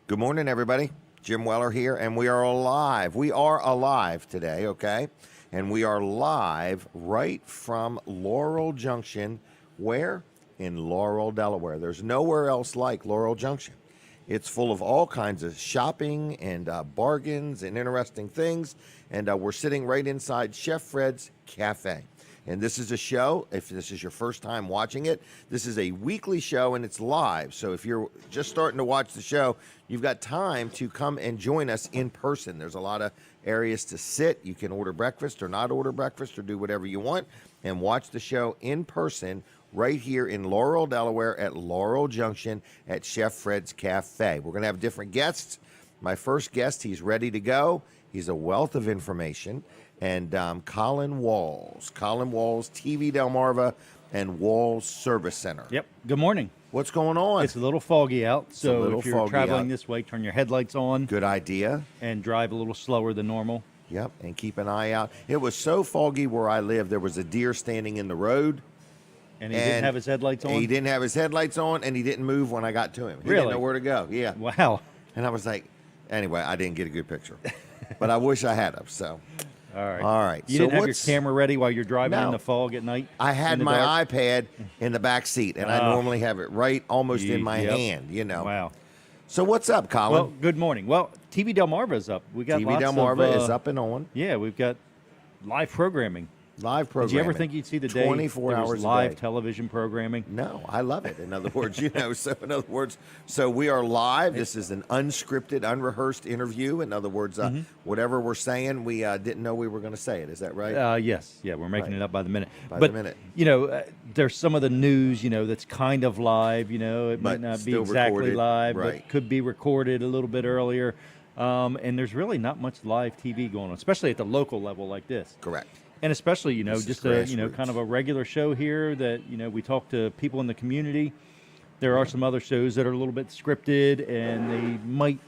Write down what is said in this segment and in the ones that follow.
Good morning, everybody. Jim Weller here, and we are alive. We are alive today, okay? And we are live right from Laurel Junction. Where? In Laurel, Delaware. There's nowhere else like Laurel Junction. It's full of all kinds of shopping and bargains and interesting things. And we're sitting right inside Chef Fred's Cafe. And this is a show, if this is your first time watching it, this is a weekly show and it's live. So if you're just starting to watch the show, you've got time to come and join us in person. There's a lot of areas to sit. You can order breakfast or not order breakfast or do whatever you want and watch the show in person right here in Laurel, Delaware at Laurel Junction at Chef Fred's Cafe. We're going to have different guests. My first guest, he's ready to go. He's a wealth of information. And Colin Walls, TV Delmarva, and Walls Service Center. Yep. Good morning. What's going on? It's a little foggy out, so if you're traveling this way, turn your headlights on. Good idea. And drive a little slower than normal. Yep, and keep an eye out. It was so foggy where I live, there was a deer standing in the road. And he didn't have his headlights on? He didn't have his headlights on, and he didn't move when I got to him. He didn't know where to go. Yeah. Wow. And I was like, anyway, I didn't get a good picture. But I wish I had him, so... All right. All right. You didn't have your camera ready while you're driving in the fog at night? I had my iPad in the back seat, and I normally have it right almost in my hand, you know. Wow. So what's up, Colin? Well, good morning. Well, TV Delmarva is up. We got TV Delmarva is up and on. Yeah, we've got live programming. Live programming. Did you ever think you'd see the day 24 hours live television programming? No, I love it. In other words, so we are live. This is an unscripted, unrehearsed interview. In other words, whatever we're saying, we didn't know we were going to say it. Is that right? Yes. Yeah, we're making it up by the minute. By the minute. You know, there's some of the news, that's kind of live. It might not be exactly recorded, live, but could be recorded a little bit earlier. And there's really not much live TV going on, especially at the local level like this. Correct. And especially, just a, kind of a regular show here that, we talk to people in the community. There are some other shows that are a little bit scripted and they might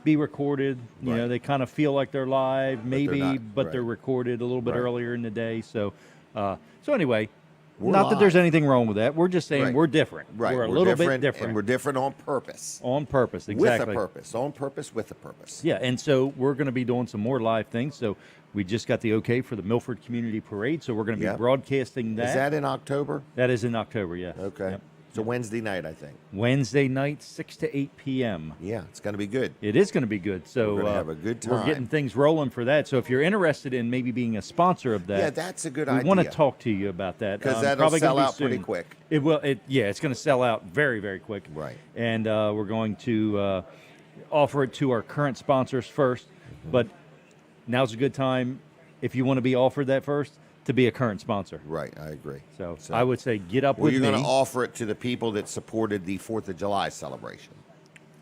be recorded. You know, they kind of feel like they're live, maybe, but they're recorded a little bit earlier in the day. So anyway, not that there's anything wrong with that. We're just saying we're different. Right. We're a little bit different. And we're different on purpose. On purpose, exactly. With a purpose. On purpose, with a purpose. Yeah, and so we're going to be doing some more live things. So we just got the okay for the Milford Community Parade, so we're going to be broadcasting that. Is that in October? That is in October, yes. Okay. Yep. It's a Wednesday night, I think. Wednesday night, 6 to 8 p.m. Yeah, it's going to be good. It is going to be good. So we're going to have a good time. We're getting things rolling for that. So if you're interested in maybe being a sponsor of that, that's a good idea. We want to talk to you about that. Because that'll sell out pretty quick. It will. It's going to sell out very, very quick. Right. And we're going to offer it to our current sponsors first. But now's a good time, if you want to be offered that first, to be a current sponsor. Right, I agree. So I would say get up with me. Well, you're going to offer it to the people that supported the 4th of July celebration.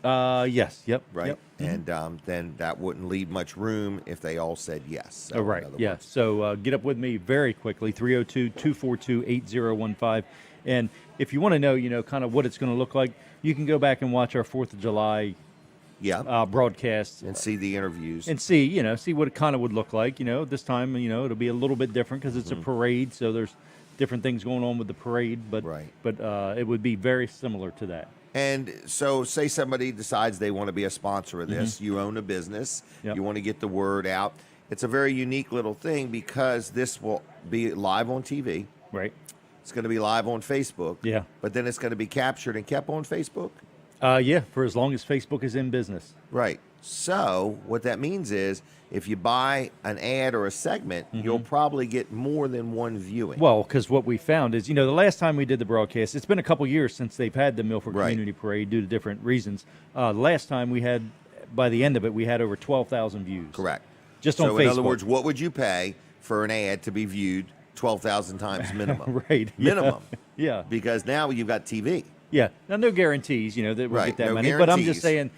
Yes, yep. Right, yep. And then that wouldn't leave much room if they all said yes. So right, yeah. So get up with me very quickly, 302-242-8015. And if you want to know, kind of what it's going to look like, you can go back and watch our 4th of July broadcasts and see the interviews and see what it kind of would look like. This time, it'll be a little bit different because it's a parade, so there's different things going on with the parade, but it would be very similar to that. And so say somebody decides they want to be a sponsor of this. You own a business. You want to get the word out. It's a very unique little thing because this will be live on TV. Right. It's going to be live on Facebook. Yeah. But then it's going to be captured and kept on Facebook. For as long as Facebook is in business. Right. So what that means is if you buy an ad or a segment, you'll probably get more than one viewing. Well, because what we found is, the last time we did the broadcast, it's been a couple years since they've had the Milford Community Parade due to different reasons. The last time we had, by the end of it, we had over 12,000 views. Correct. Just on Facebook. So in other words, what would you pay for an ad to be viewed 12,000 times minimum? Right. Minimum. Yeah. Because now you've got TV. Yeah. Now, no guarantees, that we'll get that many. But I'm just saying,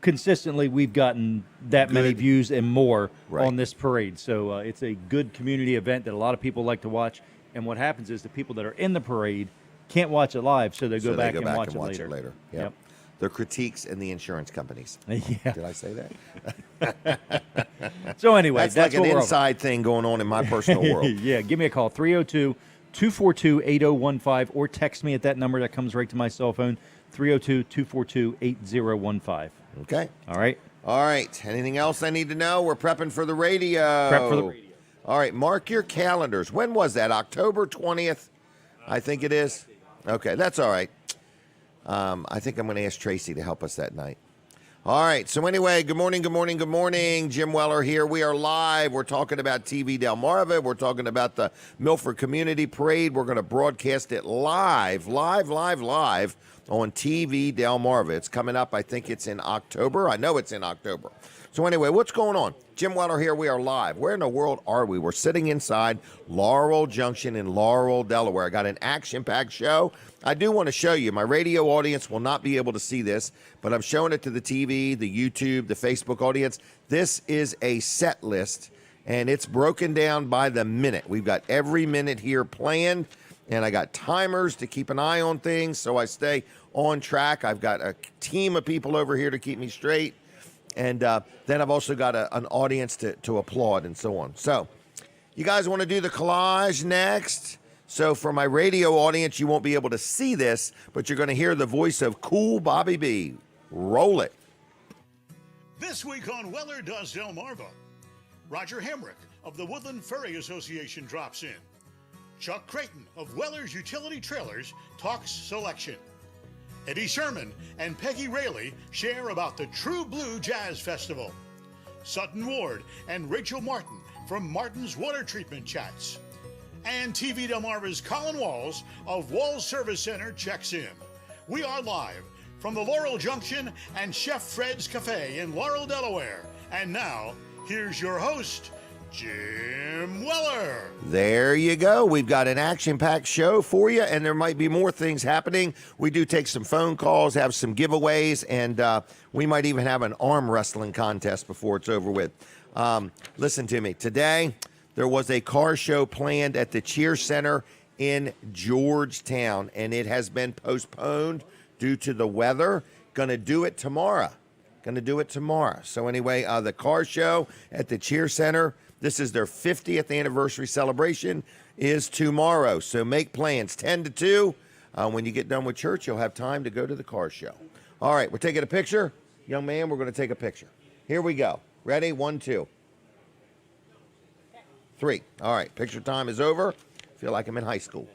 consistently, we've gotten that many views and more on this parade. So it's a good community event that a lot of people like to watch. And what happens is the people that are in the parade can't watch it live, so they go back and watch it later. Yep. The critiques and the insurance companies. Yeah. Did I say that? So anyway, that's like an inside thing going on in my personal world. Yeah. Give me a call, 302-242-8015, or text me at that number that comes right to my cell phone, 302-242-8015. Okay. All right. All right. Anything else I need to know? We're prepping for the radio. Prep for the radio. All right. Mark your calendars. When was that? October 20th? I think it is. Okay. That's all right. I think I'm going to ask Tracy to help us that night. All right. So anyway, good morning, good morning, good morning. Jim Weller here. We are live. We're talking about TV Delmarva. We're talking about the Milford Community Parade. We're going to broadcast it live on TV Delmarva. It's coming up. I think it's in October. I know it's in October. So anyway, what's going on? Jim Weller here. We are live. Where in the world are we? We're sitting inside Laurel Junction in Laurel, Delaware. I got an action-packed show. I do want to show you. My radio audience will not be able to see this, but I'm showing it to the TV, the YouTube, the Facebook audience. This is a set list, and it's broken down by the minute. We've got every minute here planned, and I got timers to keep an eye on things so I stay on track. I've got a team of people over here to keep me straight, and then I've also got an audience to applaud and so on. So you guys want to do the collage next? So for my radio audience, you won't be able to see this, but you're going to hear the voice of Cool Bobby B. Roll it. This week on Weller Does Delmarva, Rodger Hamrick of the Woodland Ferry Association drops in. Chuck Creighton of Weller's Utility Trailers talks selection. Eddie Sherman and Peggy Raley share about the True Blue Jazz Festival. Sutton Ward and Rachel Martin from Martin's Water Treatment chats. And TV Delmarva's Colin Walls of Walls Service Center checks in. We are live from the Laurel Junction and Chef Fred's Cafe in Laurel, Delaware. And now, here's your host, Jim Weller. There you go. We've got an action-packed show for you, and there might be more things happening. We do take some phone calls, have some giveaways, and we might even have an arm wrestling contest before it's over with. Listen to me. Today, there was a car show planned at the Cheer Center in Georgetown, and it has been postponed due to the weather. Gonna do it tomorrow. So anyway, the car show at the Cheer Center, this is their 50th anniversary celebration, is tomorrow. So make plans, 10 to 2. When you get done with church, you'll have time to go to the car show. All right, we're taking a picture. Young man, we're gonna take a picture. Here we go. Ready? 1, 2. 3. All right, picture time is over. Feel like I'm in high school.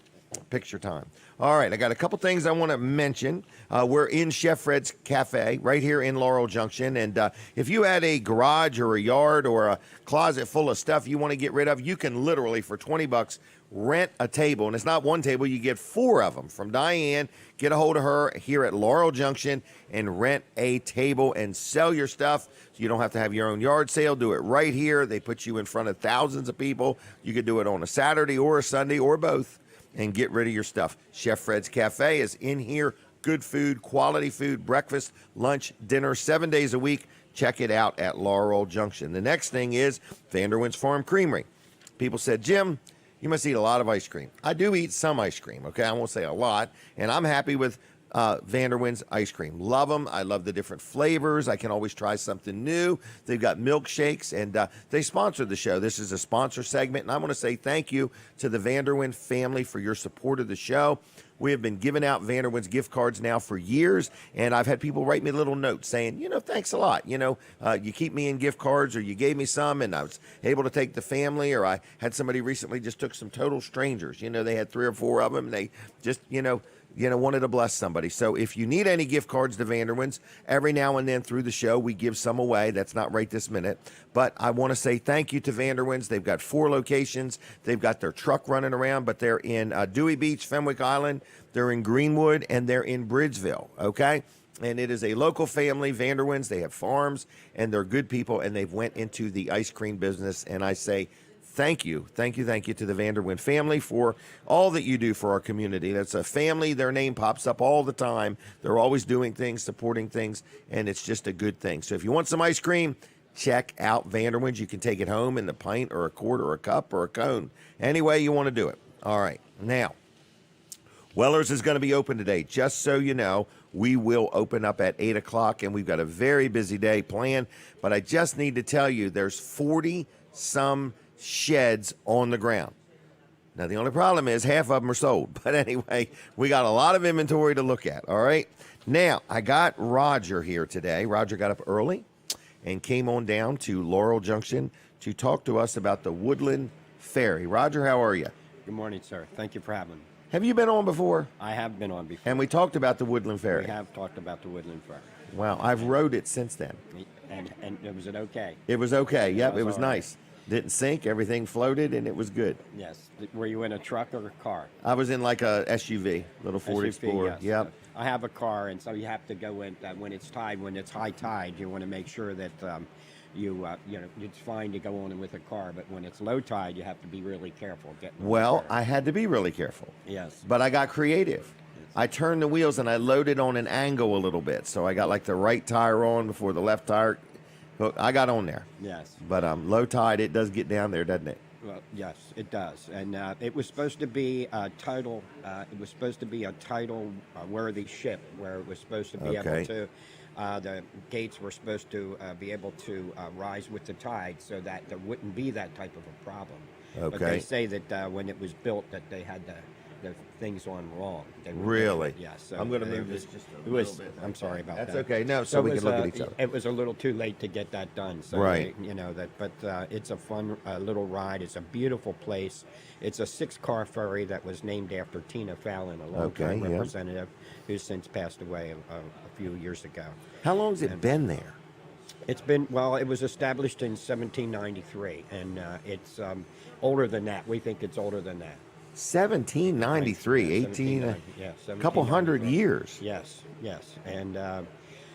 Picture time. All right, I got a couple things I want to mention. We're in Chef Fred's Cafe right here in Laurel Junction. And if you had a garage or a yard or a closet full of stuff you want to get rid of, you can literally, for $20, rent a table. And it's not one table, you get 4 of them from Diane. Get a hold of her here at Laurel Junction and rent a table and sell your stuff. So you don't have to have your own yard sale. Do it right here. They put you in front of thousands of people. You could do it on a Saturday or a Sunday or both and get rid of your stuff. Chef Fred's Cafe is in here. Good food, quality food, breakfast, lunch, dinner, 7 days a week. Check it out at Laurel Junction. The next thing is Vanderwins Farm Creamery. People said, Jim, you must eat a lot of ice cream. I do eat some ice cream, okay? I won't say a lot. And I'm happy with Vanderwins ice cream. Love them. I love the different flavors. I can always try something new. They've got milkshakes, and they sponsored the show. This is a sponsor segment, and I want to say thank you to the Vanderwins family for your support of the show. We have been giving out Vanderwins gift cards now for years, and I've had people write me little notes saying, thanks a lot. You keep me in gift cards, or you gave me some, and I was able to take the family, or I had somebody recently just took some total strangers. They had 3 or 4 of them, and they just, wanted to bless somebody. So if you need any gift cards to Vanderwins, every now and then through the show, we give some away. That's not right this minute. But I want to say thank you to Vanderwins. They've got 4 locations. They've got their truck running around, but they're in Dewey Beach, Fenwick Island. They're in Greenwood, and they're in Bridgeville, okay? And it is a local family, Vanderwins. They have farms, and they're good people, and they've went into the ice cream business. And I say thank you to the Vanderwin family for all that you do for our community. That's a family. Their name pops up all the time. They're always doing things, supporting things, and it's just a good thing. So if you want some ice cream, check out Vanderwins. You can take it home in the pint or a quart or a cup or a cone. Any way you want to do it. All right. Now, Weller's is going to be open today. Just so you know, we will open up at 8 o'clock, and we've got a very busy day planned. But I just need to tell you, there's 40-some sheds on the ground. Now, the only problem is half of them are sold. But anyway, we got a lot of inventory to look at, all right? Now, I got Rodger here today. Rodger got up early and came on down to Laurel Junction to talk to us about the Woodland Ferry. Rodger, how are you? Good morning, sir. Thank you for having me. Have you been on before? I have been on before. And we talked about the Woodland Ferry. We have talked about the Woodland Ferry. Wow, I've rode it since then. And was it okay? It was okay. Yep, it was all right. nice. Didn't sink. Everything floated, and it was good. Yes. Were you in a truck or a car? I was in like a SUV, little Ford SUV, Explorer. yes. Yep. I have a car, and so you have to go in when it's tide. When it's high tide, you want to make sure that it's fine to go on with a car, but when it's low tide, you have to be really careful. Well, I had to be really careful. Yes. But I got creative. I turned the wheels and I loaded on an angle a little bit, so I got like the right tire on before the left tire. I got on there. Yes. But low tide, it does get down there, doesn't it? Well, yes, it does, and it was supposed to be a title. It was supposed to be a title-worthy ship, where it was supposed to be able to. The gates were supposed to be able to rise with the tide, so that there wouldn't be that type of a problem. Okay. But they say that when it was built, that they had the things on wrong. They were Really? different, yes. So I'm going to it move was- this just it a was, little bit. I'm sorry about That's that. okay. No, so it we was, can look at each other. It was a little too late to get that done. So Right. But it's a fun little ride. It's a beautiful place. It's a 6-car ferry that was named after Tina Fallon, a long-time representative who's since passed away a few years ago. How long has it been there? It's been, it was established in 1793, and it's older than that. We think it's older than that. 1793, Yeah, 18, yeah, a couple hundred 1793. years. Yes. And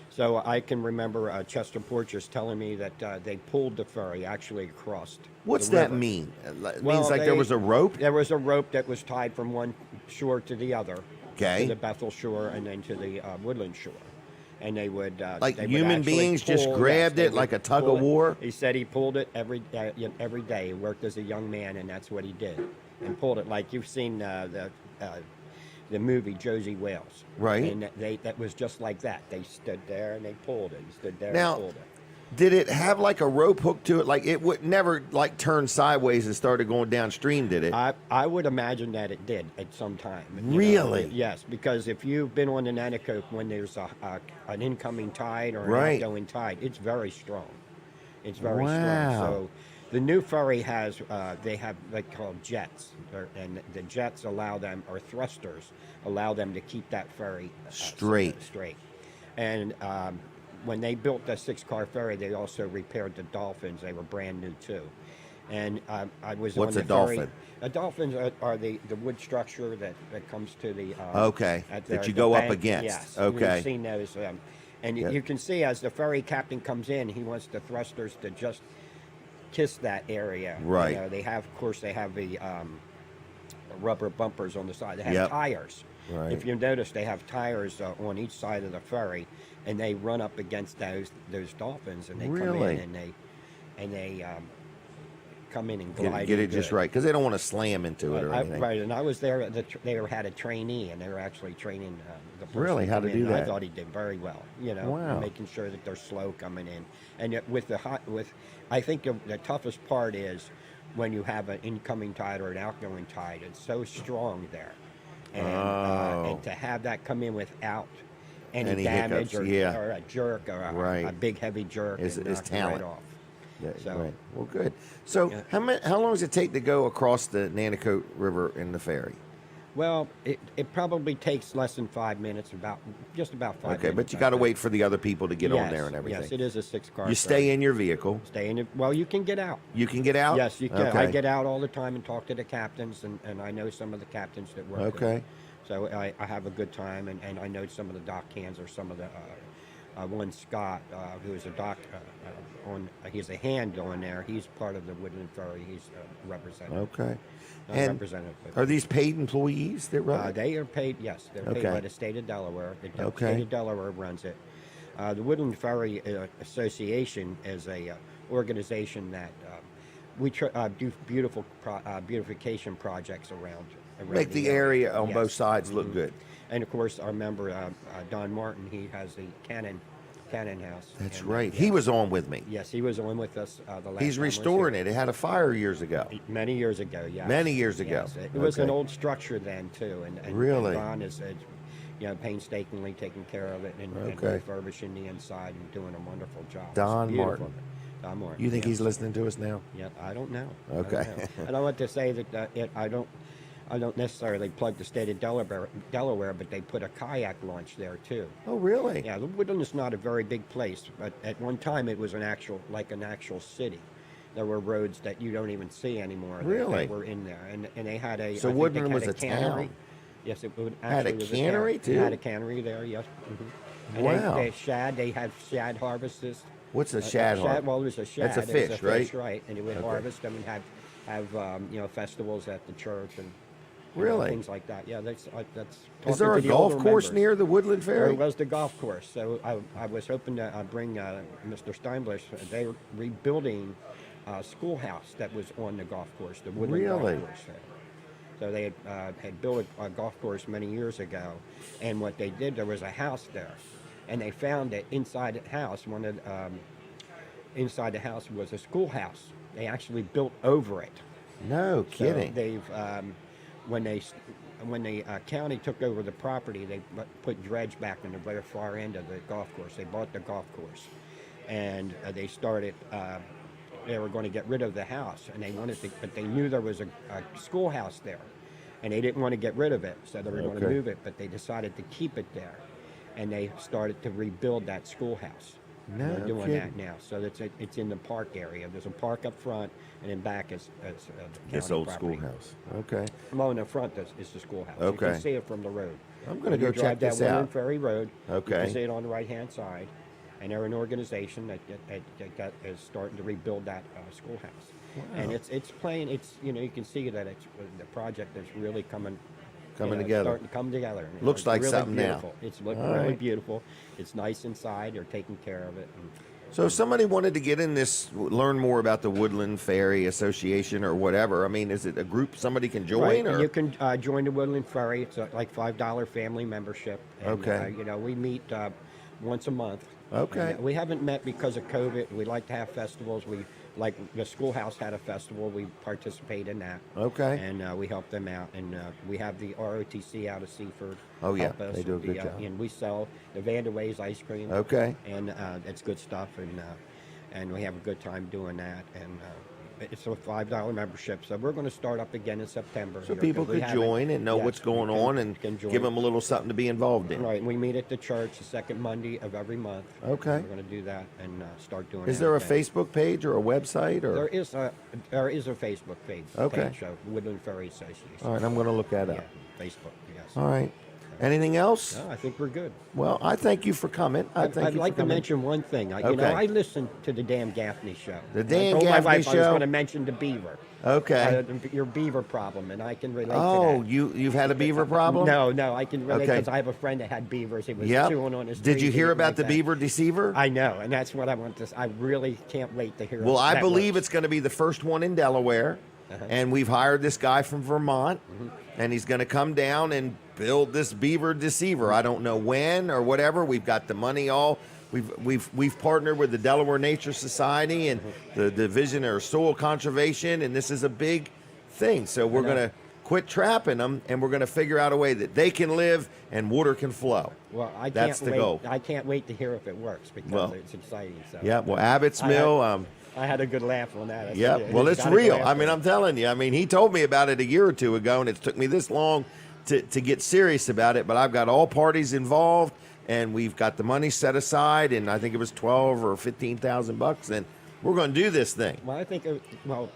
so I can remember Chester Porches telling me that they pulled the ferry actually across. What's the that river. mean? It Well, means like there was a rope? There was a rope that was tied from one shore to the other. Okay. To the Bethel shore and then to the Woodland shore. And they would Like they would human actually beings just pull- grabbed they it would like a tug pull of it. war? He said he pulled it every day. He worked as a young man, and that's what he did, and pulled it like you've seen the movie Josie Wales. Right. And that was just like that. They stood there and they pulled it. Stood there Now, and pulled it. Did it have like a rope hook to it? Like it would never like turn sideways and started going downstream, did it? I would imagine that it did at some time. Really? Yes, because if you've been on the Nanticoke when there's an incoming tide or an Right. outgoing tide, it's very strong. It's very Wow. strong. So the new ferry has, they have what they call jets, and the jets allow them, or thrusters, allow them to keep that ferry Straight. And when they built the 6-car ferry, they also repaired the dolphins. They were brand new too. And I was What's on a the ferry. dolphin? A dolphin are the wood structure that comes to the Okay, at that the you go up bank. against. Yes, Okay. we've seen those. And Yep. you can see as the ferry captain comes in, he wants the thrusters to just kiss that area. Right. You know, they have the rubber bumpers on the side. They have Yep. tires. Right. If you notice, they have tires on each side of the ferry, and they run up against those dolphins, and they come Really? in and they come in and glide. Get in it just good. right because they don't want to slam into it or anything. Right, and I was there. They had a trainee, and they were actually training the person. Really? How to come do in. that? I thought he did very well. You know, Wow. making sure that they're slow coming in, and yet I think the toughest part is when you have an incoming tide or an outgoing tide. It's so strong there, and to have that come in without any damage hiccups, or a jerk or a big heavy jerk Is and knock it talent. right off. Yeah, So- right. Well, good. So, Yeah. how long does it take to go across the Nanticoke River in the ferry? Well, it probably takes less than 5 minutes, just about 5 minutes. Okay, but you got to wait for the other people to get on there and everything. Yes, it is a 6-car. You stay in your vehicle. Well, you can get out. You can get out. Yes, you can. Okay. I get out all the time and talk to the captains, and I know some of the captains that work there. Okay. So I have a good time, and I know some of the dock hands or some of the one Scott, who is a dock he's a hand on there. He's part of the Woodland Ferry. He's a representative. Okay. Not And representative. but- are these paid employees that run it? They are paid, yes. They're paid Okay. by the state of Delaware. The Okay. state of Delaware runs it. The Woodland Ferry Association is a organization that we do beautification projects around Make the area on Yes. both sides look Mhm. good. And of course, our member Don Martin, he has the Cannon House. That's And, right. yes. He was on with me. Yes, he was on with us the last. He's time I was restoring here. it. It had a fire years ago. Many years ago, yes. Many years ago. Yes. It was an Okay. old structure then too, and Really? Don is painstakingly taking care of it and refurbishing the inside and doing a wonderful job. Don Martin. Don Martin. You think he's listening to us now? Yeah, I don't know. Okay. I don't want to say that I don't necessarily plug the state of Delaware, but they put a kayak launch there too. Oh, really? Yeah, Woodland is not a very big place, but at one time it was an actual city. There were roads that you don't even see anymore. Really? That were in there, and they had a. So Woodland was a cannery. Yes, it would Had a cannery too. It had a cannery there. Yes. And Wow. They had shad harvests. What's a shad harvest? Well, it was a shad. That's a fish, It's a right? Fish, right? And it would harvest them and have festivals at the church and Really? things like that. Yeah, that's. Is there a talking to the golf older course members. near the Woodland There Ferry? was the golf course. So I was hoping to bring Mr. Steinbush. They were rebuilding a schoolhouse that was on the golf course, the Woodland Really? golf course. So they had built a golf course many years ago, and what they did, there was a house there, and they found that inside the house, inside the house was a schoolhouse. They actually built over it. No kidding. So they've when the county took over the property, they put dredge back in the very far end of the golf course. They bought the golf course, and they started. They were going to get rid of the house, and they wanted to, but they knew there was a schoolhouse there, and they didn't want to get rid of it, so they were going to move it. But they decided to keep it there, and they started to rebuild that schoolhouse. No They're doing kidding. that now. So it's in the park area. There's a park up front, and in back is the This county old property. schoolhouse. Okay. Well, in the front is the schoolhouse. You Okay. can see it from the road. I'm going to When go you check drive this down out. Woodland Ferry Road. You Okay. can see it on the right-hand side. And they're an organization that is starting to rebuild that schoolhouse. Wow. And it's playing. You can see that the project is really coming Together. starting to come together. Looks It's like really something now. beautiful. It's looking All really right. beautiful. It's nice inside. They're taking care of it. And, So if somebody wanted to get in this, learn more about the Woodland Ferry Association or whatever, I mean, is it a group somebody can join? Right. Or? You can join the Woodland Ferry. It's like $5 family membership. And, Okay. we meet once a month. Okay. And, we haven't met because of COVID. We like to have festivals. Like the schoolhouse had a festival. We participate in that. Okay. And we help them out. And we have the ROTC out of Seaford. Oh, yeah. help us They do a with good the, job. And we sell the Vanderwins ice cream. Okay. And it's good stuff. And we have a good time doing that. And it's a $5 membership. So we're going to start up again in September. So here, people 'cause we could haven't- join and know yes, what's going we can- on and can join. give them a little something to be involved in. Right, and we meet at the church the second Monday of every month. Okay. We're going to do that and start doing. Is that there a again. Facebook page or a website? Or There is a Facebook page. Okay. Page of Woodland Ferry Association. All right, I'm going to look that Yeah, up. Facebook. Yes. All right. Anything else? No, I think we're good. Well, I thank you for coming. I'd like to mention one thing. Okay. I listen to the Dan Gaffney show. The I Dan told my Gaffney wife I was show? going to mention the beaver. Okay. Your beaver problem, and I can relate Oh, to that. you've had a beaver problem? No, I can relate Okay. because I have a friend that had beavers. He was Yep. chewing on his Did you trees, hear anything about like the that. Beaver Deceiver? I know, and that's what I want to. I really can't wait to hear. Well, how I that believe works. it's going to be the first one in Delaware, and we've hired this guy from Vermont, and he's going to come down and build this Beaver Deceiver. I don't know when or whatever. We've got the money all. We've partnered with the Delaware Nature Society and the Division of Soil Conservation, and this is a big thing. So we're going to quit trapping them, and we're going to figure out a way that they can live and water can flow. Well, I That's can't the wait. goal. I can't wait to hear if it works because Well, it's exciting. So. Yeah. Well, Abbott's Mill. I had a good laugh on that. Yeah, well, it's real. I mean, I'm telling you. I mean, he told me about it a year or two ago, and it took me this long to get serious about it. But I've got all parties involved, and we've got the money set aside, and I think it was $12,000 or $15,000, and we're going to do this thing. Well, I think.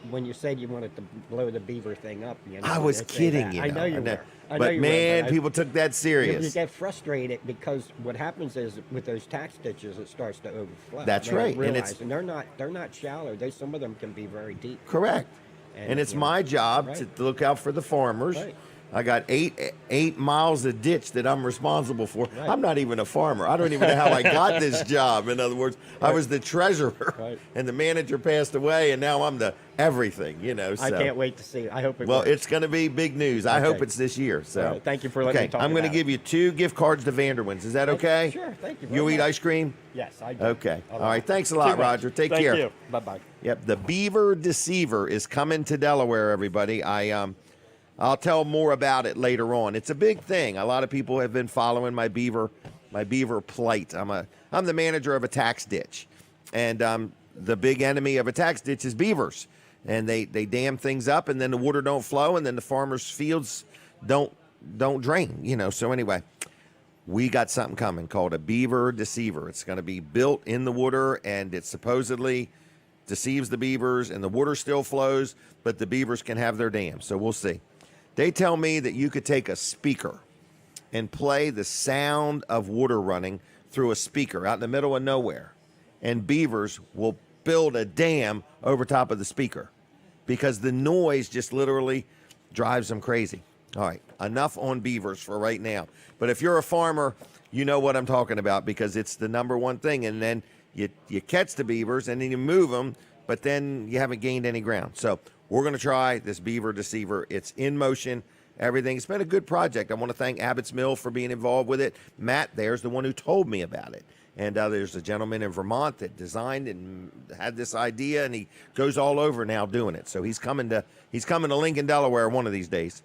When you said you wanted to blow the beaver thing up, I was kidding, you I know know. you were. I know But you were, man, I- people took that You serious. get frustrated because what happens is with those tax ditches, it starts to overflow. That's They don't right, and realize, it's- and they're not shallow. Some of them can be very deep. Correct. And it's you know, my job right. to look out for the farmers. Right. I got eight miles of ditch that I'm responsible for. Right. I'm not even a farmer. I don't even know how I got this job. In other words, I was the treasurer, Right. and the manager passed away, and now I'm the everything. You know. So. I can't wait to see it. I hope it Well, works. it's going to be big news. I hope it's this year. So, All right, thank you for letting me talk I'm going to about it. give you 2 gift cards to Vanderwins. Is that okay? Sure, thank you. You very eat much. ice cream? Yes, I do. Okay. A All lot. right. Thanks a lot, Too much. Roger. Take Thank care. you. Bye-bye. Yep, the Beaver Deceiver is coming to Delaware, everybody. I'll tell more about it later on. It's a big thing. A lot of people have been following my beaver plight. I'm the manager of a tax ditch, and the big enemy of a tax ditch is beavers, and they dam things up, and then the water don't flow, and then the farmers' fields don't drain. So anyway, we got something coming called a Beaver Deceiver. It's going to be built in the water, and it supposedly deceives the beavers, and the water still flows, but the beavers can have their dams. So we'll see. They tell me that you could take a speaker and play the sound of water running through a speaker out in the middle of nowhere, and beavers will build a dam over top of the speaker because the noise just literally drives them crazy. All right, enough on beavers for right now. But if you're a farmer, you know what I'm talking about because it's the number one thing. And then you catch the beavers and then you move them, but then you haven't gained any ground. So we're going to try this Beaver Deceiver. It's in motion. Everything. It's been a good project. I want to thank Abbott's Mill for being involved with it. Matt there's the one who told me about it. And there's a gentleman in Vermont that designed and had this idea, and he goes all over now doing it. So he's coming to Lincoln, Delaware one of these days.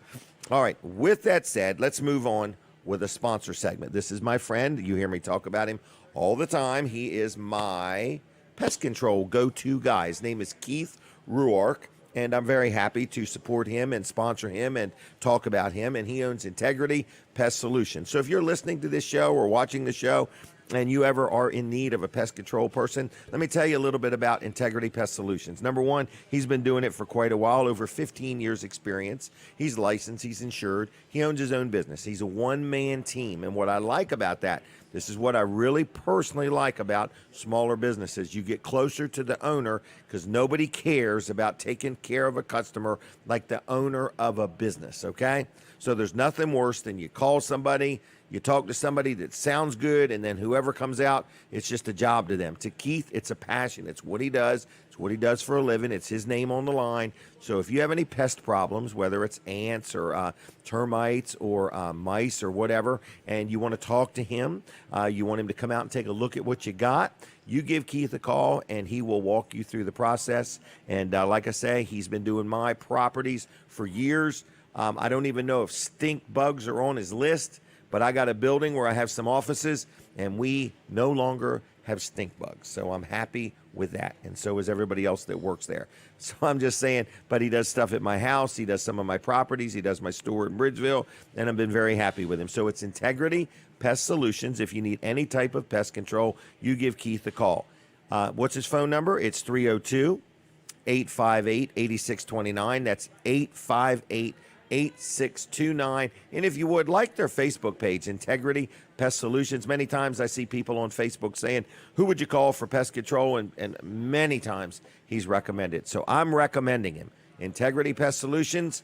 All right. With that said, let's move on with a sponsor segment. This is my friend. You hear me talk about him all the time. He is my pest control go-to guy. His name is Keith Ruark. And I'm very happy to support him and sponsor him and talk about him. And he owns Integrity Pest Solutions. So if you're listening to this show or watching the show and you ever are in need of a pest control person, let me tell you a little bit about Integrity Pest Solutions. Number one, he's been doing it for quite a while, over 15 years experience. He's licensed, he's insured, he owns his own business. He's a one-man team. And what I like about that, this is what I really personally like about smaller businesses. You get closer to the owner because nobody cares about taking care of a customer like the owner of a business, okay? So there's nothing worse than you call somebody, you talk to somebody that sounds good, and then whoever comes out, it's just a job to them. To Keith, it's a passion. It's what he does. It's what he does for a living. It's his name on the line. So if you have any pest problems, whether it's ants or termites or mice or whatever, and you want to talk to him, you want him to come out and take a look at what you got, you give Keith a call, and he will walk you through the process. And like I say, he's been doing my properties for years. I don't even know if stink bugs are on his list, but I got a building where I have some offices, and we no longer have stink bugs. So I'm happy with that, and so is everybody else that works there. So I'm just saying, but he does stuff at my house. He does some of my properties. He does my store in Bridgeville, and I've been very happy with him. So it's Integrity Pest Solutions. If you need any type of pest control, you give Keith a call. What's his phone number? It's 302-858-8629. That's 858-8629. And if you would, like their Facebook page, Integrity Pest Solutions. Many times I see people on Facebook saying, who would you call for pest control? And many times he's recommended. So I'm recommending him. Integrity Pest Solutions.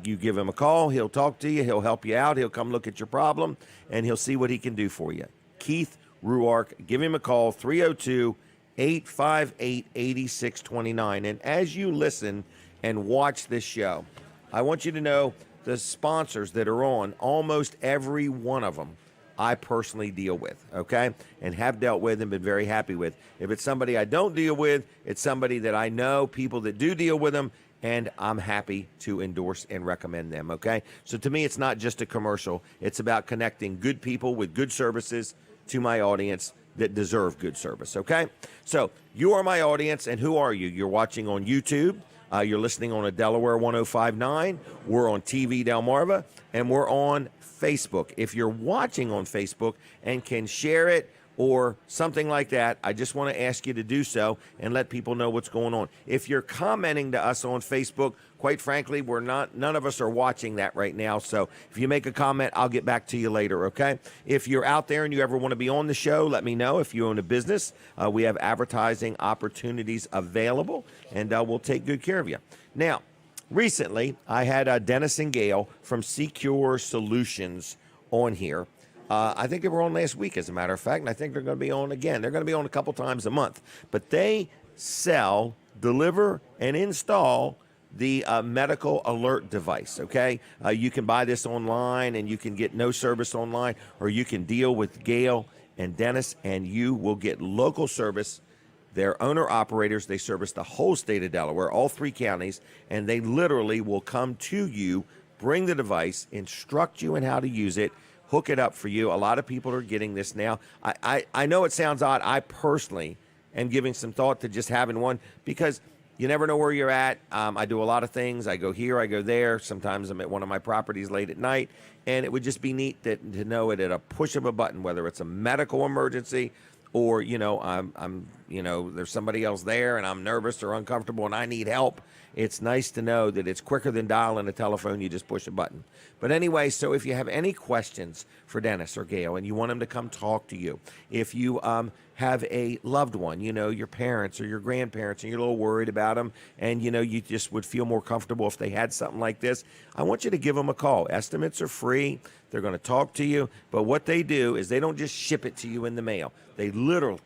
You give him a call. He'll talk to you. He'll help you out. He'll come look at your problem, and he'll see what he can do for you. Keith Ruark. Give him a call, 302-858-8629. And as you listen and watch this show, I want you to know the sponsors that are on, almost every one of them, I personally deal with, okay, and have dealt with and been very happy with. If it's somebody I don't deal with, it's somebody that I know, people that do deal with them, and I'm happy to endorse and recommend them, okay? So to me, it's not just a commercial. It's about connecting good people with good services to my audience that deserve good service, okay? So you are my audience, and who are you? You're watching on YouTube. You're listening on a Delaware 105.9. We're on TV Delmarva, and we're on Facebook. If you're watching on Facebook and can share it or something like that, I just want to ask you to do so and let people know what's going on. If you're commenting to us on Facebook, quite frankly, none of us are watching that right now. So if you make a comment, I'll get back to you later, okay? If you're out there and you ever want to be on the show, let me know. If you own a business, we have advertising opportunities available, and we'll take good care of you. Now, recently, I had Dennis and Gail from Secure Solutions on here. I think they were on last week, as a matter of fact, and I think they're going to be on again. They're going to be on a couple times a month. But they sell, deliver, and install the medical alert device, okay? You can buy this online, and you can get no service online, or you can deal with Gail and Dennis, and you will get local service. They're owner-operators. They service the whole state of Delaware, all 3 counties, and they literally will come to you bring the device, instruct you in how to use it, hook it up for you. A lot of people are getting this now. I know it sounds odd. I personally am giving some thought to just having one because you never know where you're at. I do a lot of things. I go here, I go there. Sometimes I'm at one of my properties late at night, and it would just be neat to know it at a push of a button, whether it's a medical emergency or, I'm there's somebody else there and I'm nervous or uncomfortable and I need help. It's nice to know that it's quicker than dialing a telephone. You just push a button. But anyway, so if you have any questions for Dennis or Gail and you want them to come talk to you, if you have a loved one, your parents or your grandparents, and you're a little worried about them, and you just would feel more comfortable if they had something like this, I want you to give them a call. Estimates are free. They're going to talk to you. But what they do is they don't just ship it to you in the mail. They literally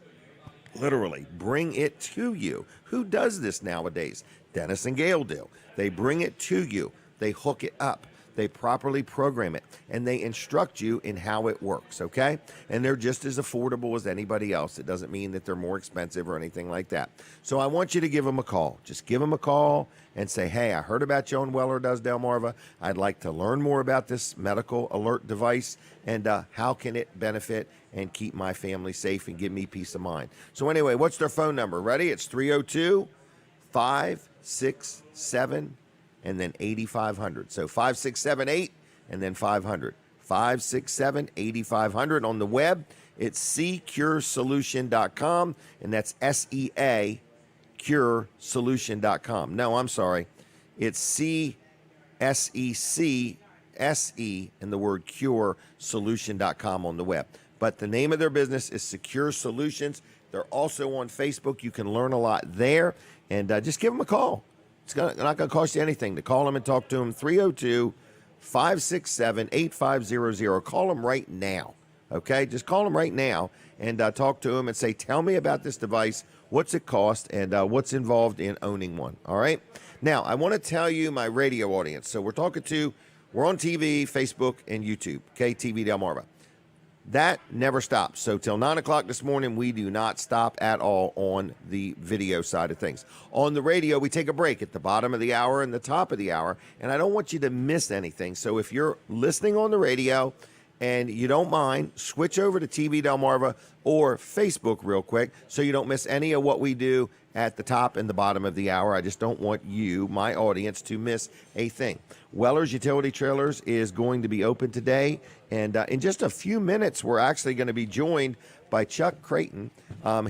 bring it to you. Who does this nowadays? Dennis and Gail do. They bring it to you. They hook it up. They properly program it, and they instruct you in how it works, okay? And they're just as affordable as anybody else. It doesn't mean that they're more expensive or anything like that. So I want you to give them a call. Just give them a call and say, hey, I heard about you on Weller Does Delmarva. I'd like to learn more about this medical alert device and how can it benefit and keep my family safe and give me peace of mind. So anyway, what's their phone number? Ready? It's 302-567 and then 8500. So 5678 and then 500. 567-8500 on the web. It's securesolution.com, and that's SEA curesolution.com. No, I'm sorry. It's CSECSE and the word curesolution.com on the web. But the name of their business is Secure Solutions. They're also on Facebook. You can learn a lot there, and just give them a call. It's not going to cost you anything to call them and talk to them. 302-567-8500. Call them right now, okay? Just call them right now and talk to them and say, tell me about this device, what's it cost, and what's involved in owning one, all right? Now, I want to tell you my radio audience. So we're on TV, Facebook, and YouTube, okay? TV Delmarva. That never stops. So till 9 o'clock this morning, we do not stop at all on the video side of things. On the radio, we take a break at the bottom of the hour and the top of the hour, and I don't want you to miss anything. So if you're listening on the radio and you don't mind, switch over to TV Delmarva or Facebook real quick so you don't miss any of what we do at the top and the bottom of the hour. I just don't want you, my audience, to miss a thing. Weller's Utility Trailers is going to be open today, and in just a few minutes, we're actually going to be joined by Chuck Creighton.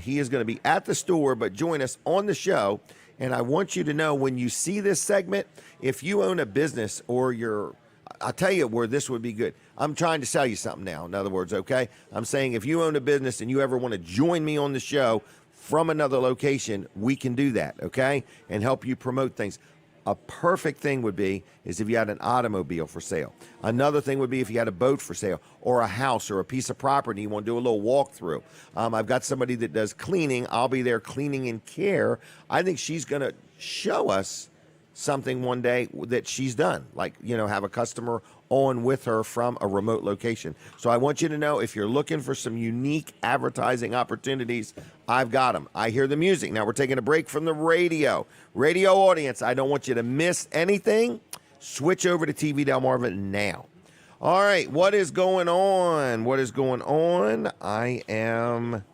He is going to be at the store, but join us on the show. And I want you to know, when you see this segment, if you own a business or I'll tell you where this would be good. I'm trying to sell you something now, in other words, okay? I'm saying if you own a business and you ever want to join me on the show from another location, we can do that, okay? And help you promote things. A perfect thing would be is if you had an automobile for sale. Another thing would be if you had a boat for sale or a house or a piece of property. You want to do a little walkthrough. I've got somebody that does cleaning. I'll be there cleaning and care. I think she's going to show us something one day that she's done, like, have a customer on with her from a remote location. So I want you to know, if you're looking for some unique advertising opportunities, I've got them. I hear the music. Now we're taking a break from the radio. Radio audience, I don't want you to miss anything. Switch over to TV Delmarva now. All right, what is going on? I am...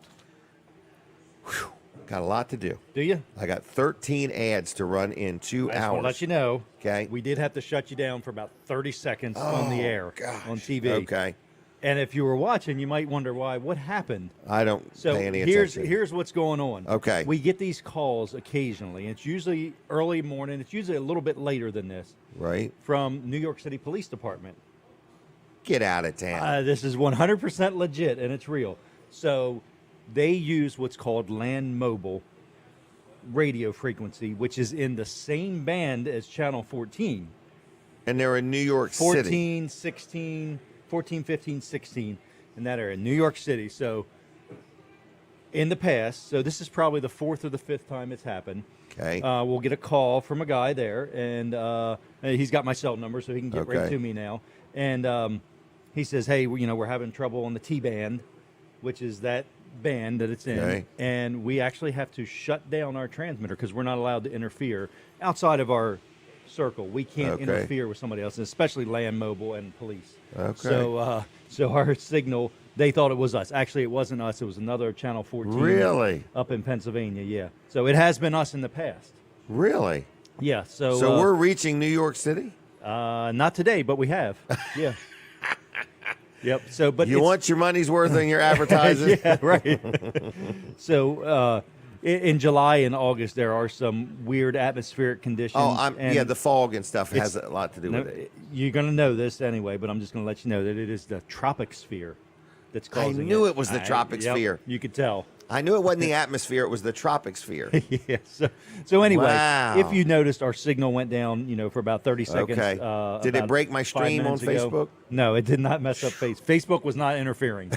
got a lot to do. Do you? I got 13 ads to run in 2 I just hours. want to let you know. Okay. We did have to shut you down for about 30 seconds on the air, on TV. Okay. And if you were watching, you might wonder why. What happened? I don't pay any attention. Here's what's going on. Okay. We get these calls occasionally. It's usually early morning. It's usually a little bit later than this. Right. From New York City Police Department. Get out of town. This is 100% legit, and it's real. So they use what's called land mobile radio frequency, which is in the same band as Channel 14. And they're in New York 14, City. 16, 14, 15, 16, in that area, New York City. So in the past, so this is probably the fourth or the fifth time it's happened. Okay. We'll get a call from a guy there, and he's got my cell number, so he can get right to me now. And he says, hey, we're having trouble on the T-band, which is that band that it's in, and we actually have to shut down our transmitter because we're not allowed to interfere outside of our circle. We can't Okay. interfere with somebody else, especially land mobile and police. Okay. So our signal, they thought it was us. Actually, it wasn't us. It was another Channel 14. Really? Up in Pennsylvania, yeah. So it has been us in the past. Really? Yeah. So we're reaching New York City? not today, but in Yeah. Yep. So, but You want your money's worth in your advertising? yeah, right. So in July and August, there are some weird atmospheric conditions. Oh, and the fog and stuff has a lot to do with it. You're going to know this anyway, but I'm just going to let you know that it is the tropic sphere that's I causing knew it was the tropic yep, sphere. You could tell. I knew it wasn't the atmosphere; it was the tropic sphere. Yeah. So anyway, Wow. if you noticed, our signal went down, for about 30 seconds. Okay. Did it about break my 5 stream on minutes ago. Facebook? No, it did not mess up Facebook was not interfering.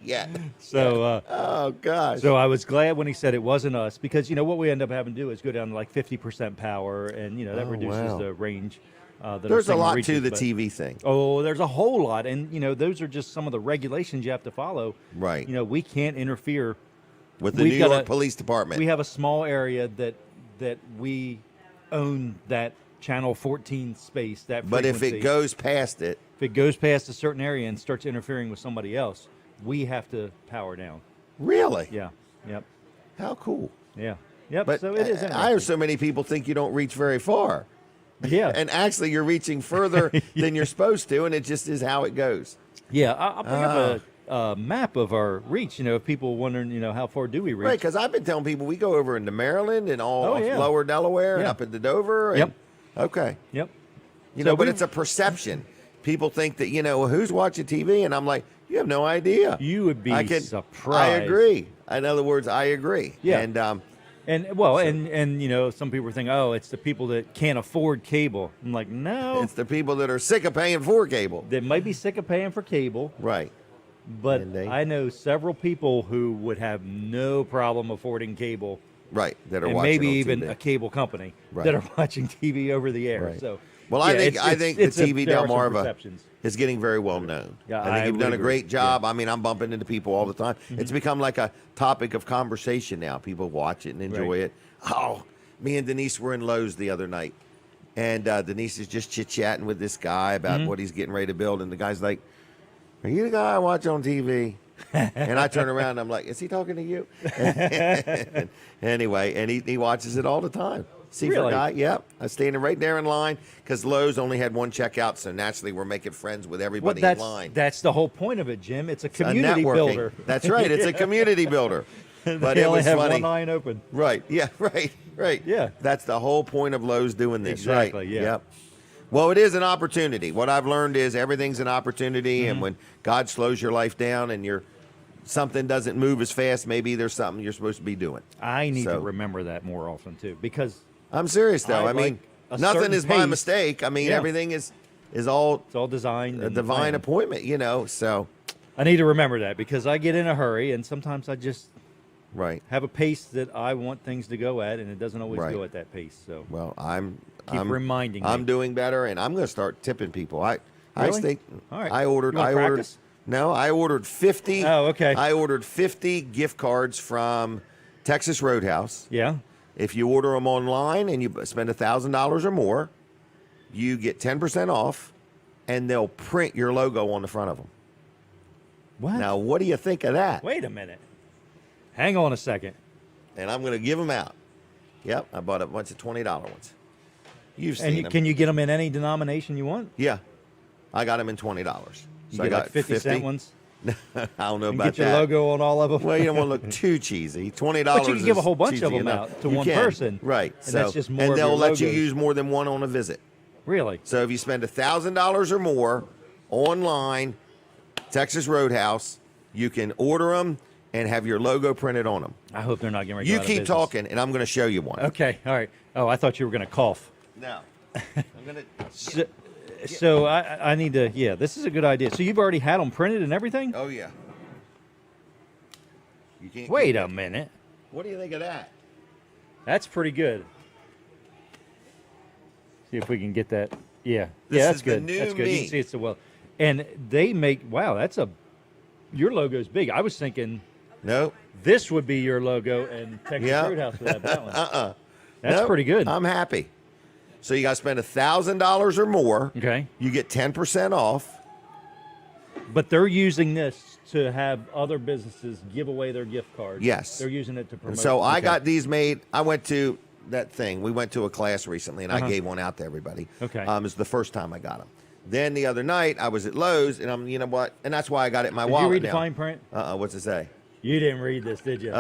Yeah. So. Oh gosh. So I was glad when he said it wasn't us because what we end up having to do is go down to like 50% power, and that reduces wow. the range. That our There's a signal lot reaches, to the but- TV thing. Oh, there's a whole lot, and those are just some of the regulations you have to follow. Right. We can't interfere. With the We've New got York a- Police Department. We have a small area that we own that channel 14 space. That But if frequency. it goes past it, if it goes past a certain area and starts interfering with somebody else, we have to power down. really? Yeah. Yep. How cool. Yeah. Yep. But so it is. I interesting. have so many people think you don't reach very far. Yeah. And actually, you're reaching further than you're supposed to, and it just is how it goes. Yeah, I'll bring up a map of our reach. If people wondering, how far do we reach? Right, because I've been telling people we go over into Maryland and all Oh, yeah. lower Delaware and Yeah. up into Dover. And, Yep. Okay. Yep. But we- it's a perception. People think that, who's watching TV? And I'm like, you have no idea. You would be surprised. I agree. In other words, I agree. Yeah. And and some people think, oh, it's the people that can't afford cable. I'm like, no, it's the people that are sick of paying for cable. they might be sick of paying for cable, Right. but And they- I know several people who would have no problem affording cable, Right. That are and watching maybe on even TV. a cable company Right. that are watching TV over the air. Right. So, Well, yeah, I think the TV there are some Delmarva perceptions. is getting very well known. Yeah, I think I you've would done a agree. great job. Yeah. I mean, I'm bumping into people all the time. It's become like a topic of conversation now. People watch it and enjoy Right. it. Oh, me and Denise were in Lowe's the other night, and Denise is just chit-chatting with this guy about what he's getting ready to build, and the guy's like, "Are you the guy I watch on TV?" And I turn around and I'm like, "Is he talking to you?" Anyway, and he watches it all the time. Seafood Really? guy, yep. I was standing right there in line because Lowe's only had one checkout, so naturally we're making friends with Well, everybody that's in line. that's the whole point of it, Jim. It's a A community networking. builder. That's right. It's a community builder. But they it only was have funny. one line open. Right. Yeah. Right. Yeah. That's the whole point of Lowe's doing this. Exactly, Right. yeah. Yep. Well, it is an opportunity. What I've learned is everything's an opportunity, and when God slows your life down and something doesn't move as fast, maybe there's something you're supposed to be doing. I need So- to remember that more often too, because I'm serious though. I I mean, like a nothing certain is by pace. mistake. I mean, Yeah. everything is all it's all designed. a and divine planned. appointment. So I need to remember that because I get in a hurry, and sometimes I just right. have a pace that I want things to go at, and it doesn't always Right. go at that pace. So Well, I'm reminding me. I'm doing better, and I'm going to start tipping people. I Really? think All right. I ordered. You wanna I ordered. practice? No, I ordered 50. Oh, okay. I ordered 50 gift cards from Texas Roadhouse. yeah, If you order them online and you spend $1,000 or more, you get 10% off, and they'll print your logo on the front of them. what? Now, what do you think of that? Wait a minute. Hang on a second. And I'm going to give them out. Yep, I bought a bunch of $20 ones. You've seen And them. can you get them in any denomination you want? Yeah, I got them in $20. You So get I got like 50-cent ones. I don't know And about get your that. logo on all of them. Well, you don't want to look too cheesy. $20. But you can give a is whole bunch of cheesy them enough. out to You one can. person. Right? And that's just more and of they'll your let you logos. use more than one on a visit. Really? So if you spend $1,000 or more online, Texas Roadhouse, you can order them and have your logo printed on them. I hope they're not getting ready to You go out of keep business. talking, and I'm going to show you one. Okay. All right. Oh, I thought you were going to cough. No, I'm going to. So I need to. Yeah, this is a good idea. So you've already had them printed and everything? Oh yeah. You can't. Wait keep a it. minute. What do you think of that? That's pretty good. See if we can get that. Yeah. This yeah, that's is the good. new That's good. You me. can see it's so well. And they make. Wow, that's a. Your logo's big. I was thinking No. this would be your logo, and Texas Yeah. Roadhouse would have that one. Uh-uh. That's Nope. pretty good. I'm happy. So you got to spend $1,000 or more. Okay. You get 10% off. But they're using this to have other businesses give away their gift cards. Yes. They're using it to promote. And so I got these made. I went to that thing. We went to a class recently, and I gave one out to everybody. Okay. It's the first time I got them. Then the other night, I was at Lowe's, and you know what? And that's why I got it in my wallet. Did you read now. the fine print? What's it say? You didn't read this, did you?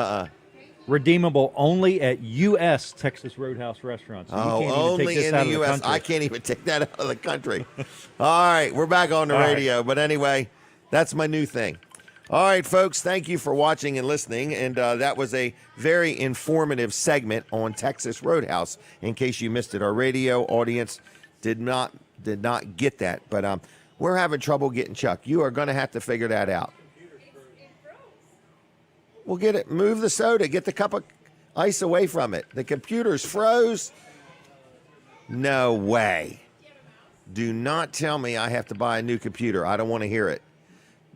Redeemable only at U.S. Texas Roadhouse restaurants. So you can't even take this in out the of U.S. country. I can't even take that out of the country. All right, we're back on the radio. But anyway, that's my new thing. All right, folks, thank you for watching and listening. And that was a very informative segment on Texas Roadhouse. In case you missed it, our radio audience did not get that. But we're having trouble getting Chuck. You are going to have to figure that out. We'll get it. Move the soda. Get the cup of ice away from it. The computer's froze. No way. Do not tell me I have to buy a new computer. I don't want to hear it.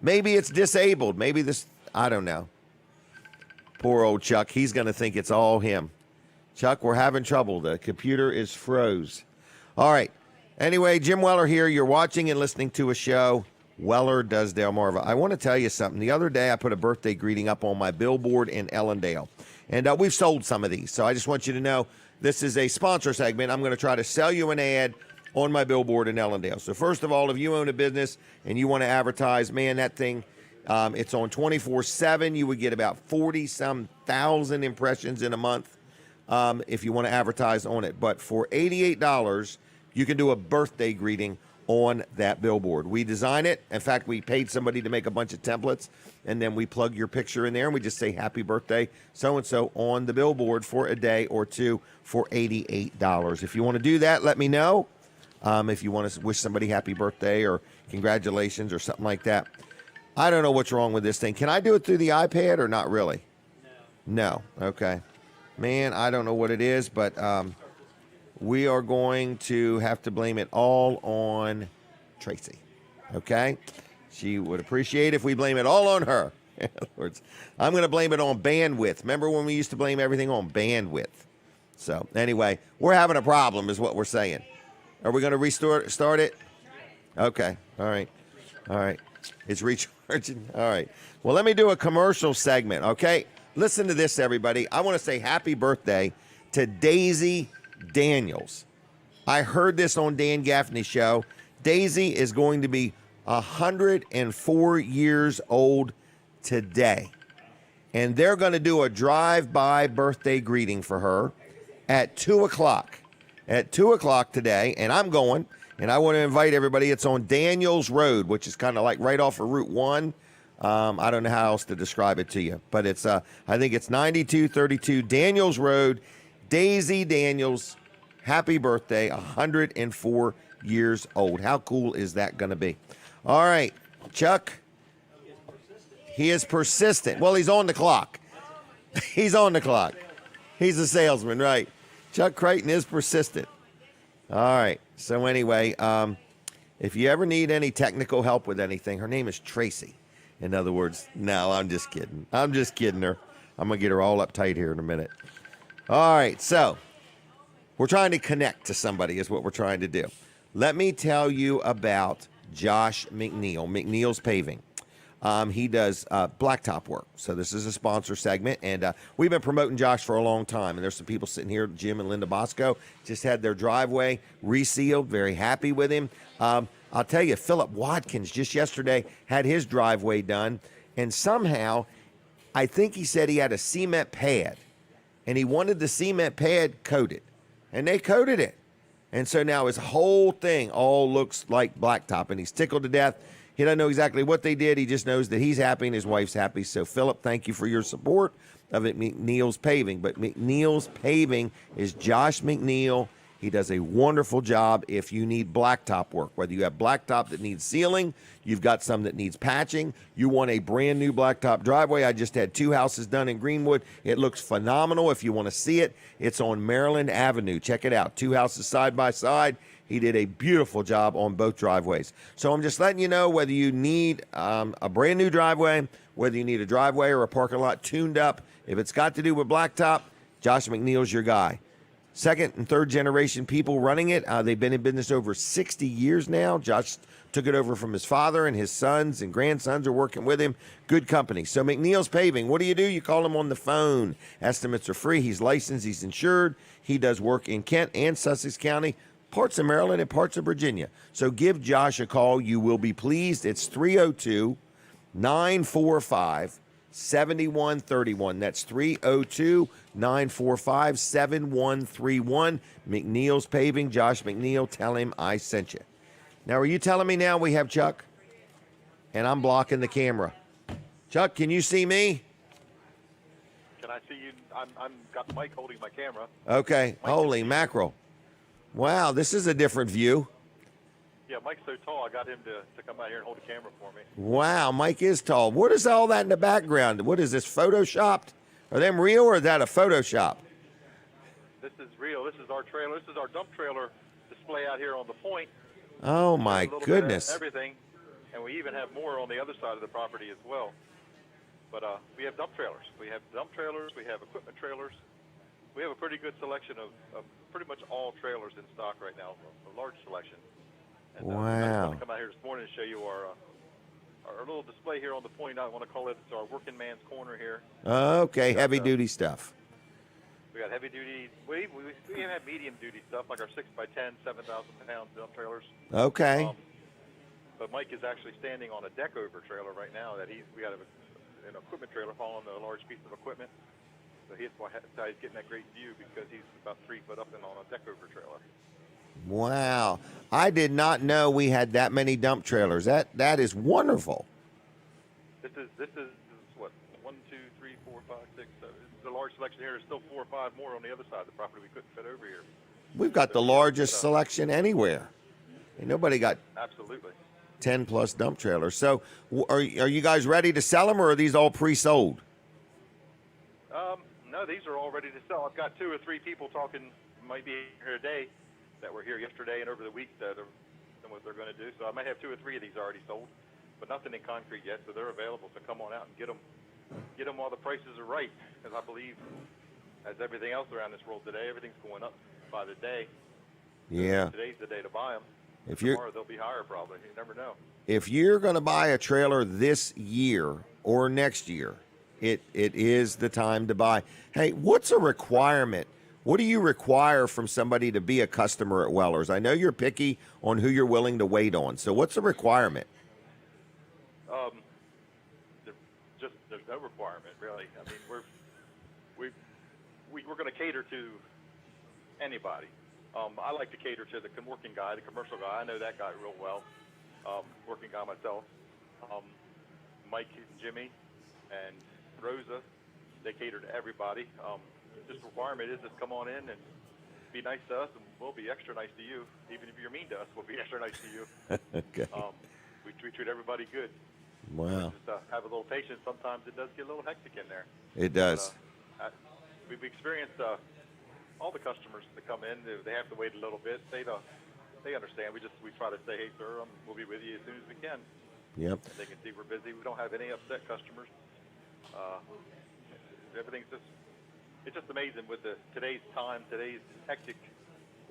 Maybe it's disabled. Maybe this, I don't know. Poor old Chuck. He's going to think it's all him. Chuck, we're having trouble. The computer is froze. All right. Anyway, Jim Weller here. You're watching and listening to a show, Weller Does Delmarva. I want to tell you something. The other day, I put a birthday greeting up on my billboard in Ellendale. And we've sold some of these. So I just want you to know this is a sponsor segment. I'm going to try to sell you an ad on my billboard in Ellendale. So first of all, if you own a business and you want to advertise, man, that thing, it's on 24/7. You would get about 40-some thousand impressions in a month if you want to advertise on it. But for $88, you can do a birthday greeting on that billboard. We design it. In fact, we paid somebody to make a bunch of templates, and then we plug your picture in there, and we just say happy birthday so-and-so on the billboard for a day or two for $88. If you want to do that, let me know. If you want to wish somebody happy birthday or congratulations or something like that. I don't know what's wrong with this thing. Can I do it through the iPad or not really? No. Okay. Man, I don't know what it is, but we are going to have to blame it all on Tracy. Okay? She would appreciate if we blame it all on her. In other words, I'm going to blame it on bandwidth. Remember when we used to blame everything on bandwidth? So anyway, we're having a problem is what we're saying. Are we going to start it? Okay. All right. It's recharging. All right. Well, let me do a commercial segment, okay? Listen to this, everybody. I want to say happy birthday to Daisy Daniels. I heard this on Dan Gaffney's show. Daisy is going to be 104 years old today. And they're going to do a drive-by birthday greeting for her at 2 o'clock. At 2 o'clock today, and I'm going, and I want to invite everybody. It's on Daniels Road, which is kind of like right off of Route 1. I don't know how else to describe it to you, but it's I think it's 9232 Daniels Road. Daisy Daniels, happy birthday, 104 years old. How cool is that going to be? All right, Chuck. He is persistent. Well, he's on the clock. He's on the clock. He's a salesman, right? Chuck Creighton is persistent. All right. So anyway, if you ever need any technical help with anything, her name is Tracy. In other words, no, I'm just kidding. I'm just kidding her. I'm going to get her all uptight here in a minute. All right. So we're trying to connect to somebody is what we're trying to do. Let me tell you about Josh McNeil, McNeil's Paving. He does blacktop work. So this is a sponsor segment, and we've been promoting Josh for a long time. And there's some people sitting here, Jim and Linda Bosco, just had their driveway resealed. Very happy with him. I'll tell you, Philip Watkins just yesterday had his driveway done, and somehow, I think he said he had a cement pad, and he wanted the cement pad coated, and they coated it. And so now his whole thing all looks like blacktop, and he's tickled to death. He doesn't know exactly what they did. He just knows that he's happy and his wife's happy. So, Philip, thank you for your support of McNeil's Paving. But McNeil's Paving is Josh McNeil. He does a wonderful job if you need blacktop work, whether you have blacktop that needs sealing, you've got some that needs patching, you want a brand new blacktop driveway. I just had 2 houses done in Greenwood. It looks phenomenal. If you want to see it, it's on Maryland Avenue. Check it out. 2 houses side by side. He did a beautiful job on both driveways. So I'm just letting you know whether you need a brand new driveway, whether you need a driveway or a parking lot tuned up. If it's got to do with blacktop, Josh McNeil's your guy. second and third generation people running it. They've been in business over 60 years now. Josh took it over from his father, and his sons and grandsons are working with him. Good company. So McNeil's Paving, what do? You call him on the phone. Estimates are free. He's licensed. He's insured. He does work in Kent and Sussex County, parts of Maryland, and parts of Virginia. So give Josh a call. You will be pleased. It's 302-945-7131. That's 302-945-7131. McNeil's Paving. Josh McNeil. Tell him I sent you. Now, are you telling me now we have Chuck? And I'm blocking the camera. Chuck, can you see me? Can I see you? I'm got Mike holding my camera. Okay. Mike, Holy mackerel. Wow, this is a different view. Yeah, Mike's so tall, I got him to come out here and hold the camera for me. Wow, Mike is tall. What is all that in the background? What is this, photoshopped? Are them real or is that a Photoshop? This is real. This is our trailer. This is our dump trailer display out here on the point. Oh, my A little bit goodness. of everything, and we even have more on the other side of the property as well. But we have dump trailers. We have dump trailers. We have equipment trailers. We have a pretty good selection of pretty much all trailers in stock right now, a large selection. And, I just Wow. want to come out here this morning and show you our little display here on the point. I want to call it, it's our working man's corner here. Okay, heavy-duty stuff. We got heavy duty. We even have medium duty stuff like our 6x10, 7,000-pound dump trailers. Okay. But Mike is actually standing on a deck over trailer right now. We got an equipment trailer following a large piece of equipment. So he's getting that great view because he's about 3 foot up and on a deck over trailer. Wow. I did not know we had that many dump trailers. That is wonderful. This is what 1, 2, 3, 4, 5, 6, 7. The large selection here. There's still 4 or 5 more on the other side of the property we couldn't fit over here. We've got the largest selection anywhere. Ain't nobody got Absolutely. 10 plus dump trailers. So are you guys ready to sell them, or are these all pre-sold? No, these are all ready to sell. I've got 2 or 3 people talking, might be here today, that were here yesterday and over the week that are what they're going to do. So I might have 2 or 3 of these already sold, but nothing in concrete yet. So they're available. So come on out and get them while the prices are right. Because I believe, as everything else around this world today, everything's going up by the day. Yeah. Today's the day to buy them. Tomorrow they'll be higher probably. You never know. If you're going to buy a trailer this year or next year, it is the time to buy. Hey, what's a requirement? What do you require from somebody to be a customer at Weller's? I know you're picky on who you're willing to wait on. So what's the requirement? There's no requirement really. I mean, we're going to cater to anybody. I like to cater to the working guy, the commercial guy. I know that guy real well. Working guy myself. Mike and Jimmy and Rosa, they cater to everybody. Just requirement is just come on in and be nice to us, and we'll be extra nice to you. Even if you're mean to us, we'll be extra nice to you. Okay. We treat everybody good. Wow. Just have a little patience. Sometimes it does get a little hectic in there. It does. But, we've experienced all the customers that come in. They have to wait a little bit. They understand. We try to say, hey, sir, we'll be with you as soon as we can. Yep. And they can see we're busy. We don't have any upset customers. Everything's it's just amazing with today's hectic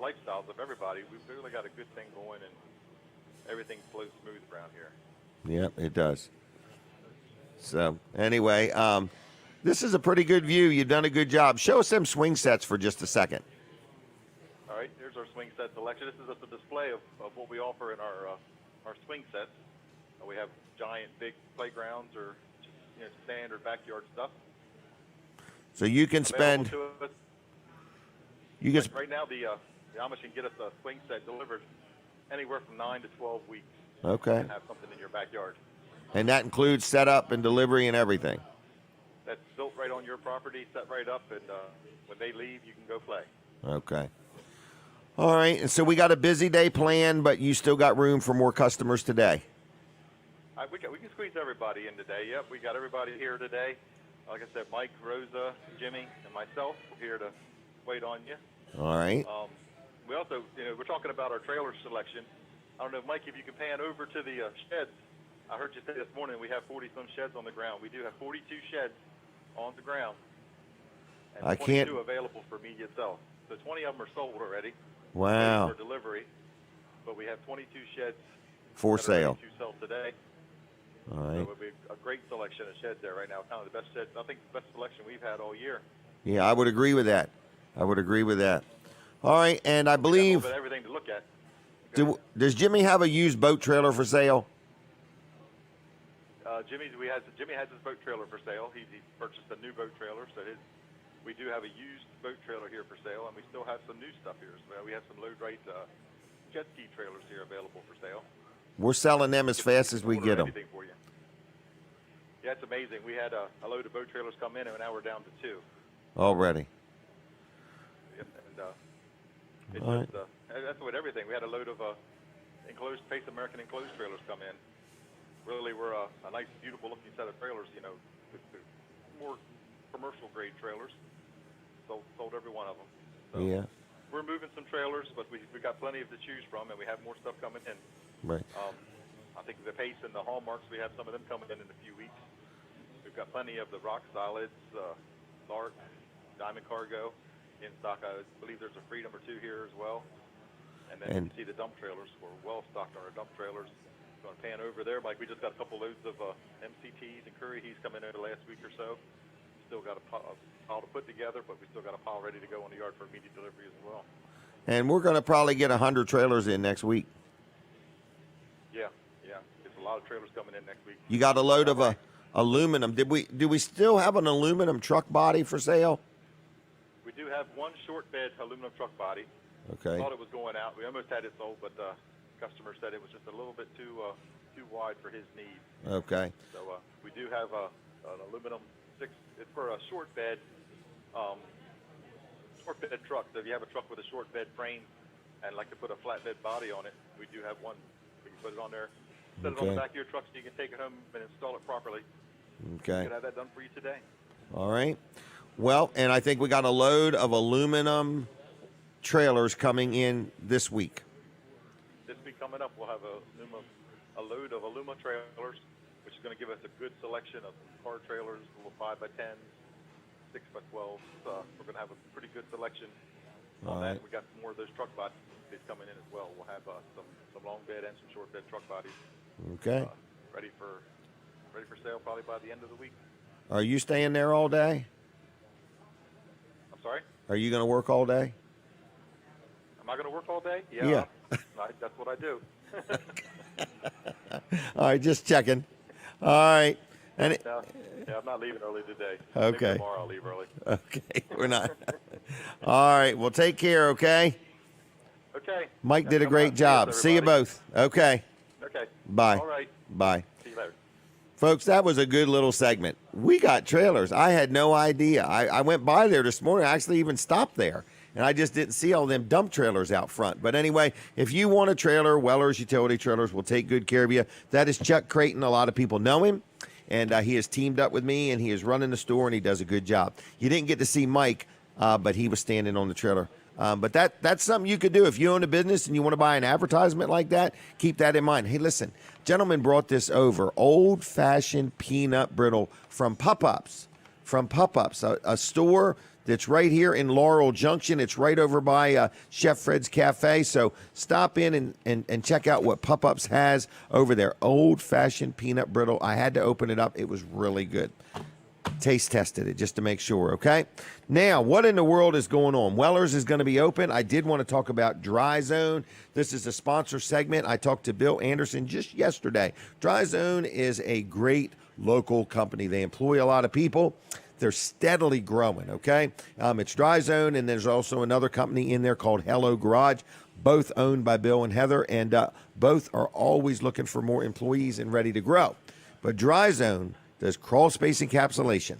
lifestyles of everybody. We've really got a good thing going, and everything flows smooth around here. Yep, it does. So anyway, this is a pretty good view. You've done a good job. Show us them swing sets for just a second. All right, here's our swing set selection. This is just a display of what we offer in our swing sets. We have giant, big playgrounds or just, standard backyard stuff. So you can spend. Right now, the Amish can get us a swing set delivered anywhere from 9 to 12 weeks. Okay. And have something in your backyard. And that includes setup and delivery and everything. That's built right on your property, set right up, and when they leave, you can go play. Okay. All right. And so we got a busy day planned, but you still got room for more customers today. We can squeeze everybody in today. Yep, we got everybody here today. Like I said, Mike, Rosa, Jimmy, and myself, we're here to wait on you. All right. We also, we're talking about our trailer selection. I don't know, Mike, if you can pan over to the sheds. I heard you say this morning we have 40-some sheds on the ground. We do have 42 sheds on the ground. and I 22 can't. available for immediate sale. So 20 of them are sold already. Wow. Ready for delivery, but we have 22 sheds For that are ready sale. to sell today. All So right. it'll be a great selection of sheds there right now. Kind of the best shed, I think the best selection we've had all year. Yeah, I would agree with that. I would agree with that. All right, and I We got a believe, little bit of everything to look at. does Jimmy have a used boat trailer for sale? Jimmy has his boat trailer for sale. He purchased a new boat trailer, so we do have a used boat trailer here for sale, and we still have some new stuff here as well. We have some low-rate jet ski trailers here available for sale. We're selling them as fast as we Order get them. anything for you. Yeah, it's amazing. We had a load of boat trailers come in, and now we're down to 2. Already. Yep, and it's All right. just, that's with everything. We had a load of enclosed Pace American enclosed trailers come in. Really, we're a nice, beautiful-looking set of trailers. You know, the more commercial-grade trailers. Sold every one of them. So Yeah. we're moving some trailers, but we got plenty to choose from, and we have more stuff coming in. Right. I think the Pace and the Hallmarks, we have some of them coming in a few weeks. We've got plenty of the Rock Solids, Lark, Diamond Cargo in stock. I believe there's a Freedom or 2 here as well. And then you see the dump trailers. We're well stocked on our dump trailers. Going to pan over there, Mike. We just got a couple loads of MCTs and Curry. He's come in over the last week or so. Still got a pile to put together, but we still got a pile ready to go on the yard for immediate delivery as well. And we're going to probably get 100 trailers in next week. Yeah. It's a lot of trailers coming in next week. You got a load of aluminum. Do we still have an aluminum truck body for sale? We do have one short bed aluminum truck body. Okay. Thought it was going out. We almost had it sold, but customer said it was just a little bit too wide for his needs. Okay. So we do have an aluminum 6. It's for a short bed truck. So if you have a truck with a short bed frame and like to put a flatbed body on it, we do have one. We can put it on there, set it on the back of your truck so you can take it home and install it properly. Okay. We can have that done for you today. All right. Well, and I think we got a load of aluminum trailers coming in this week. This week coming up, we'll have a load of aluminum trailers, which is going to give us a good selection of car trailers, little 5x10s, 6x12s. We're going to have a pretty good selection on that. We got some more of those truck bodies coming in as well. We'll have some long bed and some short bed truck bodies. Okay. Ready for sale probably by the end of the week. Are you staying there all day? I'm sorry? Are you going to work all day? Am I going to work all day? Yeah. That's what I do. All right, just checking. All right. And Yeah, I'm not leaving early today. Okay. Maybe tomorrow I'll leave early. okay, we're not. All right, well, take care, okay? Okay. Mike did a Come great out. job. Cheers, See you everybody. both. Okay. Okay. Bye. All right. Bye. See you later. Folks, that was a good little segment. We got trailers. I had no idea. I went by there this morning. I actually even stopped there, and I just didn't see all them dump trailers out front. But anyway, if you want a trailer, Weller's Utility Trailers will take good care of you. That is Chuck Creighton. A lot of people know him, and he has teamed up with me, and he is running the store, and he does a good job. You didn't get to see Mike, but he was standing on the trailer. But that's something you could do if you own a business and you want to buy an advertisement like that. Keep that in mind. Hey, listen, gentleman brought this over, old-fashioned peanut brittle from Pup-Ups. A store that's right here in Laurel Junction. It's right over by Chef Fred's Cafe. So stop in and check out what Pup-Ups has over there. Old-fashioned peanut brittle. I had to open it up. It was really good. Taste tested it just to make sure, okay? Now, what in the world is going on? Weller's is going to be open. I did want to talk about Dry Zone. This is a sponsor segment. I talked to Bill Anderson just yesterday. Dry Zone is a great local company. They employ a lot of people. They're steadily growing, okay? It's Dry Zone, and there's also another company in there called Hello Garage, both owned by Bill and Heather, and both are always looking for more employees and ready to grow. But Dry Zone does crawl space encapsulation.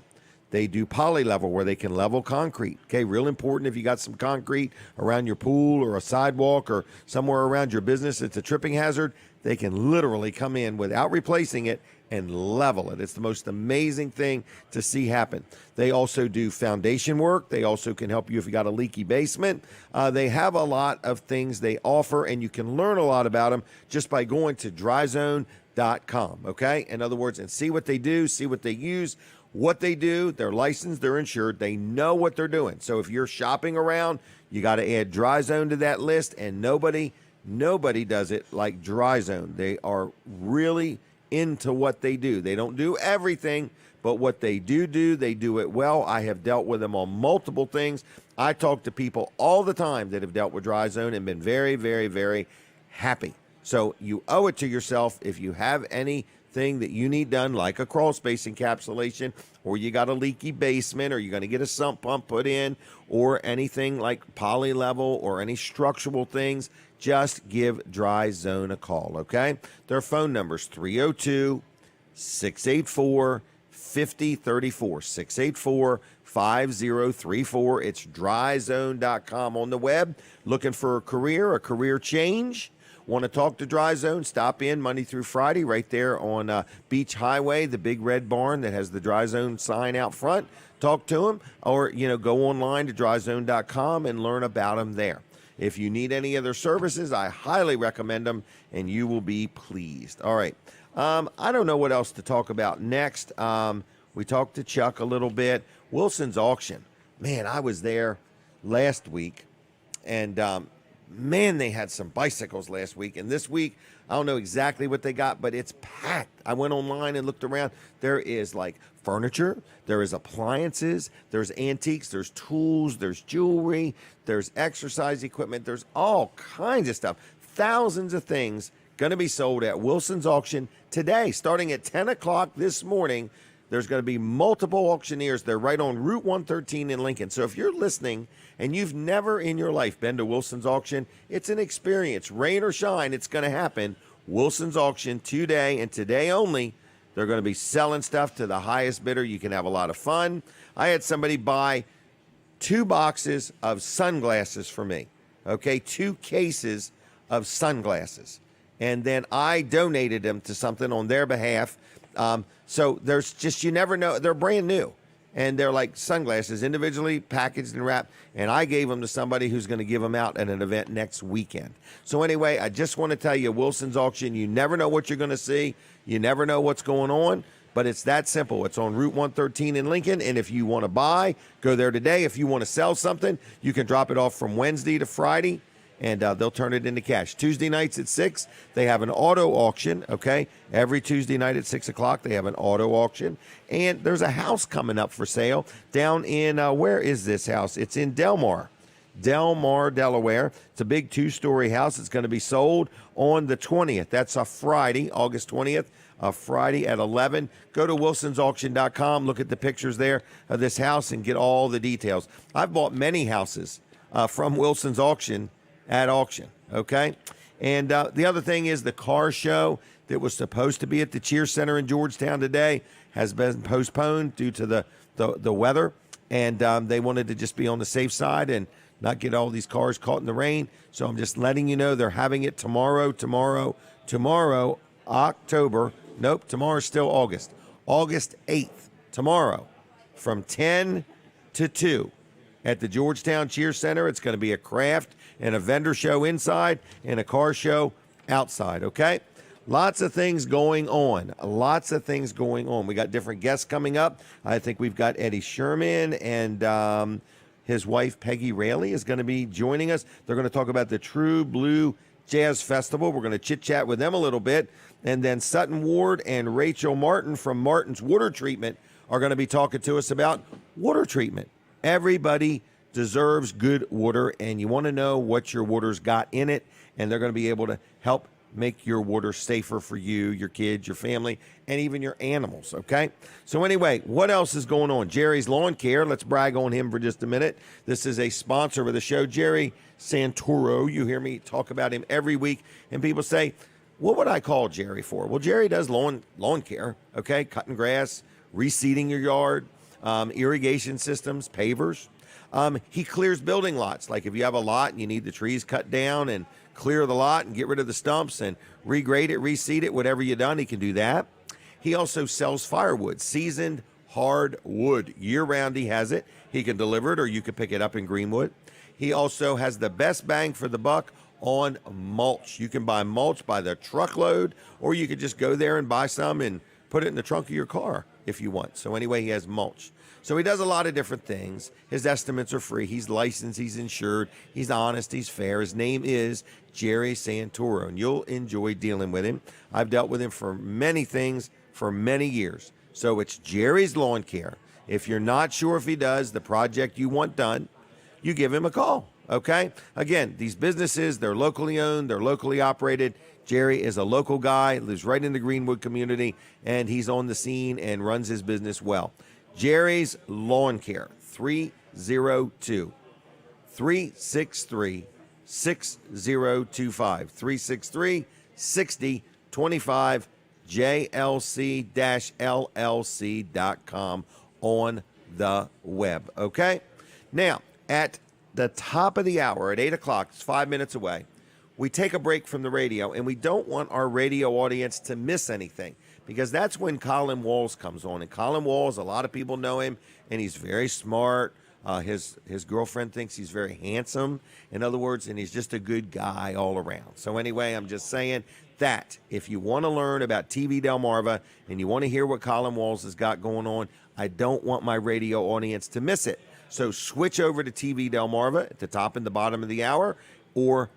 They do poly level where they can level concrete. Okay, real important if you got some concrete around your pool or a sidewalk or somewhere around your business, it's a tripping hazard. They can literally come in without replacing it and level it. It's the most amazing thing to see happen. They also do foundation work. They also can help you if you got a leaky basement. They have a lot of things they offer, and you can learn a lot about them just by going to dryzone.com, okay? In other words, and see what they do, see what they use. what they do. They're licensed, they're insured, they know what they're doing. So if you're shopping around, you got to add Dry Zone to that list, and nobody does it like Dry Zone. They are really into what they do. They don't do everything, but what they do, they do it well. I have dealt with them on multiple things. I talk to people all the time that have dealt with Dry Zone and been very, very, very happy. So you owe it to yourself. If you have anything that you need done, like a crawl space encapsulation, or you got a leaky basement, or you're going to get a sump pump put in, or anything like poly level or any structural things, just give Dry Zone a call, okay? Their phone number is 302-684-5034, 684-5034. It's dryzone.com on the web. Looking for a career change? Want to talk to Dry Zone? Stop in Monday through Friday right there on Beach Highway, the big red barn that has the Dry Zone sign out front. Talk to them, or go online to dryzone.com and learn about them there. If you need any of their services, I highly recommend them, and you will be pleased. All right. I don't know what else to talk about next. We talked to Chuck a little bit. Wilson's Auction. Man, I was there last week, and man, they had some bicycles last week. And this week, I don't know exactly what they got, but it's packed. I went online and looked around. There is like furniture, there is appliances, there's antiques, there's tools, there's jewelry, there's exercise equipment, there's all kinds of stuff. Thousands of things going to be sold at Wilson's Auction today, starting at 10 o'clock this morning. There's going to be multiple auctioneers. They're right on Route 113 in Lincoln. So if you're listening and you've never in your life been to Wilson's Auction, it's an experience. Rain or shine, it's going to happen. Wilson's Auction today, and today only. They're going to be selling stuff to the highest bidder. You can have a lot of fun. I had somebody buy 2 boxes of sunglasses for me. Okay, 2 cases of sunglasses. And then I donated them to something on their behalf. So there's just, you never know. They're brand new. And they're like sunglasses, individually packaged and wrapped. And I gave them to somebody who's going to give them out at an event next weekend. So anyway, I just want to tell you, Wilson's Auction, you never know what you're going to see. You never know what's going on. But it's that simple. It's on Route 113 in Lincoln. And if you want to buy, go there today. If you want to sell something, you can drop it off from Wednesday to Friday, and they'll turn it into cash. Tuesday nights at 6, they have an auto auction, okay? Every Tuesday night at 6 o'clock, they have an auto auction. And there's a house coming up for sale down in, where is this house? It's in Delmar, Delaware. It's a big 2-story house. It's going to be sold on the 20th. That's a Friday, August 20th, a Friday at 11. Go to wilsonsauction.com, look at the pictures there of this house, and get all the details. I've bought many houses from Wilson's Auction at auction, okay? And the other thing is the car show that was supposed to be at the Cheer Center in Georgetown today has been postponed due to the weather, and they wanted to just be on the safe side and not get all these cars caught in the rain. So I'm just letting you know they're having it tomorrow, October. Nope, tomorrow's still August 8th, tomorrow, from 10 to 2 at the Georgetown Cheer Center. It's going to be a craft and a vendor show inside and a car show outside, okay? Lots of things going on. We got different guests coming up. I think we've got Eddie Sherman and his wife, Peggy Raley, is going to be joining us. They're going to talk about the True Blue Jazz Festival. We're going to chit-chat with them a little bit. And then Sutton Ward and Rachel Martin from Martin's Water Treatment are going to be talking to us about water treatment. Everybody deserves good water, and you want to know what your water's got in it, and they're going to be able to help make your water safer for you, your kids, your family, and even your animals, okay? So anyway, what else is going on? Jerry's Lawn Care. Let's brag on him for just a minute. This is a sponsor of the show, Jerry Santoro. You hear me talk about him every week, and people say, what would I call Jerry for? Well, Jerry does lawn care, okay? Cutting grass, reseeding your yard, irrigation systems, pavers. He clears building lots. Like if you have a lot and you need the trees cut down and clear the lot and get rid of the stumps and regrade it, reseed it, whatever you've done, he can do that. He also sells firewood, seasoned hard wood. Year-round he has it. He can deliver it, or you can pick it up in Greenwood. He also has the best bang for the buck on mulch. You can buy mulch by the truckload, or you could just go there and buy some and put it in the trunk of your car. if you want. So anyway, he has mulch. So he does a lot of different things. His estimates are free. He's licensed. He's insured. He's honest. He's fair. His name is Jerry Santoro, and you'll enjoy dealing with him. I've dealt with him for many things for many years. So it's Jerry's Lawn Care. If you're not sure if he does the project you want done, you give him a call, okay? Again, these businesses, they're locally owned, they're locally operated. Jerry is a local guy, lives right in the Greenwood community, and he's on the scene and runs his business well. Jerry's Lawn Care, 302-363-6025, 363-6025, jlc-llc.com on the web, okay? Now, at the top of the hour, at 8 o'clock, it's 5 minutes away, we take a break from the radio, and we don't want our radio audience to miss anything, because that's when Colin Walls comes on. And Colin Walls, a lot of people know him, and he's very smart. His girlfriend thinks he's very handsome, in other words, and he's just a good guy all around. So anyway, I'm just saying that if you want to learn about TV Delmarva and you want to hear what Colin Walls has got going on, I don't want my radio audience to miss it. So switch over to TV Delmarva at the top and the bottom of the hour, or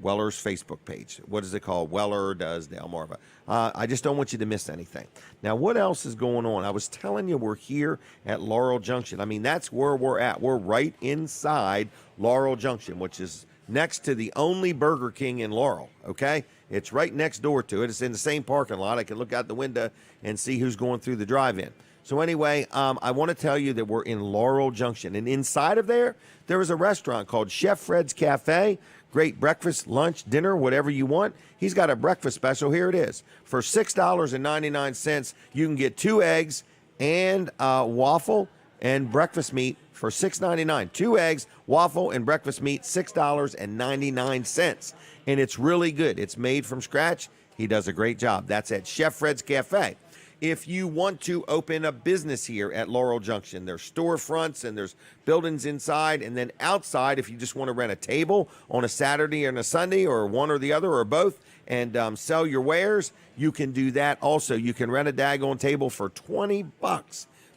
Weller's Facebook page. What is it called? Weller Does Delmarva. I just don't want you to miss anything. Now, what else is going on? I was telling you we're here at Laurel Junction. I mean, that's where we're at. We're right inside Laurel Junction, which is next to the only Burger King in Laurel, okay? It's right next door to it. It's in the same parking lot. I can look out the window and see who's going through the drive-in. So anyway, I want to tell you that we're in Laurel Junction. And inside of there is a restaurant called Chef Fred's Cafe. Great breakfast, lunch, dinner, whatever you want. He's got a breakfast special. Here it is. For $6.99, you can get 2 eggs and waffle and breakfast meat for $6.99. 2 eggs, waffle, and breakfast meat, $6.99. And it's really good. It's made from scratch. He does a great job. That's at Chef Fred's Cafe. If you want to open a business here at Laurel Junction, there's storefronts and there's buildings inside, and then outside, if you just want to rent a table on a Saturday and a Sunday, or one or the other or both, and sell your wares, you can do that also. You can rent a daggone table for $20.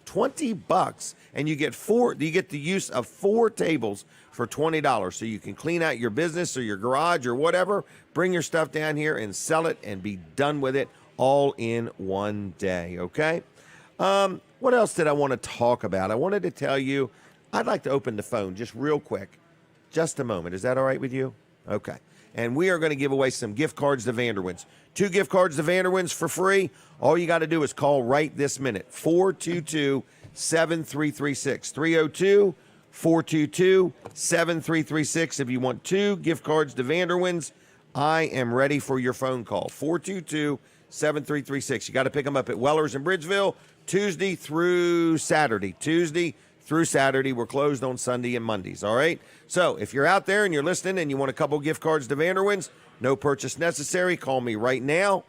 $20, and you get the use of 4 tables for $20. So you can clean out your business or your garage or whatever, bring your stuff down here and sell it and be done with it all in one day, okay? What else did I want to talk about? I wanted to tell you, I'd like to open the phone just real quick. Just a moment. Is that all right with you? Okay. And we are going to give away some gift cards to Vanderwins. 2 gift cards to Vanderwins for free. All you got to do is call right this minute, 422-7336. 302-422-7336. If you want 2 gift cards to Vanderwins, I am ready for your phone call. 422-7336. You got to pick them up at Weller's in Bridgeville, Tuesday through Saturday. We're closed on Sunday and Mondays, all right? So if you're out there and you're listening and you want a couple gift cards to Vanderwins, no purchase necessary. Call me right now,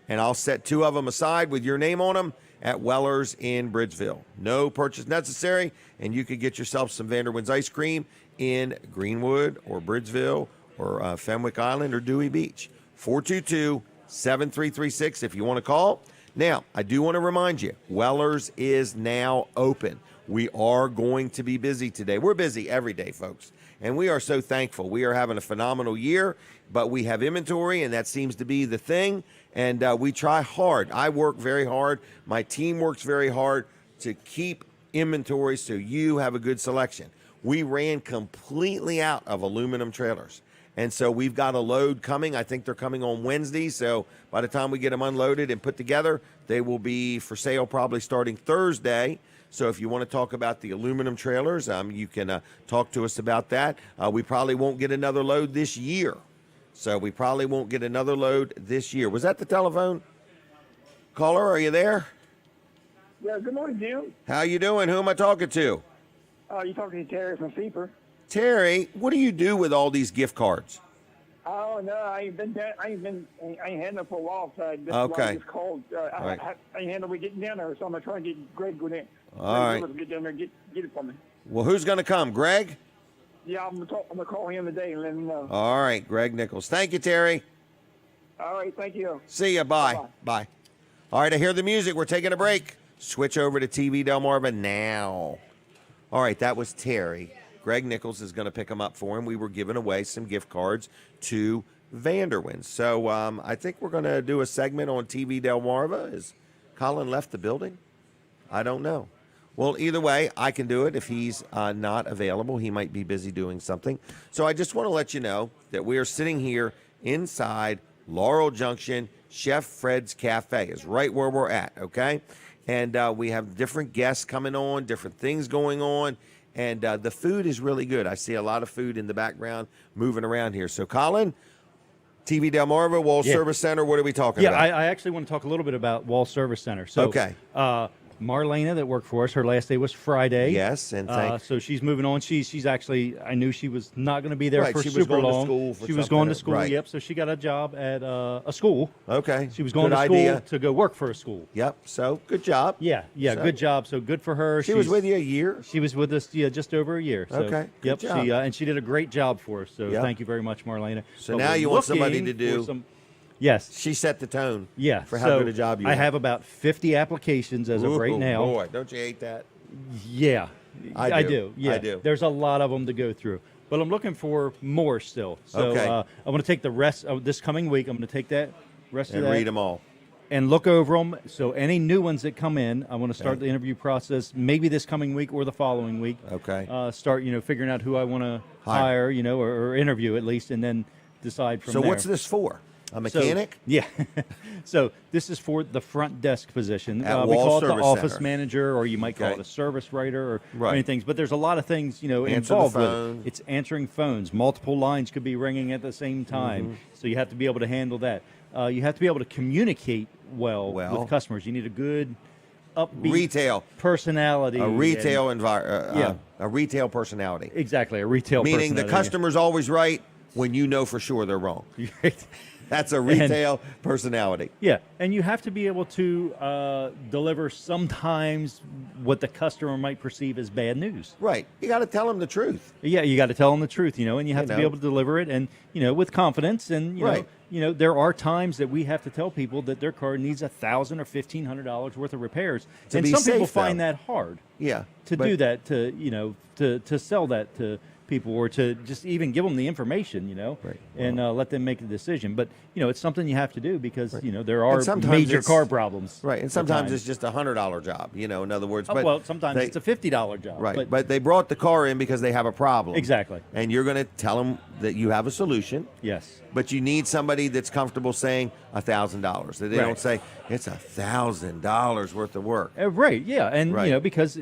and I'll set 2 of them aside with your name on them at Weller's in Bridgeville. No purchase necessary, and you could get yourself some Vanderwins ice cream in Greenwood or Bridgeville or Fenwick Island or Dewey Beach. 422-7336 if you want to call. Now, I do want to remind you, Weller's is now open. We are going to be busy today. We're busy every day, folks, and we are so thankful. We are having a phenomenal year, but we have inventory, and that seems to be the thing, and we try hard. I work very hard. My team works very hard to keep inventory so you have a good selection. We ran completely out of aluminum trailers. And so we've got a load coming. I think they're coming on Wednesday. So by the time we get them unloaded and put together, they will be for sale probably starting Thursday. So if you want to talk about the aluminum trailers, you can talk to us about that. We probably won't get another load this year. Was that the telephone? Caller, are you there? Yeah, good morning, Jim. How you doing? Who am I talking to? You're talking to Terry from Feeper. Terry, what do you do with all these gift cards? Oh no, I ain't had them for a while, so I just called. Right. I ain't had no way getting down there, so I'm gonna try and get Greg go down. All right. Get down there and get it for me. Well, who's going to come, Greg? Yeah, I'm gonna call him today and let him know. All right, Greg Nichols. Thank you, Terry. All right, thank you. See ya. Bye. Bye. All right, I hear the music. We're taking a break. switch over to TV Delmarva now. All right, that was Terry. Greg Nichols is going to pick them up for him. We were giving away some gift cards to Vanderwins. So I think we're going to do a segment on TV Delmarva. Has Colin left the building? I don't know. Well, either way, I can do it if he's not available. He might be busy doing something. So I just want to let you know that we are sitting here inside Laurel Junction. Chef Fred's Cafe is right where we're at, okay? And we have different guests coming on, different things going on. And the food is really good. I see a lot of food in the background moving around here. So, Colin, TV Delmarva, Wall Service Center, what are we talking about? Yeah, I actually want to talk a little bit about Wall Service Center. So, okay. Marlena that worked for us, her last day was Friday. Yes, and so she's moving on. She's actually, I knew she was not going to be there right, for she super was going long. To school for she was going to school, right. Yep. So she got a job at a school. Okay. She was going good to school idea. to go work for a school. Yep. So good job. Yeah, so, good job. So good for her. She was with you a year? She was with us, just over a year. So, okay. Good job. And she did a great job for us. So thank you very much, Marlena. So now you want somebody to do. Yes. She set the tone. Yeah. For how good a job you I have about 50 applications as of right now. Boy, don't you hate that? Yeah. I do. Yeah. I do. There's a lot of them to go through. But I'm looking for more still. So okay. I'm going to take the rest of this coming week. I'm going to take that rest of that. And read them all. And look over them. So any new ones that come in, I want to start the interview process maybe this coming week or the following week. Okay. Start, figuring out who I want to hire, or interview at least, and then decide from there. So what's this for? A mechanic? So, yeah. So this is for the front desk position. We Wall call it the Service office Center. Manager, or you might call it a service writer, or right. many things. But there's a lot of things, Answer involved the with phone. it. It's answering phones. Multiple lines could be ringing at the same time. Mm-hmm. So you have to be able to handle that. You have to be able to communicate well with customers. You need a good, upbeat retail personality. A retail a retail personality. Exactly, a retail Meaning personality. the customer's always right when you know for sure they're wrong. That's a retail personality. Yeah, and you have to be able to deliver sometimes what the customer might perceive as bad news. Right. You got to tell them the truth. Yeah, you got to tell them the truth, and you have to be able to deliver it, and with confidence. And you know, there are times that we have to tell people that their car needs $1,000 or $1,500 worth of repairs, and some people find that hard. Yeah. To do that, to sell that to people, or to just even give them the information, right. and let them make the decision. But it's something you have to do because there are major car problems. Right, and sometimes it's just $100 job. In other words, but well, sometimes it's a $50 job. Right, but they brought the car in because they have a problem. Exactly. And you're going to tell them that you have a solution. Yes. But you need somebody that's comfortable saying $1,000. That they don't say it's $1,000 worth of work. Right. Yeah, and because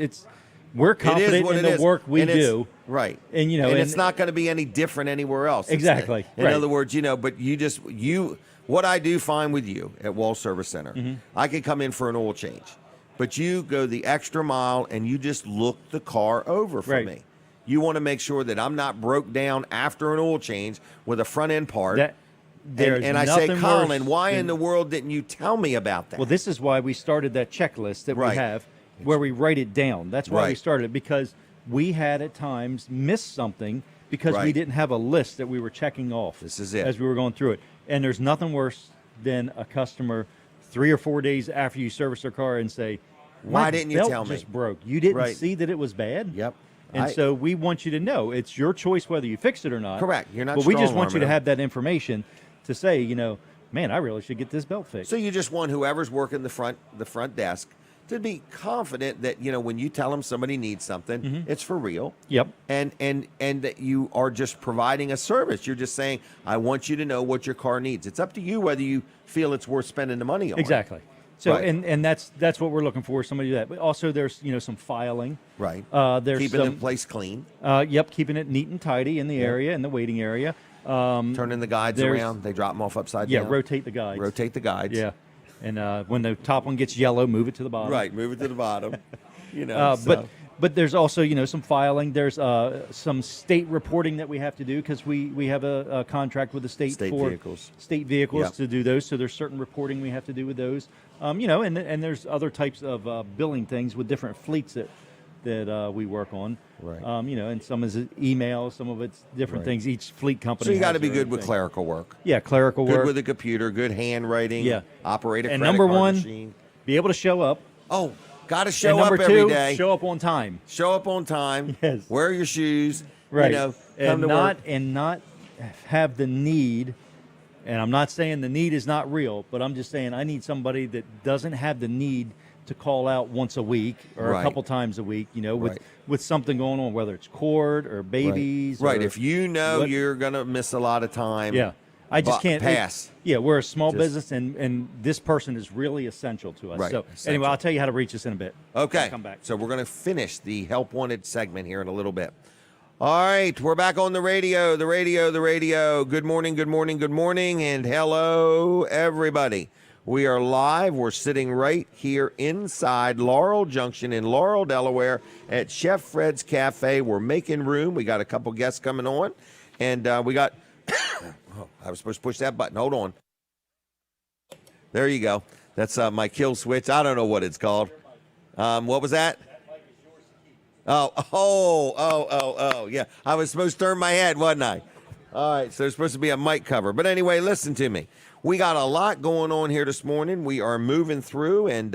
we're confident in the work we do. Right. And and it's not going to be any different anywhere else. Exactly. In other words, but what I do find with you at Wall Service Center, I could come in for an oil change, but you go the extra mile and you just look the car over for me. You want to make sure that I'm not broke down after an oil change with a front end part. And I say, Colin, why in the world didn't you tell me about that? Well, this is why we started that checklist that we have, where we write it down. That's why we started it, because we had at times missed something because we didn't have a list that we were checking off. This is it. As we were going through it. And there's nothing worse than a customer 3 or 4 days after you service their car and say, why didn't you tell me? Just broke. You didn't see that it was bad? Yep. And so we want you to know it's your choice whether you fix it or not. Correct. You're not. But we just want you to have that information to say, man, I really should get this belt fixed. So you just want whoever's working the front desk to be confident that when you tell them somebody needs something, it's for real. Yep. And that you are just providing a service. You're just saying, I want you to know what your car needs. It's up to you whether you feel it's worth spending the money on. Exactly. So and that's what we're looking for, somebody to do that. But also there's some filing. Right. There's keeping the place clean. Yep, keeping it neat and tidy in the area, in the waiting area. Turning the guides around. They drop them off upside down. Yeah, rotate the guides. Rotate the guides. Yeah. And when the top one gets yellow, move it to the bottom. Right, move it to the bottom. But there's also some filing. There's some state reporting that we have to do because we have a contract with the state for state vehicles to do those. So there's certain reporting we have to do with those. And there's other types of billing things with different fleets that we work on. Right. And some is email, some of it's different things. Each fleet company. So you got to be good with clerical work. Yeah, clerical work. Good with a computer, good handwriting. Yeah. Operate a and credit number card one, machine. be able to show up. Oh, Got to show and number up two, every day. show up on time. Show up on time. Yes. Wear your shoes. Right. You know, come and to not work. and not have the need. And I'm not saying the need is not real, but I'm just saying I need somebody that doesn't have the need to call out once a week or a couple times a week, with something going on, whether it's court or babies. Right. Or If you know you're going to miss a lot of time. Yeah. I just can't pass. We're a small business, and this person is really essential to us. Right. So Essential. anyway, I'll tell you how to reach us in a bit. Okay. I'll come back. So we're going to finish the Help Wanted segment here in a little bit. All right, we're back on the radio. Good morning, and hello, everybody. We are live. We're sitting right here inside Laurel Junction in Laurel, Delaware at Chef Fred's Cafe. We're making room. We got a couple guests coming on, and we got I was supposed to push that button. Hold on. There you go. That's my kill switch. I don't know what it's called. What was that? Oh, yeah. I was supposed to turn my head, wasn't I? All right, so there's supposed to be a mic cover. But anyway, listen to me. We got a lot going on here this morning. We are moving through, and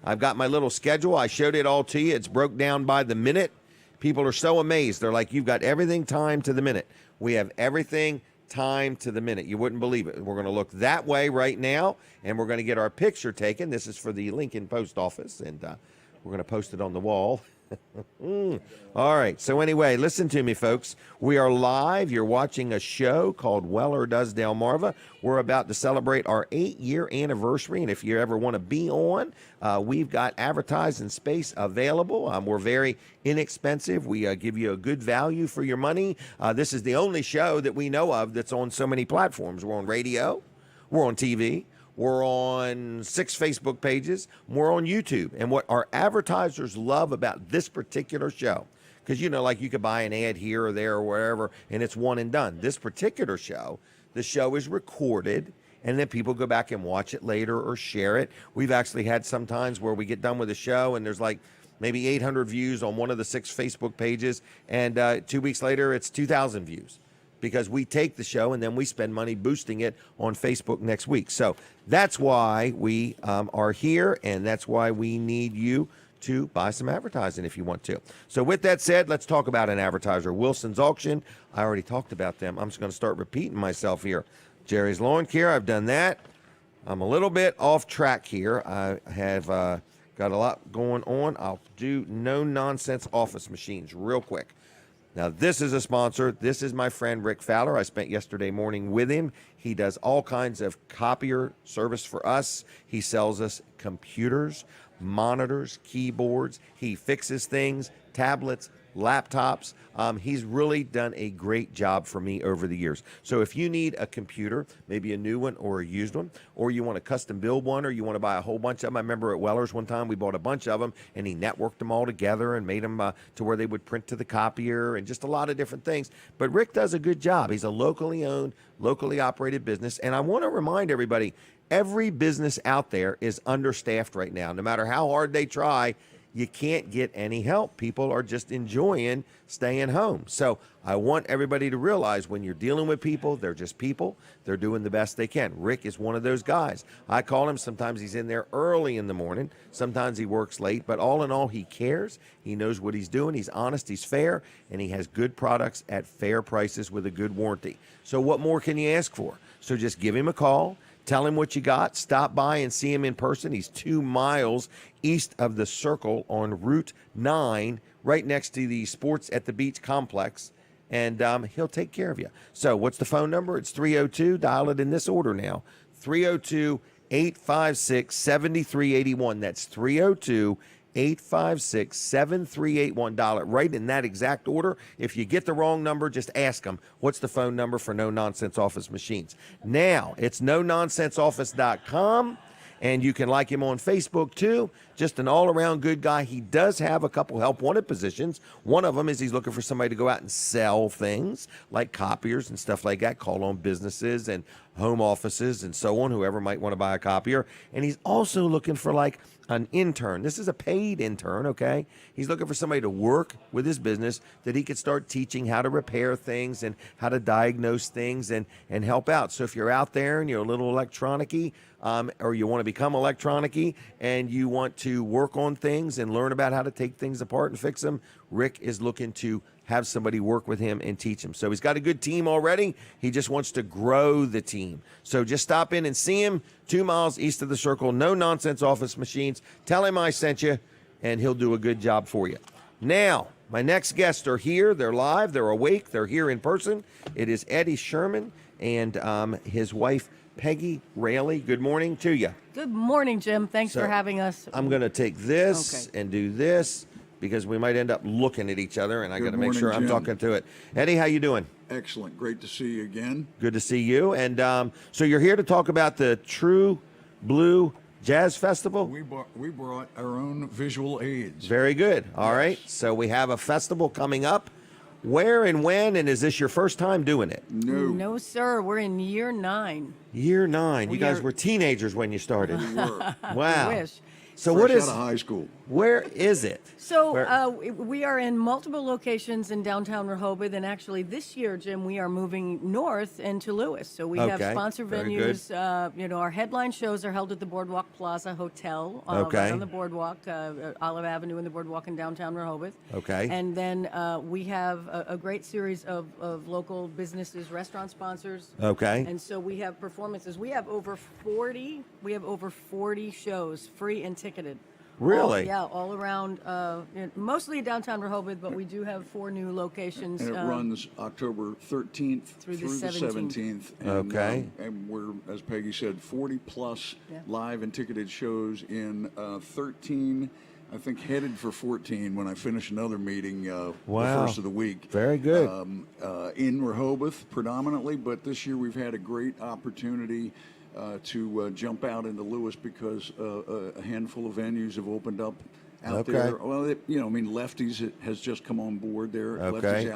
I've got my little schedule. I showed it all to you. It's broke down by the minute. People are so amazed. They're like, you've got everything timed to the minute. We have everything timed to the minute. You wouldn't believe it. We're going to look that way right now, and we're going to get our picture taken. This is for the Lincoln Post Office, and we're going to post it on the wall. All right. So anyway, listen to me, folks. We are live. You're watching a show called Weller Does Delmarva. We're about to celebrate our 8-year anniversary. And if you ever want to be on, we've got advertising space available. We're very inexpensive. We give you a good value for your money. This is the only show that we know of that's on so many platforms. We're on radio. We're on TV. We're on 6 Facebook pages. We're on YouTube. And what our advertisers love about this particular show, because, like you could buy an ad here or there or wherever, and it's one and done. This particular show, the show is recorded, and then people go back and watch it later or share it. We've actually had some times where we get done with the show, and there's like maybe 800 views on one of the 6 Facebook pages, and 2 weeks later, it's 2,000 views. Because we take the show and then we spend money boosting it on Facebook next week. So that's why we are here, and that's why we need you to buy some advertising if you want to. So with that said, let's talk about an advertiser. Wilson's Auction, I already talked about them. I'm just going to start repeating myself here. Jerry's Lawn Care, I've done that. I'm a little bit off track here. I have got a lot going on. I'll do no-nonsense office machines real quick. Now, this is a sponsor. This is my friend Rick Fowler. I spent yesterday morning with him. He does all kinds of copier service for us. He sells us computers, monitors, keyboards. He fixes things, tablets, laptops. He's really done a great job for me over the years. So if you need a computer, maybe a new one or a used one, or you want to custom build one, or you want to buy a whole bunch of them. I remember at Weller's one time we bought a bunch of them, and he networked them all together and made them to where they would print to the copier and just a lot of different things. But Rick does a good job. He's a locally owned, locally operated business. And I want to remind everybody, every business out there is understaffed right now. No matter how hard they try, you can't get any help. People are just enjoying staying home. So I want everybody to realize when you're dealing with people, they're just people. They're doing the best they can. Rick is one of those guys. I call him. Sometimes he's in there early in the morning. Sometimes he works late. But all in all, he cares. He knows what he's doing. He's honest. He's fair. And he has good products at fair prices with a good warranty. So what more can you ask for? So just give him a call. Tell him what you got. Stop by and see him in person. He's 2 miles east of the Circle on Route 9, right next to the Sports at the Beach complex, and he'll take care of you. So what's the phone number? It's 302. Dial it in this order now. 302-856-7381. That's 302-856-7381. Dial it right in that exact order. If you get the wrong number, just ask them, what's the phone number for No Nonsense Office Machines? Now, it's NoNonsenseOffice.com, and you can like him on Facebook too. Just an all-around good guy. He does have a couple help-wanted positions. One of them is he's looking for somebody to go out and sell things like copiers and stuff like that, call on businesses and home offices and so on, whoever might want to buy a copier. And he's also looking for like an intern. This is a paid intern, okay? He's looking for somebody to work with his business that he could start teaching how to repair things and how to diagnose things and help out. So if you're out there and you're a little electronic-y, or you want to become electronic-y and you want to work on things and learn about how to take things apart and fix them, Rick is looking to have somebody work with him and teach him. So he's got a good team already. He just wants to grow the team. So just stop in and see him 2 miles east of the Circle. No nonsense office machines. Tell him I sent you, and he'll do a good job for you. Now, my next guests are here. They're live. They're awake. They're here in person. It is Eddie Sherman and his wife, Peggy Raley. Good morning to you. Good morning, Jim. Thanks for having us. I'm going to take this and do this because we might end up looking at each other, and I got to make sure I'm talking to it. Eddie, how you doing? Excellent. Great to see you again. Good to see you. And so you're here to talk about the True Blue Jazz Festival? We brought our own visual aids. Very good. All right. So we have a festival coming up. Where and when, and is this your first time doing it? No, sir. We're in year 9. Year 9. You guys were teenagers when you started. We were. Wow. I wish. So Fresh what is out of high school? Where is it? So we are in multiple locations in downtown Rehoboth, and actually this year, Jim, we are moving north into Lewis. So we have sponsor Very venues. Our headline shows are held at the Boardwalk Plaza Hotel, right on the Boardwalk, Olive Avenue in the Boardwalk in downtown Rehoboth. Okay. And then we have a great series of local businesses, restaurant sponsors. Okay. And so we have performances. We have over 40. We have over 40 shows, free and ticketed. Really? All around, mostly downtown Rehoboth, but we do have 4 new locations. And it runs October 13th through the 17th. And, Okay. And we're, as Peggy said, 40 plus live and ticketed shows in 13. I think headed for 14 when I finish another meeting the first of the week. Very good. In Rehoboth predominantly, but this year we've had a great opportunity to jump out into Lewis because a handful of venues have opened up out there. Well, Lefty's has just come on board there. Lefty's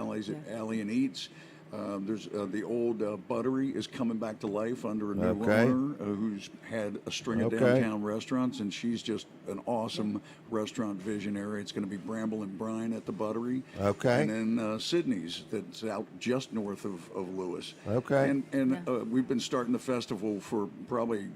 Alley and Eats. There's the old Buttery is coming back to life under a new owner who's had a string of downtown restaurants, and she's just an awesome restaurant visionary. It's going to be Bramble and Brine at the Buttery. Okay. And then Sydney's that's out just north of Lewis. Okay. And we've been starting the festival for probably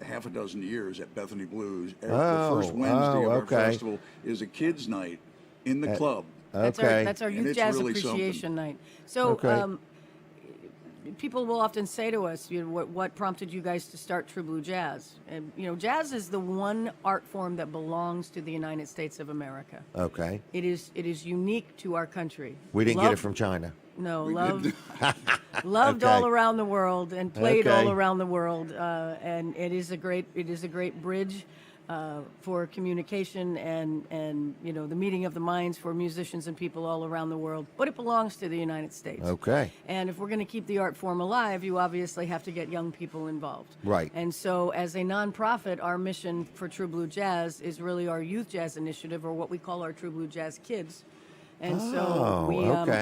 half a dozen years at Bethany Blues. The first Wednesday of our festival is a kids' night in the club. That's our Youth Jazz really Appreciation Night. So people will often say to us, what prompted you guys to start True Blue Jazz? And, jazz is the one art form that belongs to the United States of America. Okay. It is unique to our country. We didn't get it from China. No, loved all around the world and played all around the world. And it is a great bridge for communication and the meeting of the minds for musicians and people all around the world. But it belongs to the United States. Okay. And if we're going to keep the art form alive, you obviously have to get young people involved. Right. And so as a nonprofit, our mission for True Blue Jazz is really our youth jazz initiative, or what we call our True Blue Jazz Kids. And so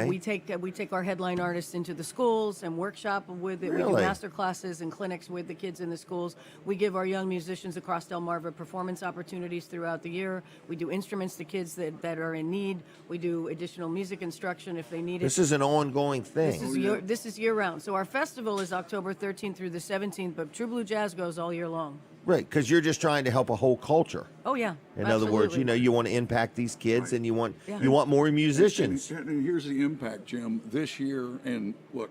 we take our headline artists into the schools and workshop with it. Really? We do master classes and clinics with the kids in the schools. We give our young musicians across Delmarva performance opportunities throughout the year. We do instruments to kids that are in need. We do additional music instruction if they need it. This is an ongoing thing. This is year round. So our festival is October 13th through the 17th, but True Blue Jazz goes all year long. Right, because you're just trying to help a whole culture. Oh yeah. In other words, you want to impact these kids, and you want more musicians. And here's the impact, Jim. This year, and look,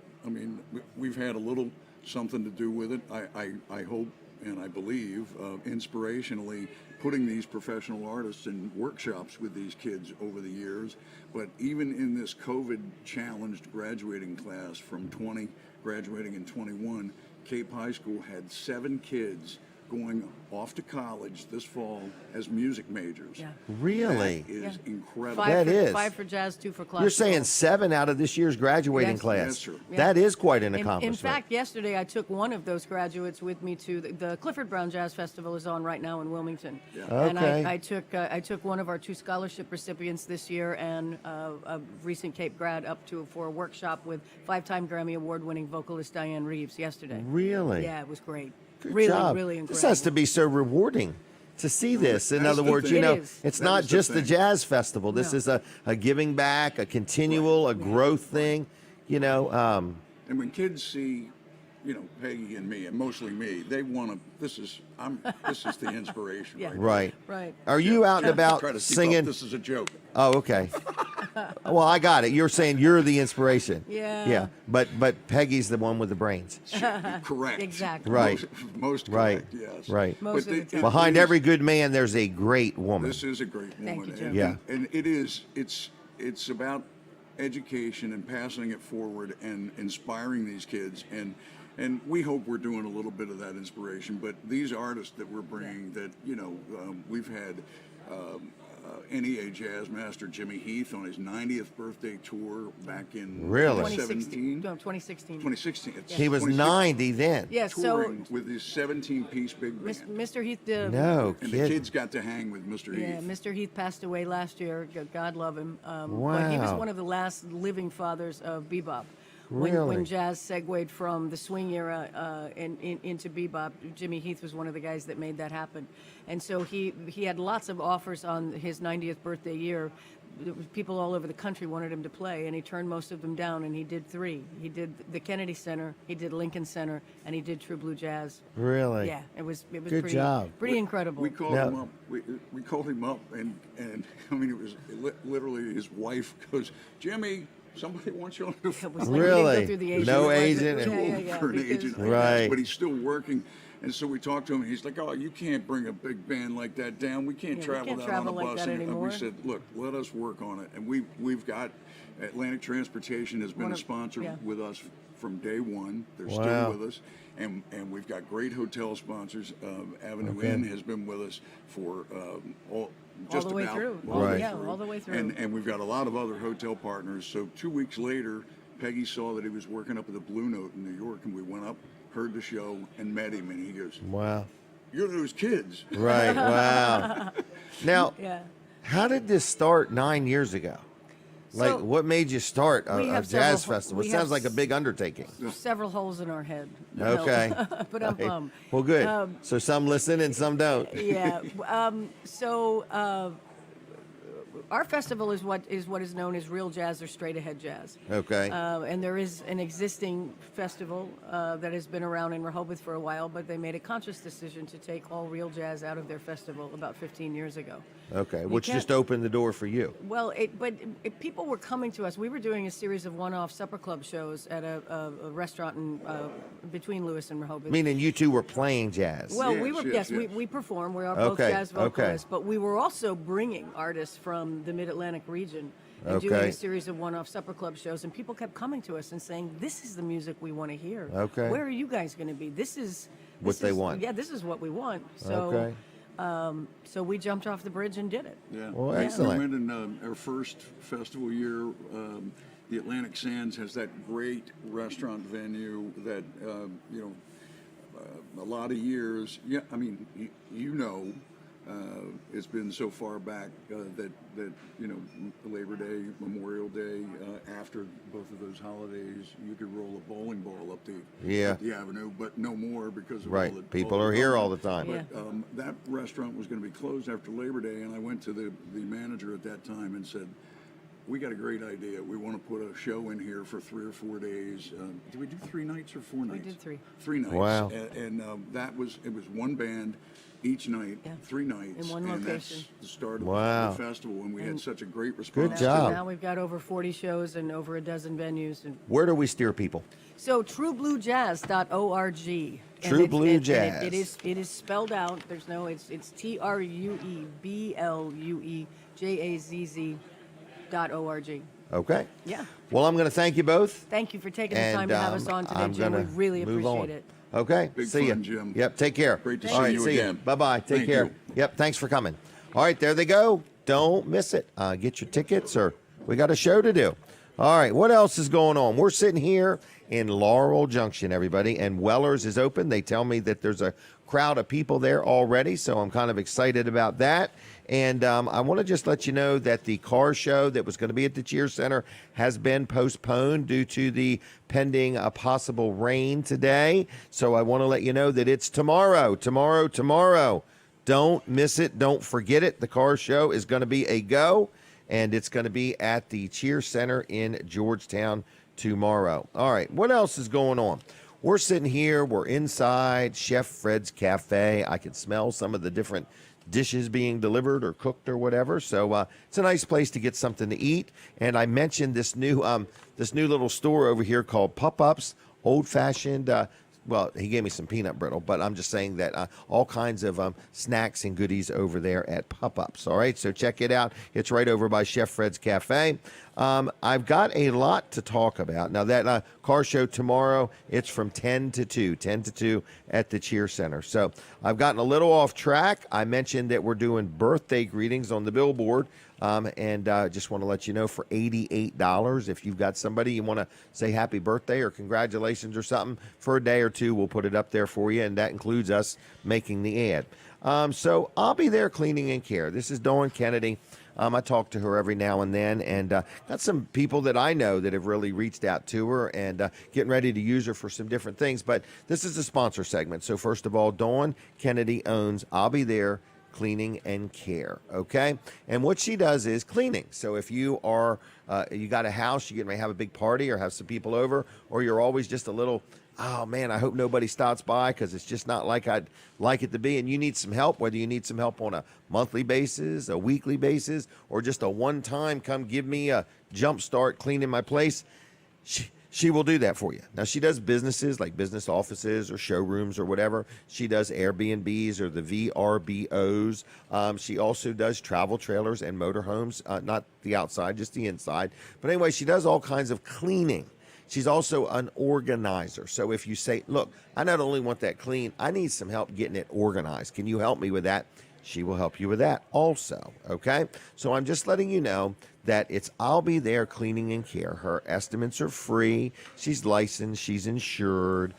we've had a little something to do with it. I hope and I believe, inspirationally, putting these professional artists in workshops with these kids over the years. But even in this COVID-challenged graduating class from 20 graduating in 21, Cape High School had 7 kids going off to college this fall as music majors. Yeah. Really? That is incredible. That Five for jazz, 2 for classical. You're saying 7 out of this year's graduating Yes. class. Yes, sir. Yeah. That is quite an In accomplishment. fact, yesterday I took one of those graduates with me to the Clifford Brown Jazz Festival is on right now in Wilmington. Yeah. And Okay. I took one of our 2 scholarship recipients this year and a recent Cape grad up for a workshop with 5-time Grammy Award-winning vocalist Diane Reeves yesterday. Really? Yeah, it was great. Good really, job. really incredible. This has to be so rewarding to see this. In That's other the words, thing. you know, It is. it's That not is the just the thing. jazz festival. This No. is a giving back, a continual, a growth thing. You know, And when kids see, you know, Peggy and me, and mostly me, they want to. This is the inspiration. Yeah. Right. right. Right. Are you out and about Try to keep singing? Up. This is a joke. Oh, okay. Well, I got it. You're saying you're the inspiration. Yeah. Yeah. But Peggy's the one with the brains. Correct. Exactly. Right. Most Right. correct. Yes. Right. Most of the time. Behind every good man, there's a great woman. This is a great Thank woman. you, Jim. and, Yeah. and it is. It's about education and passing it forward and inspiring these kids and we hope we're doing a little bit of that inspiration. But these artists that we're bringing, that we've had NEA Jazz Master Jimmy Heath on his 90th birthday tour back in Really? 2016. 2017. No, 2016. 2016. It's He was 2016, 90 then. Yeah, so touring with his 17-piece big band. Mr. Heath. No And kid. the kids got to hang with Mr. Yeah, Heath. Mr. Heath passed away last year. God love him. But he was Wow. one of the last living fathers of bebop. Really? When jazz segued from the swing era into bebop, Jimmy Heath was one of the guys that made that happen. And so he had lots of offers on his 90th birthday year. People all over the country wanted him to play, and he turned most of them down, and he did 3. He did the Kennedy Center, he did Lincoln Center, and he did True Blue Jazz. Really? Yeah, it was Good pretty, job. pretty incredible. We called Now- him up. We called him up, and I mean, it was literally his wife goes, Jimmy, somebody wants you on the It phone. was like we didn't Really? go through the agent. No was it? agent? Too Yeah, old yeah, yeah, for an because- agent, Right. but he's still working. And so we talked to him, and he's like, "Oh, you can't bring a big band like that down. We can't Yeah, we travel can't that travel on a like bus." that And anymore. we said, "Look, let us work on it." And we've got Atlantic Transportation has been One a of- sponsor yeah. with us from day one. They're Wow. still with us, and we've got great hotel sponsors. Avenue Okay. Inn has been with us for just the way about through. all the way Right. Yeah, through. all the way through. And we've got a lot of other hotel partners. So 2 weeks later, Peggy saw that he was working up at the Blue Note in New York, and we went up, heard the show, and met him. And he goes, Wow. "You're those kids." Right. Wow. Now, Yeah. how did this start 9 years ago? Like, So, what made you start we a have jazz several- festival? It we sounds have like a big undertaking. Several holes in our head. Okay. But I'm Okay. bummed. Well, good. So some listen and some don't. Yeah. Our festival is what is known as real jazz or straight ahead jazz. Okay. And there is an existing festival that has been around in Rehoboth for a while, but they made a conscious decision to take all real jazz out of their festival about 15 years ago. Okay. Which can't- just opened the door for you. Well, people were coming to us. We were doing a series of one-off supper club shows at a restaurant in between Lewis and Rehoboth. Meaning you two were playing jazz. Well, Yes, we were yes, yes. we perform. We are both Okay, jazz okay. vocalists, but we were also bringing artists from the Mid-Atlantic region and doing Okay. a series of one-off supper club shows. And people kept coming to us and saying, "This is the music we want to hear. Okay. Where are you guys going to be? This is What they want. Yeah, this is what we want." So, Okay. so we jumped off the bridge and did it. Yeah. Well, We excellent. went in our first festival year. The Atlantic Sands has that great restaurant venue that a lot of years. Yeah, I mean, it's been so far back that Labor Day, Memorial Day, after both of those holidays, you could roll a bowling ball up the avenue, but no more because of Right. all the People all the are here government. all the time. Yeah. But that restaurant was going to be closed after Labor Day, and I went to the manager at that time and said, "We got a great idea. We want to put a show in here for 3 or 4 days. Did we do 3 nights or 4 nights? We did 3. 3 nights. Wow. And it was one band each night, Yeah. 3 nights. In one and location. that's the start of Wow. the festival, and we had such a great response. Good to job. it. Now we've got over 40 shows and over a dozen venues. And Where do we steer people? so truebluejazz.org. And True it- Blue and Jazz. it is spelled out. There's no. It's TRUEBLUEJAZZ.org. Okay. Yeah. Well, I'm going to thank you both. Thank you for taking the And time to have us on today, I'm Jim. We gonna really move on. appreciate it. Okay. Big see fun, you, Jim. Yep. Take care. Great to All see right, you see again. Bye bye. Take Thank care. you. Yep. Thanks for coming. All right, there they go. Don't miss it. Get your tickets, or we got a show to do. All right. What else is going on? We're sitting here in Laurel Junction, everybody, and Weller's is open. They tell me that there's a crowd of people there already, so I'm kind of excited about that. And I want to just let you know that the car show that was going to be at the Cheer Center has been postponed due to the pending possible rain today. So I want to let you know that it's tomorrow. Don't miss it. Don't forget it. The car show is going to be a go, and it's going to be at the Cheer Center in Georgetown tomorrow. All right. What else is going on? We're sitting here. We're inside Chef Fred's Cafe. I can smell some of the different dishes being delivered or cooked or whatever. So it's a nice place to get something to eat. And I mentioned this new little store over here called Pup-Ups, old-fashioned. Well, he gave me some peanut brittle, but I'm just saying that all kinds of snacks and goodies over there at Pup-Ups. All right, so check it out. It's right over by Chef Fred's Cafe. I've got a lot to talk about. Now, that car show tomorrow, it's from 10 to 2 at the Cheer Center. So I've gotten a little off track. I mentioned that we're doing birthday greetings on the billboard. And just want to let you know, for $88, if you've got somebody you want to say happy birthday or congratulations or something, for a day or two, we'll put it up there for you, and that includes us making the ad. So I'll be there cleaning and care. This is Dawn Kennedy. I talk to her every now and then, and got some people that I know that have really reached out to her and getting ready to use her for some different things. But this is a sponsor segment. So first of all, Dawn Kennedy owns I'll Be There Cleaning and Care, okay? And what she does is cleaning. So if you are, you got a house, you're getting ready to have a big party or have some people over, or you're always just a little, oh man, I hope nobody stops by because it's just not like I'd like it to be, and you need some help, whether you need some help on a monthly basis, a weekly basis, or just a one-time, come give me a jump start cleaning my place, she will do that for you. Now, she does businesses like business offices or showrooms or whatever. She does Airbnbs or the VRBOs. She also does travel trailers and motorhomes, not the outside, just the inside. But anyway, she does all kinds of cleaning. She's also an organizer. So if you say, look, I not only want that clean, I need some help getting it organized. Can you help me with that? She will help you with that also, okay? So I'm just letting you know that it's I'll Be There Cleaning and Care. Her estimates are free. She's licensed. She's insured.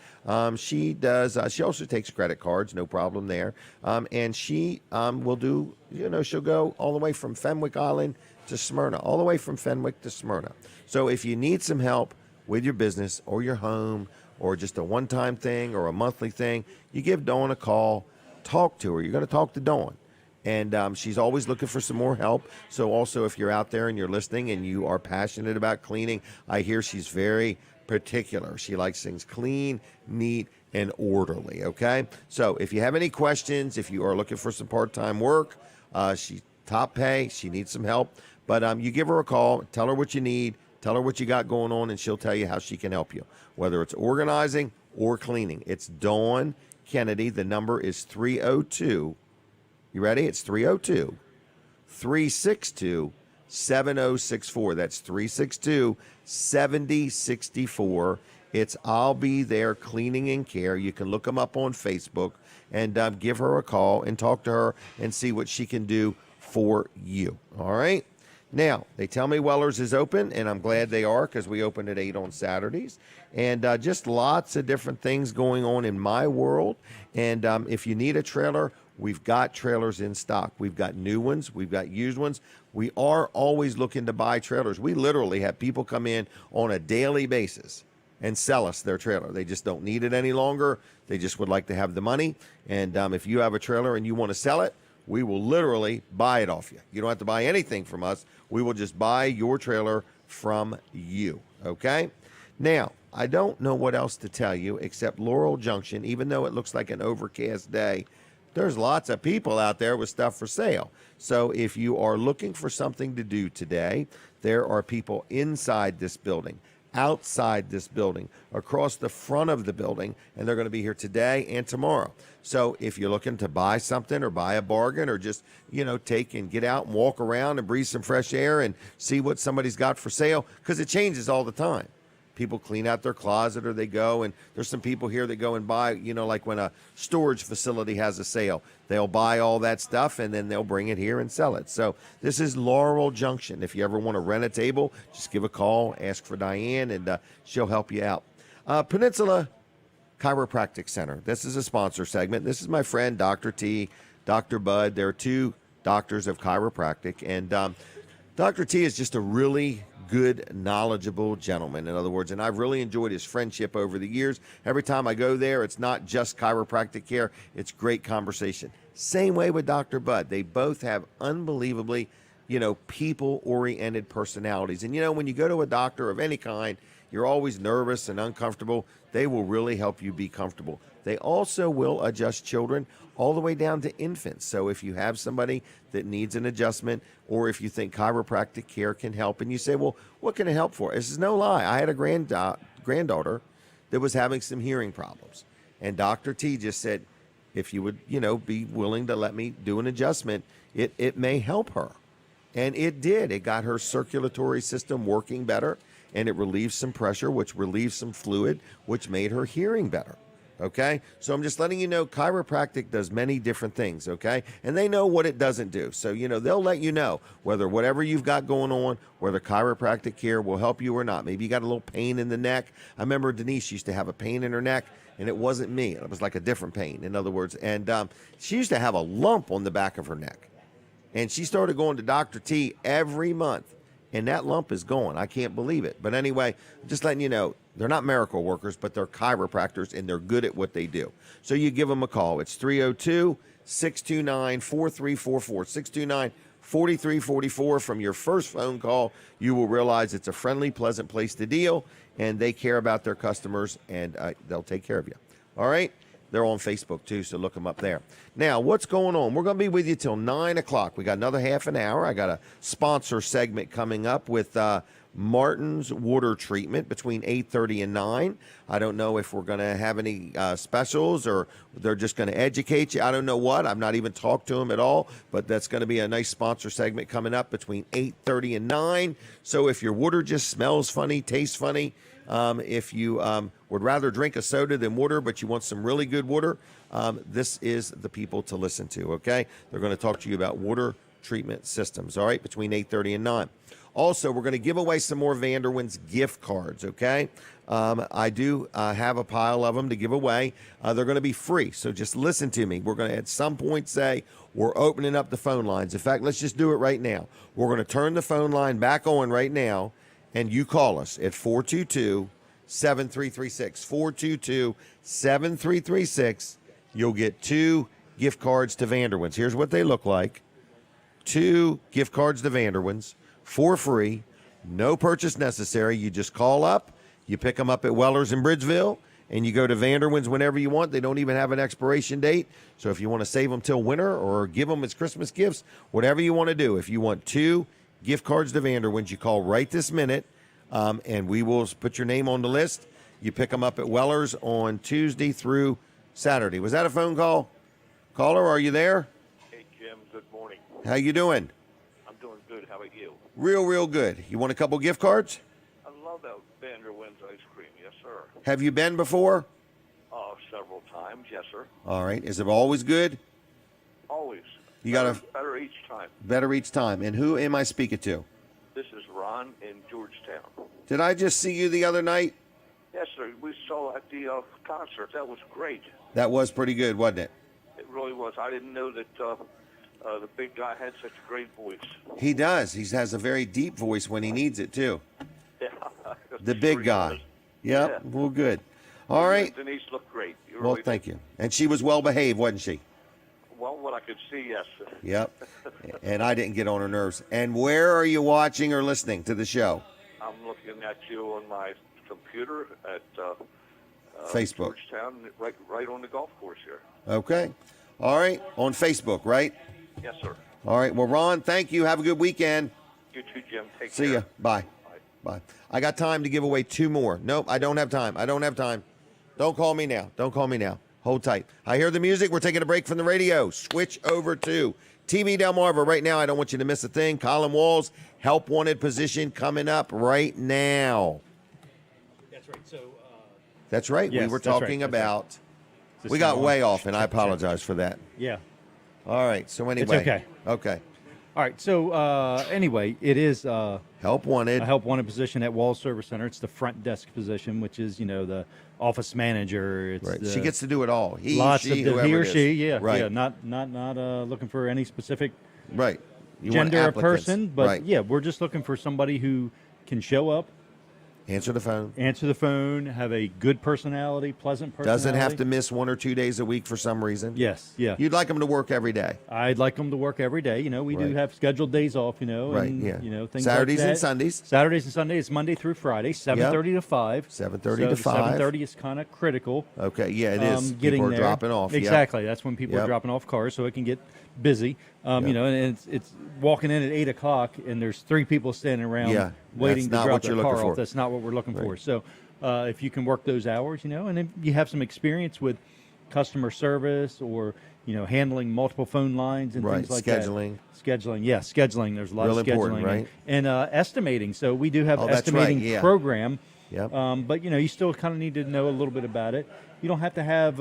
She also takes credit cards, no problem there. And she will do, she'll go all the way from Fenwick Island to Smyrna, all the way from Fenwick to Smyrna. So if you need some help with your business or your home or just a one-time thing or a monthly thing, you give Dawn a call, talk to her. You're going to talk to Dawn. And she's always looking for some more help. So also, if you're out there and you're listening and you are passionate about cleaning, I hear she's very particular. She likes things clean, neat, and orderly, okay? So if you have any questions, if you are looking for some part-time work, she's top pay, she needs some help. But you give her a call, tell her what you need, tell her what you got going on, and she'll tell you how she can help you, whether it's organizing or cleaning. It's Dawn Kennedy. The number is 302. You ready? It's 302-362-7064. That's 362-7064. It's I'll Be There Cleaning and Care. You can look them up on Facebook and give her a call and talk to her and see what she can do for you. All right? Now, they tell me Weller's is open, and I'm glad they are because we open at 8 on Saturdays. And just lots of different things going on in my world. And if you need a trailer, we've got trailers in stock. We've got new ones. We've got used ones. We are always looking to buy trailers. We literally have people come in on a daily basis and sell us their trailer. They just don't need it any longer. They just would like to have the money. And if you have a trailer and you want to sell it, we will literally buy it off you. You don't have to buy anything from us. We will just buy your trailer from you, okay? Now, I don't know what else to tell you except Laurel Junction, even though it looks like an overcast day, there's lots of people out there with stuff for sale. So if you are looking for something to do today, there are people inside this building, outside this building, across the front of the building, and they're going to be here today and tomorrow. So if you're looking to buy something or buy a bargain or just, take and get out and walk around and breathe some fresh air and see what somebody's got for sale, because it changes all the time. people clean out their closet, or they go, and there's some people here that go and buy, like when a storage facility has a sale, they'll buy all that stuff and then they'll bring it here and sell it. So this is Laurel Junction. If you ever want to rent a table, just give a call, ask for Diane, and she'll help you out. Peninsula Chiropractic Center. This is a sponsor segment. This is my friend, Dr. T, Dr. Bud. They're two doctors of chiropractic, and Dr. T is just a really good, knowledgeable gentleman, in other words, and I've really enjoyed his friendship over the years. Every time I go there, it's not just chiropractic care, it's great conversation. Same way with Dr. Bud. They both have unbelievably, people-oriented personalities. And, when you go to a doctor of any kind, you're always nervous and uncomfortable. They will really help you be comfortable. They also will adjust children all the way down to infants. So if you have somebody that needs an adjustment, or if you think chiropractic care can help, and you say, well, what can it help for? This is no lie. I had a granddaughter that was having some hearing problems. And Dr. T just said, if you would, be willing to let me do an adjustment, it may help her. And it did. It got her circulatory system working better, and it relieved some pressure, which relieved some fluid, which made her hearing better. Okay? So I'm just letting you know chiropractic does many different things, okay? And they know what it doesn't do. So, they'll let you know whether whatever you've got going on, whether chiropractic care will help you or not. Maybe you got a little pain in the neck. I remember Denise used to have a pain in her neck, and it wasn't me. It was like a different pain, in other words. And she used to have a lump on the back of her neck. And she started going to Dr. T every month. And that lump is gone. I can't believe it. But anyway, just letting you know, they're not miracle workers, but they're chiropractors, and they're good at what they do. So you give them a call. It's 302-629-4344, 629-4344. From your first phone call, you will realize it's a friendly, pleasant place to deal, and they care about their customers, and they'll take care of you. All right? They're on Facebook, too, so look them up there. Now, what's going on? We're going to be with you till 9 o'clock. We got another half an hour. I got a sponsor segment coming up with Martin's Water Treatment between 8:30 and 9. I don't know if we're going to have any specials, or they're just going to educate you. I don't know what. I've not even talked to them at all, but that's going to be a nice sponsor segment coming up between 8:30 and 9. So if your water just smells funny, tastes funny, if you would rather drink a soda than water, but you want some really good water, this is the people to listen to, okay? They're going to talk to you about water treatment systems, all right, between 8:30 and 9. Also, we're going to give away some more Vanderwins gift cards, okay? I do have a pile of them to give away. They're going to be free, so just listen to me. We're going to at some point say we're opening up the phone lines. In fact, let's just do it right now. We're going to turn the phone line back on right now, and you call us at 422-7336. 422-7336. You'll get 2 gift cards to Vanderwins. Here's what they look like. 2 gift cards to Vanderwins for free. No purchase necessary. You just call up. You pick them up at Weller's in Bridgeville, and you go to Vanderwins whenever you want. They don't even have an expiration date. So if you want to save them till winter or give them as Christmas gifts, whatever you want to do. If you want 2 gift cards to Vanderwins, you call right this minute, and we will put your name on the list. You pick them up at Weller's on Tuesday through Saturday. Was that a phone call? Caller, are you there? Hey, Jim. Good morning. How you doing? I'm doing good. How about you? Real good. You want a couple gift cards? I love that Vanderwins ice cream. Yes, sir. Have you been before? Several times. Yes, sir. All right. Is it always good? Always. You got better each time. Better each time. And who am I speaking to? This is Ron in Georgetown. Did I just see you the other night? Yes, sir. We saw at the concert. That was great. That was pretty good, wasn't it? It really was. I didn't know that the big guy had such a great voice. He does. He has a very deep voice when he needs it, too. Yeah. The big guy. Yep. Yeah. Well, good. All right. Denise looked great. Well, thank you. And she was well behaved, wasn't she? Well, what I could see, yes. Yep. And I didn't get on her nerves. And where are you watching or listening to the show? I'm looking at you on my computer at Facebook. Georgetown, right on the golf course here. Okay. All right. On Facebook, right? Yes, sir. All right. Well, Ron, thank you. Have a good weekend. You too, Jim. Take care. See ya. Bye. Bye. I got time to give away 2 more. Nope, I don't have time. Don't call me now. Hold tight. I hear the music. We're taking a break from the radio. Switch over to TV Delmarva right now. I don't want you to miss a thing. Colin Walls, help wanted position coming up right now. That's right. Yes, we were that's right, talking that's right. about. This We is got long. way off, and I Check. apologize for that. Yeah. All right. So anyway. okay. Okay. All right. So anyway, it is Help wanted. a help wanted position at Walls Service Center. It's the front desk position, which is the office manager. It's Right. the, She gets to do it all. He, lots she, of whoever he or it is. she. Yeah. Right. Yeah. Not looking for any specific Right. You want gender of applicants. person, but right. yeah, we're just looking for somebody who can show up, Answer the phone. answer the phone, have a good personality, pleasant personality. Doesn't have to miss 1 or 2 days a week for some reason. Yes, yeah. You'd like them to work every day. I'd like them to work every day. We do Right. have scheduled days off. Right, and, yeah. things Saturdays like and that. Sundays. Saturdays and Sundays. It's Monday through Friday, 7:30 to 5. 7:30 so to the 5. 7:30 is kind of critical. Okay. Yeah, it is. Getting People are there. dropping off. Yep. Exactly. That's when people Yep. are dropping off cars, so it can get busy. Yep. And it's walking in at 8 o'clock, and there's 3 people standing around Yeah, waiting that's to not drop what their you're car looking off. for. That's not what we're looking for. Right. So if you can work those hours, and if you have some experience with customer service or handling multiple phone lines and Right, things like scheduling. that. Scheduling, yeah, scheduling. There's a lot Real of scheduling important, right? and estimating. So we do have Oh, an that's right, estimating yeah. program. Yep. But you still kind of need to know a little bit about it. You don't have to have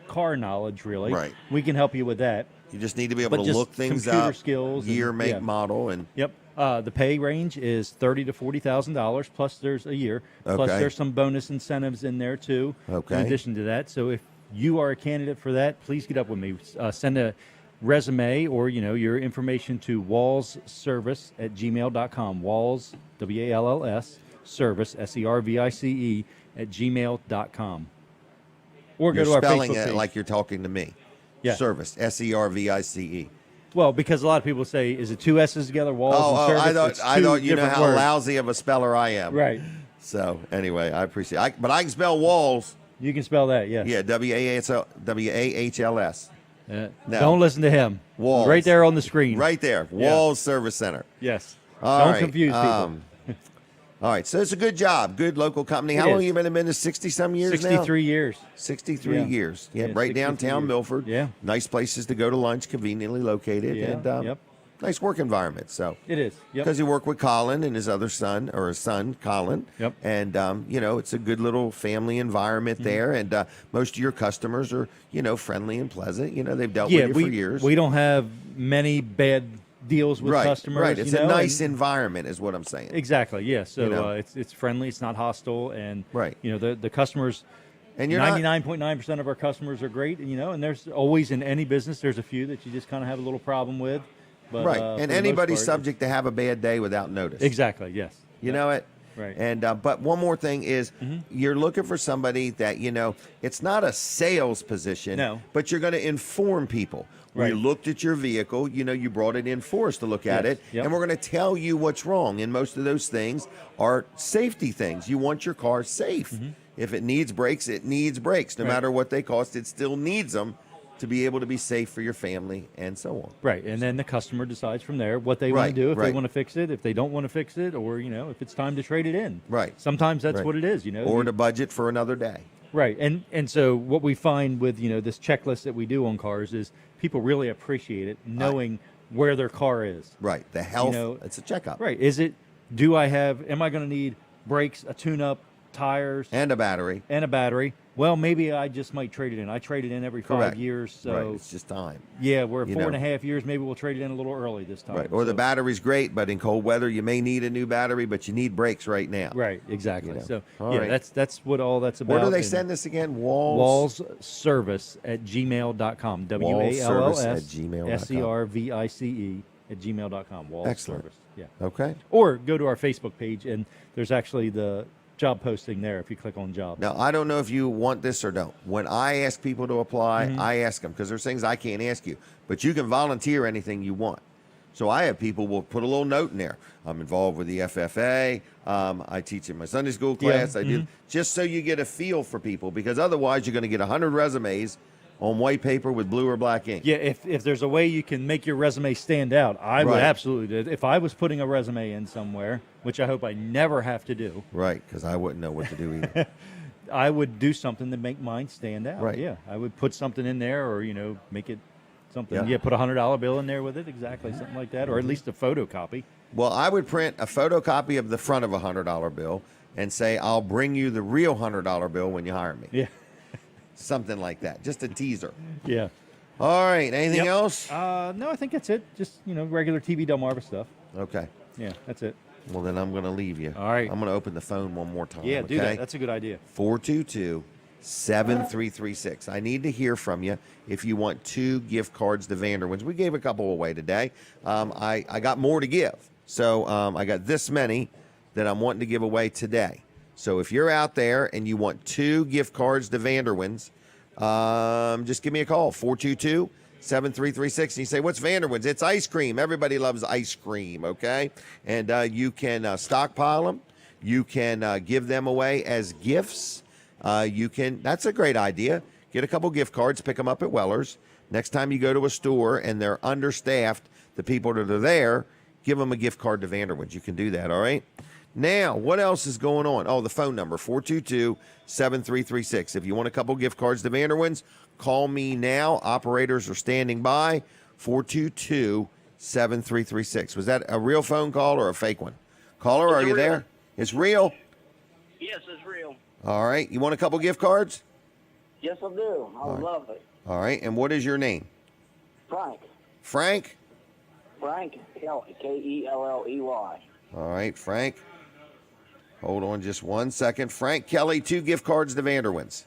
car knowledge, really. Right. We can help you with that. You just need to be able But to just look things computer up. skills Year, and- make, yeah. model, and Yep. The pay range is $30,000 to $40,000 plus there's a year. Plus Okay. there's some bonus incentives in there too. Okay. In addition to that, so if you are a candidate for that, please get up with me. Send a resume or your information to wallsservice@gmail.com. Walls WALLS service SERVICE @gmail.com. Or go you're to our spelling Facebook it page. like you're talking to me. Yeah. Service. SERVICE. Well, because a lot of people say, is it 2 S's together, walls and Oh, service? I It's thought two you know different how words. lousy of a speller I am. Right. So anyway, I appreciate. But I can spell walls. You can spell that, yes. Yeah, WAHLS. No. Don't listen to him. Walls. Right there on the screen. Right there, Yeah. Walls Service Center. Yes. All Don't right, confuse people. All right, so it's a good job, good local company. It How long is. you been in business? 60-some years now? 63 years. 63 Yeah. years. Yeah, Yeah, right 63 downtown years. Milford. Yeah. Nice places to go to lunch, conveniently located. Yeah, And yep. nice work environment. So It is. Yep. because you work with Colin and his other son, or his son, Colin. Yep. And, it's a good little family environment Mm-hmm. there. And most of your customers are, friendly and pleasant. They've dealt Yeah, with you for years. we don't have many bad deals with customers. Right. It's you a know, nice and- environment is what I'm saying. Exactly, yeah. So it's friendly, it's not hostile, and Right. The customers. And you're not- 99.9% of our customers are great, and there's always in any business there's a few that you just kind of have a little problem with. But, Right. for And the most anybody's part, subject to have a bad day without notice. Exactly. Yes. You know it? Right. And but one more thing is you're looking for somebody that, it's not a sales position, No. but you're going to inform people. Right. We looked at your vehicle, you brought it in for us to look at Yes. it, Yep. and we're going to tell you what's wrong. And most of those things are safety things. You want your car safe. If it needs brakes, it needs brakes. No Right. matter what they cost, it still needs them to be able to be safe for your family and so on. Right, and then the customer decides from there what they Right, want to do, if they right. want to fix it, if they don't want to fix it, or if it's time to trade it in. Right. Sometimes that's Right. what it is. Or to budget for another day. Right, and so what we find with this checklist that we do on cars is people really appreciate it, knowing where their car is. Right. The health, know, it's a checkup. Right, am I going to need brakes, a tune-up, tires, And a battery. and a battery? Well, maybe I just might trade it in. I trade it in every 5 Correct. years, so right. It's just time. yeah, we're at You 4.5 years. Maybe we'll trade it in a little early this time. Right. Or the So- battery's great, but in cold weather you may need a new battery, but you need brakes right now. Right, exactly. You know. So All yeah, right. that's what all that's about. Where do they and send this again? Walls. Wallsservice@gmail.com. WALLSSERVICE@gmail.com. Walls Excellent. Service. Yeah. Okay. Or go to our Facebook page, and there's actually the job posting there if you click on jobs. Now, I don't know if you want this or don't. When I ask people to apply, Mm-hmm. I ask them because there's things I can't ask you, but you can volunteer anything you want. So I have people will put a little note in there. I'm involved with the FFA. I teach in my Sunday school Yeah, class. I do just so you get a feel for people, because otherwise you're going to get 100 resumes on white paper with blue or black ink. Yeah, if there's a way you can make your resume stand out, I would Right. absolutely do it. If I was putting a resume in somewhere, which I hope I never have to do, Right, because I wouldn't know what to do either. I would do something to make mine stand out. Right. Yeah, I would put something in there, or make it something. Yeah. Yeah, put a $100 bill in there with it, exactly, something like that, or at least a photocopy. Well, I would print a photocopy of the front of a $100 bill, and say, I'll bring you the real $100 bill when you hire me. Yeah. Something like that. Just a teaser. Yeah. All right. Anything else? No, I think that's it. Just, regular TV Delmarva stuff. Okay. Yeah, that's it. Well, then I'm going to leave you. All right. I'm going to open the phone one more time. Yeah, okay? do that. That's a good idea. 422-7336. I need to hear from you if you want 2 gift cards to Vanderwins. We gave a couple away today. I got more to give. So I got this many that I'm wanting to give away today. So if you're out there and you want 2 gift cards to Vanderwins, just give me a call, 422-7336. And you say, what's Vanderwins? It's ice cream. Everybody loves ice cream, okay? And you can stockpile them. You can give them away as gifts. That's a great idea. Get a couple gift cards, pick them up at Weller's. Next time you go to a store and they're understaffed, the people that are there, give them a gift card to Vanderwins. You can do that, all right? Now, what else is going on? Oh, the phone number, 422-7336. If you want a couple gift cards to Vanderwins, call me now. Operators are standing by, 422-7336. Was that a real phone call or a fake one? Caller, are you there? It's real? Yes, it's real. All right. You want a couple gift cards? Yes, I do. I would love it. All right. And what is your name? Frank. Frank? Frank Kelley, Kelley. All right, Frank. Hold on just 1 second. Frank Kelley, 2 gift cards to Vanderwins.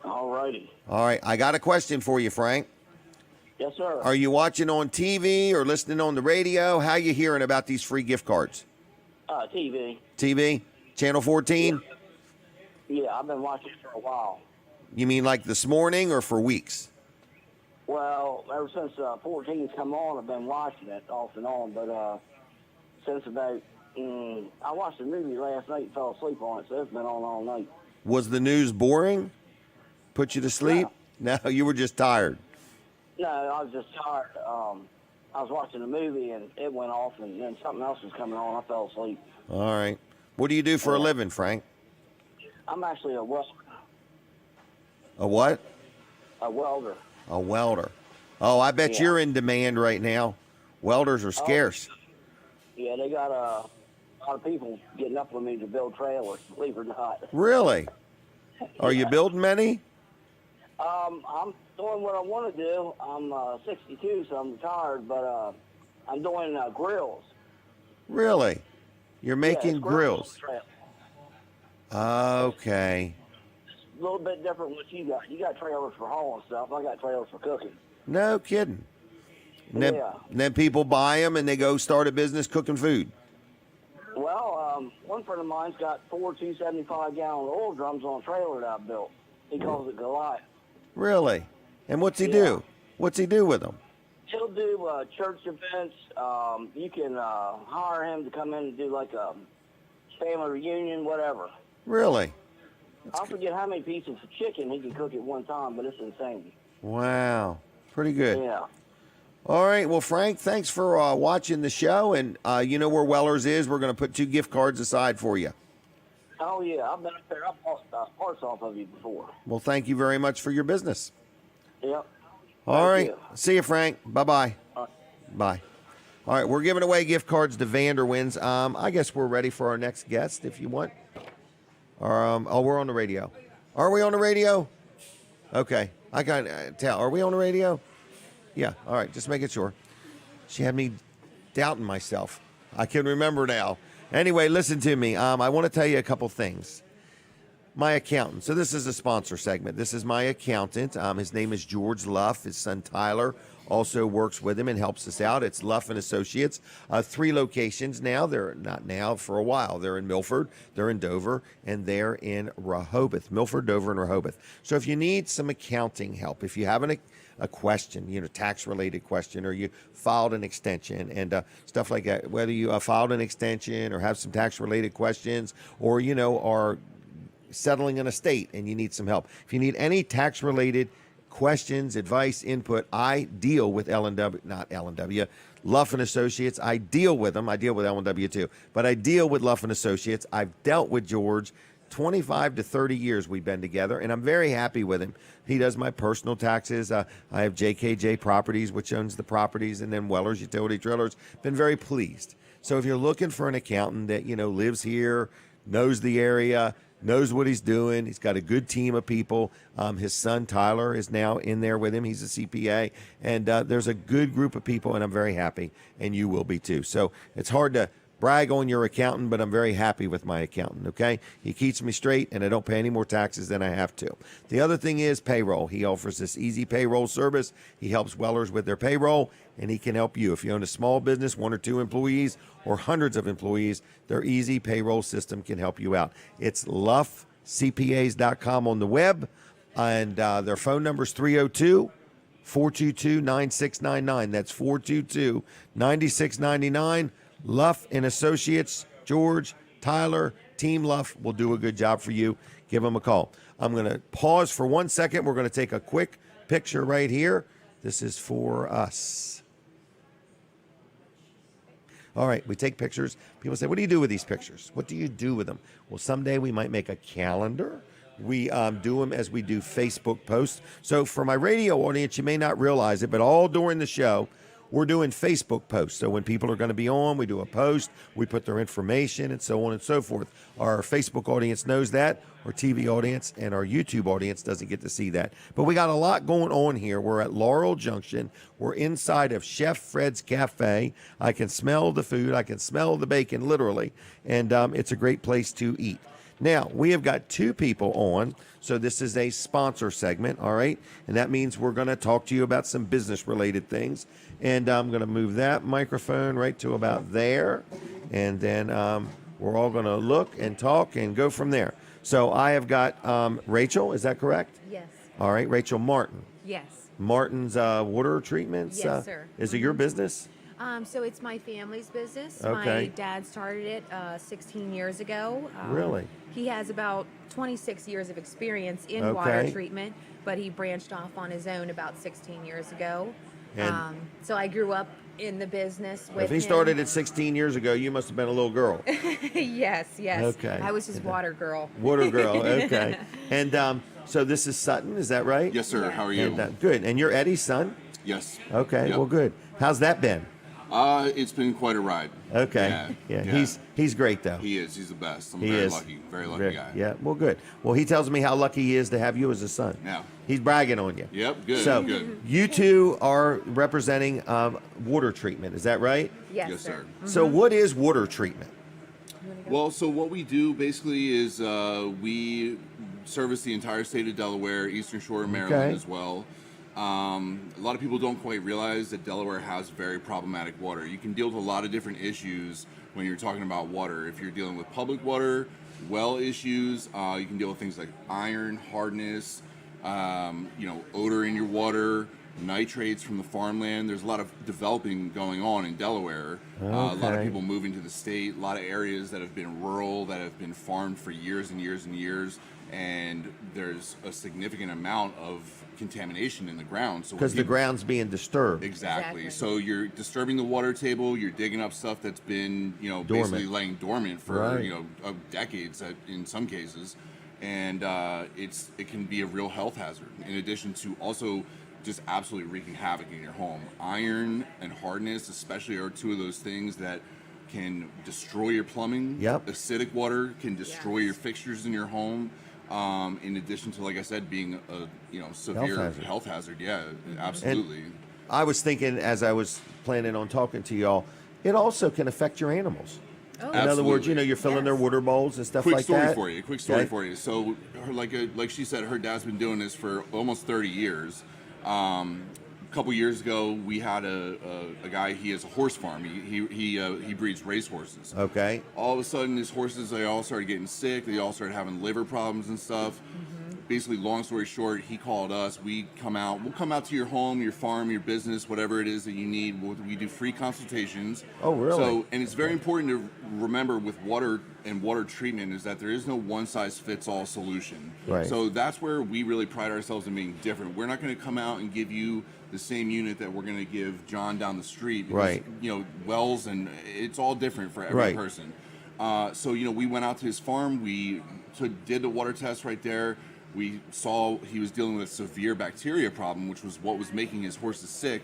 All righty. All right. I got a question for you, Frank. Yes, sir. Are you watching on TV or listening on the radio? How you hearing about these free gift cards? TV. TV? Channel 14? Yeah, I've been watching for a while. You mean like this morning or for weeks? Well, ever since 14's come on, I've been watching it off and on. But since about, I watched the movie last night and fell asleep on it, so it's been on all night. Was the news boring? Put you to sleep? No, you were just tired. No, I was just tired. I was watching the movie and it went off, and then something else was coming on. I fell asleep. All right. What do you do for a living, Frank? I'm actually a welder. A what? A welder. A welder. Oh, I bet Yeah. you're in demand right now. Welders are scarce. Yeah, they got a lot of people getting up with me to build trailers, believe it or not. Really? Are you building many? I'm doing what I want to do. I'm 62, so I'm retired, but I'm doing grills. Really? You're making Yeah, grills. trailers. Okay. It's a little bit different what you got. You got trailers for hauling stuff. I got trailers for cooking. No kidding. And Yeah. then people buy them and they go start a business cooking food. Well, one friend of mine's got 4 275-gallon oil drums on a trailer that I built. He calls it Goliath. Really? And what's he Yeah. do? What's he do with them? He'll do church events. You can hire him to come in and do like a family reunion, whatever. Really? I forget how many pieces of chicken he can cook at one time, but it's insane. Wow. Pretty good. Yeah. All right. Well, Frank, thanks for watching the show. And you know where Weller's is. We're going to put 2 gift cards aside for you. Oh, yeah. I've been up there. I've bought parts off of you before. Well, thank you very much for your business. Yep. All right. you. See you, Frank. Bye-bye. All right. Bye. All right. We're giving away gift cards to Vanderwins. I guess we're ready for our next guest if you want. Oh, we're on the radio. Are we on the radio? Okay. I can't tell. Are we on the radio? Yeah. All right. Just making sure. She had me doubting myself. I can remember now. Anyway, listen to me. I want to tell you a couple things. My accountant. So this is a sponsor segment. This is my accountant. His name is George Luff. His son Tyler also works with him and helps us out. It's Luff and Associates. 3 locations now. They're not now, for a while. They're in Milford, they're in Dover, and they're in Rehoboth. Milford, Dover, and Rehoboth. So if you need some accounting help, if you have a question, tax-related question, or you filed an extension and stuff like that, whether you filed an extension or have some tax-related questions, or, are settling an estate and you need some help. If you need any tax-related questions, advice, input, I deal with Luff and Associates. I deal with them. I deal with L&W too, but I deal with Luff and Associates. I've dealt with George 25 to 30 years we've been together, and I'm very happy with him. He does my personal taxes. I have JKJ Properties, which owns the properties, and then Weller's Utility Trailers. Been very pleased. So if you're looking for an accountant that, lives here, knows the area, knows what he's doing. He's got a good team of people. His son, Tyler, is now in there with him. He's a CPA. And there's a good group of people, and I'm very happy, and you will be too. So it's hard to brag on your accountant, but I'm very happy with my accountant, okay? He keeps me straight, and I don't pay any more taxes than I have to. The other thing is payroll. He offers this easy payroll service. He helps Wellers with their payroll, and he can help you. If you own a small business, 1 or 2 employees, or hundreds of employees, their easy payroll system can help you out. It's luffcpas.com on the web, and their phone number is 302-422-9699. That's 422-9699. Luff and Associates, George, Tyler, Team Luff will do a good job for you. Give them a call. I'm going to pause for 1 second. We're going to take a quick picture right here. This is for us. All right, we take pictures. People say, what do you do with these pictures? What do you do with them? Well, someday we might make a calendar. We do them as we do Facebook posts. So for my radio audience, you may not realize it, but all during the show, we're doing Facebook posts. So when people are going to be on, we do a post, we put their information and so on and so forth. Our Facebook audience knows that, our TV audience and our YouTube audience doesn't get to see that. But we got a lot going on here. We're at Laurel Junction. We're inside of Chef Fred's Cafe. I can smell the food. I can smell the bacon, literally. And it's a great place to eat. Now, we have got 2 people on, so this is a sponsor segment, all right? And that means we're going to talk to you about some business-related things. And I'm going to move that microphone right to about there. And then we're all going to look and talk and go from there. So I have got Rachel, is that correct? Yes. All right, Rachel Martin. Yes. Martin's water treatments? Yes, sir. Is it your business? So it's my family's business. Okay. My dad started it 16 years ago. Really? He has about 26 years of experience in Okay. water treatment, but he branched off on his own about 16 years ago. And So I grew up in the business with if he him. started it 16 years ago, you must have been a little girl. Yes. Okay. I was his water girl. Water girl, okay. And so this is Sutton, is that right? Yes, sir. Yeah. How are you? And, good. And you're Eddie's son? Yes. Okay, Yep. well, good. How's that been? It's been quite a ride. Okay. Yeah. He's great, though. He is. He's the best. I'm He very is. lucky. Very lucky Very- guy. Yeah, well, good. Well, he tells me how lucky he is to have you as a son. Yeah. He's bragging on you. Yep. Good. So Good. you 2 are representing water treatment, is that right? Yes, Yes, sir. So what is water treatment? Well, so what we do basically is we service the entire state of Delaware, Eastern Shore of Maryland Okay. as well. A lot of people don't quite realize that Delaware has very problematic water. You can deal with a lot of different issues when you're talking about water. If you're dealing with public water, well issues, you can deal with things like iron, hardness, odor in your water, nitrates from the farmland. There's a lot of developing going on in Delaware. A lot of Okay. people moving to the state, a lot of areas that have been rural, that have been farmed for years and years and years. And there's a significant amount of contamination in the ground. So Because the ground's being disturbed. Exactly. So you're disturbing the water table. You're digging up stuff that's been, basically laying dormant for, Right. decades in some cases, and it can be a real health hazard. In addition to also just absolutely wreaking havoc in your home. Iron and hardness, especially, are 2 of those things that can destroy your plumbing. Yep. Acidic water can destroy your fixtures in your home. In addition to, like I said, being a severe health hazard. Yeah, absolutely. And I was thinking as I was planning on talking to y'all, it also can affect your animals. Oh. In other words, Absolutely. you're filling their water bowls and stuff Quick like story that. for you. Quick story Okay. for you. So, like she said, her dad's been doing this for almost 30 years. A couple years ago, we had a guy. He has a horse farm. He breeds race horses. Okay. All of a sudden, his horses, they all started getting sick. They all started having liver problems and stuff. Basically, long story short, he called us. We'll come out to your home, your farm, your business, whatever it is that you need. We do free consultations. Oh, really? So, and it's very important to remember with water and water treatment is that there is no one-size-fits-all solution. Right. So that's where we really pride ourselves in being different. We're not going to come out and give you the same unit that we're going to give John down the street. Because, Right. wells, and it's all different for every Right. person. So, we went out to his farm. We did the water test right there. We saw he was dealing with a severe bacteria problem, which was what was making his horses sick.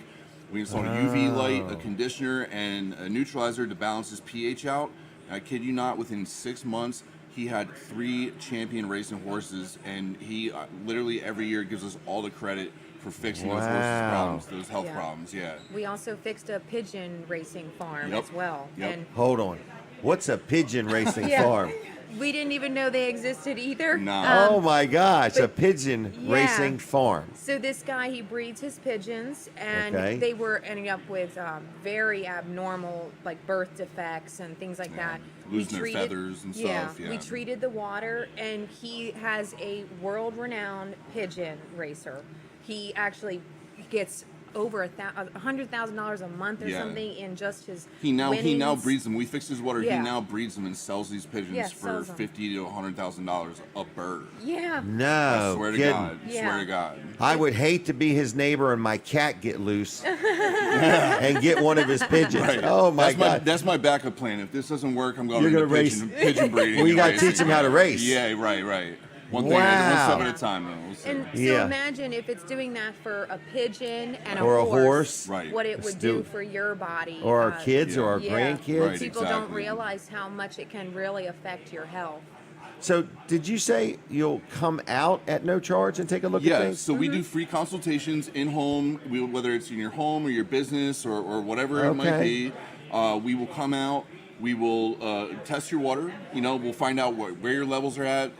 We installed a UV light, a conditioner, and a neutralizer to balance his pH out. And I kid you not, within 6 months, he had 3 champion racing horses, and he literally every year gives us all the credit for fixing those horses' problems, those health problems. Yeah. We also fixed a pigeon racing farm as well. Yep. And hold on. What's a pigeon racing farm? we didn't even know they existed either. No. Oh my gosh, a pigeon racing farm. So this guy, he breeds his pigeons, and they were ending up with very abnormal, like birth defects and things like that. Losing their feathers and stuff. Yeah. We treated the water, and he has a world-renowned pigeon racer. He actually gets over $100,000 a month or something in just his he now winnings. breeds them. We fixed his water. He now breeds them and sells these pigeons for $50,000 to $100,000 a bird. Yeah. No. I swear to kidding. God. Swear to God. I would hate to be his neighbor and my cat get loose and get one of his pigeons. Right. Oh my God. That's my backup plan. If this doesn't work, I'm going You're into gonna race. pigeon breeding. Well, you got to teach him how to race. Yeah, right. One Wow. step at a time, though. And so imagine if it's doing that for a pigeon and or a horse, what it would do for your body. Or our kids or our grandkids. Right, People don't realize how much it can really affect your health. So did you say you'll come out at no charge and take a look at things? So we do free consultations in-home, whether it's in your home or your business or whatever it might be. We will come out. We will test your water. We'll find out where your levels are at,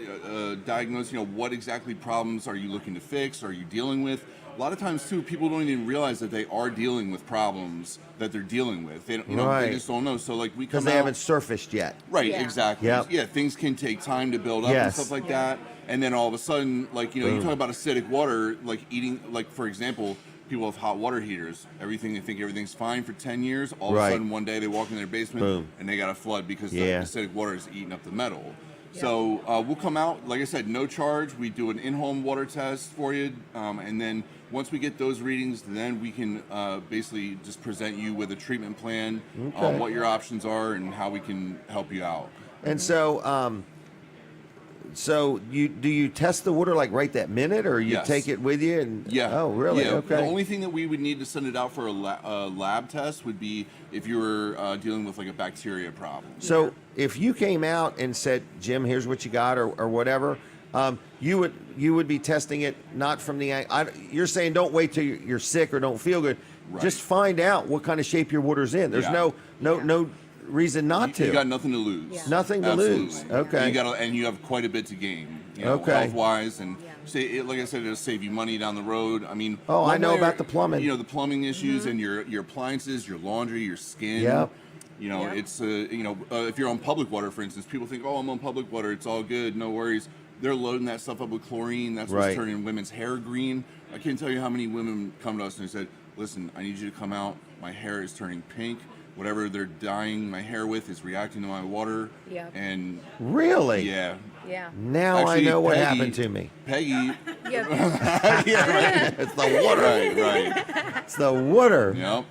diagnose, what exactly problems are you looking to fix, are you dealing with. A lot of times, too, people don't even realize that they are dealing with problems that they're dealing with. They, they just don't know. So, like, we come because they haven't surfaced yet. Right, exactly. Yep. Yeah, things can take time to build up and stuff like that. And then all of a sudden, like, you talk about acidic water, like eating, like, for example, people have hot water heaters. They think everything's fine for 10 years. All of a sudden, one day they walk in their basement and they got a flood because the acidic water is eating up the metal. Yeah. So we'll come out, like I said, no charge. We do an in-home water test for you. And then once we get those readings, then we can basically just present you with a treatment plan on what your options are and how we can help you out. And so... So do you test the water like right that minute, or you take it with you? And oh, really? Yeah. Okay. The only thing that we would need to send it out for a lab test would be if you were dealing with like a bacteria problem. So if you came out and said, Jim, here's what you got, or whatever, you would be testing it not from the. You're saying don't wait till you're sick or don't feel good. Right. Just find out what kind of shape your water's in. There's no reason not to. You got nothing to lose. Yeah. Nothing to lose. Okay. And you have quite a bit to gain. Health wise, and like I said, it'll save you money down the road. I mean, I know about the plumbing. The plumbing issues and your appliances, your laundry, your skin. Yep. It's if you're on public water, for instance, people think, I'm on public water, it's all good, no worries. They're loading that stuff up with chlorine. That's what's turning women's hair green. I can't tell you how many women come to us and they said, listen, I need you to come out. My hair is turning pink. Whatever they're dyeing my hair with is reacting to my water. Yeah. And really? Yeah. Yeah. Now actually, I know what happened to me. Peggy. It's the water. Right. It's the water. Yep.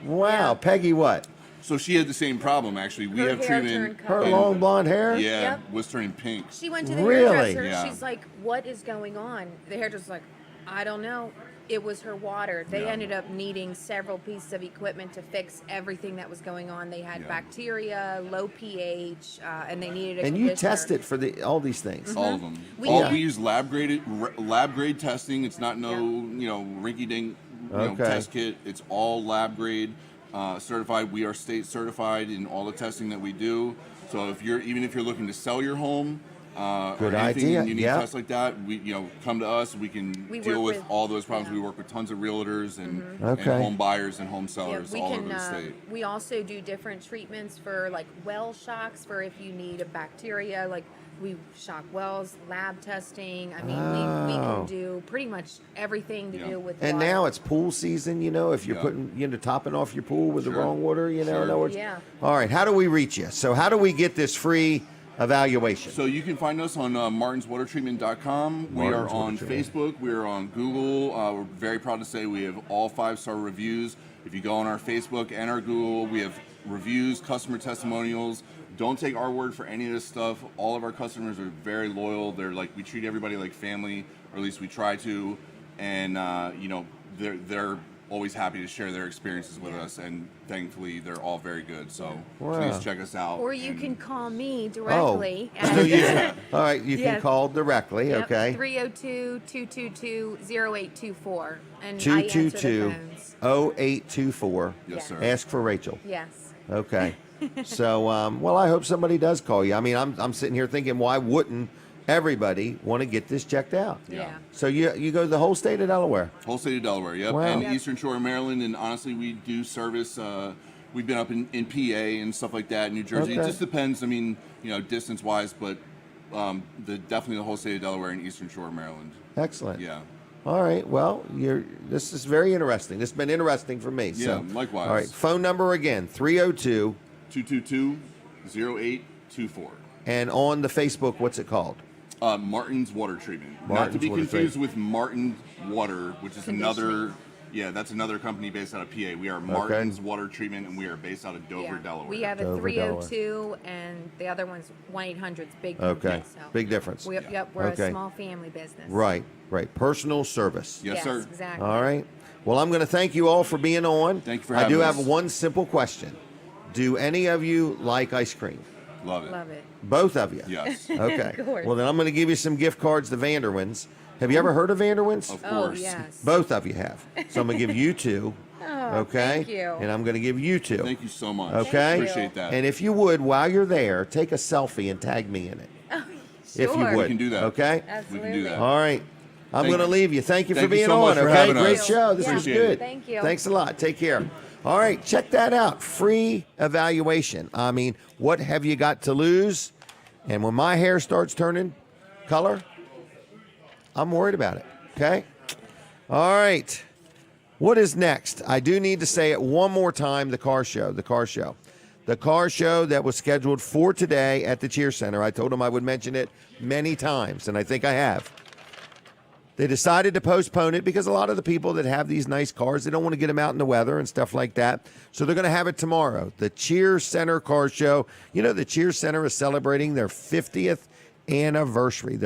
Wow. Peggy what? So she had the same problem, actually. We have treatment. Her long blonde hair? Yeah, was turning pink. She went to the hairdresser. Yeah. She's like, what is going on? The hairdresser's like, I don't know. It was her water. They ended up needing several pieces of equipment to fix everything that was going on. They had bacteria, low pH, and they needed a conditioner. You test it for all these things. Mm-hmm. All of them. We use lab grade testing. It's not rinky dink test kit. It's all lab grade certified. We are state certified in all the testing that we do. So if you're looking to sell your home. Good or anything idea. You need tests like that. We, come to us. We can deal with all those problems. We work with tons of realtors and home buyers and home sellers all over the state. We also do different treatments for like well shocks for if you need a bacteria. Like we shock wells, lab testing. I mean, we can do pretty much everything to do with. And water. Now it's pool season. If you're putting topping off your pool with the wrong water, in other words. Yeah. All right. How do we reach you? So how do we get this free evaluation? So you can find us on martinswatertreatment.com. We are on Facebook. We are on Google. We're very proud to say we have all 5-star reviews. If you go on our Facebook and our Google, we have reviews, customer testimonials. Don't take our word for any of this stuff. All of our customers are very loyal. They're like, we treat everybody like family, or at least we try to. And they're always happy to share their experiences with us, and thankfully they're all very good. So Wow. please check us out. Or you can call me directly. So all right, you can call directly, Yep, okay? 302-222-0824. And 222-0824. Yes, sir. Ask for Rachel. Yes. Okay. So, well, I hope somebody does call you. I mean, I'm sitting here thinking, why wouldn't everybody want to get this checked out? Yeah. So you go to the whole state of Delaware? Whole state of Delaware, yep. Wow. And Yep. Eastern Shore of Maryland, and honestly, we do service, we've been up in PA and stuff like that, New Jersey. Okay. It just depends, I mean, distance-wise, but definitely the whole state of Delaware and Eastern Shore of Maryland. Excellent. Yeah. All right. Well, this is very interesting. This has been interesting for me. Yeah, So, likewise. all right. Phone number again, 302. 222-0824. And on the Facebook, what's it called? Martin's Water Treatment. Not to Martin's be Water confused Treatment. with Martin Water, which is another, that's another company based out of PA. We are Martin's Water Treatment, and we are based out of Dover, Delaware. We have a Dover, 302, and the other one's 1-800. Big Okay. difference, so. Big difference. We're Okay. a small family business. Right. Personal service. Yes, sir. Exactly. All right. Well, I'm going to thank you all for being on. Thank you for I do having have us. one simple question. Do any of you like ice cream? Love it. Love it. Both of you? Yes. Okay. Of course. Well, then I'm going to give you some gift cards to Vanderwins. Have you ever heard of Vanderwins? Of Oh, course. yes. Both of you have. So I'm going to give you two. Oh, Okay. thank you. And I'm going to give you two. Thank you so much. Okay. Appreciate that. And if you would, while you're there, take a selfie and tag me in it. Oh, If you sure. would. We can do that. Okay. We can do that. All right. I'm Thank going to you. leave you. Thank you for Thank you being so much on. for Okay. having Great us. show. This was Appreciate good. it. Thank you. Thanks a lot. Take care. All right. Check that out. Free evaluation. I mean, what have you got to lose? And when my hair starts turning color, I'm worried about it. Okay. All right. What is next? I do need to say it one more time. The car show that was scheduled for today at the Cheer Center. I told them I would mention it many times, and I think I have. They decided to postpone it because a lot of the people that have these nice cars, they don't want to get them out in the weather and stuff like that. So they're going to have it tomorrow. The Cheer Center Car Show. You know, the Cheer Center is celebrating their 50th anniversary.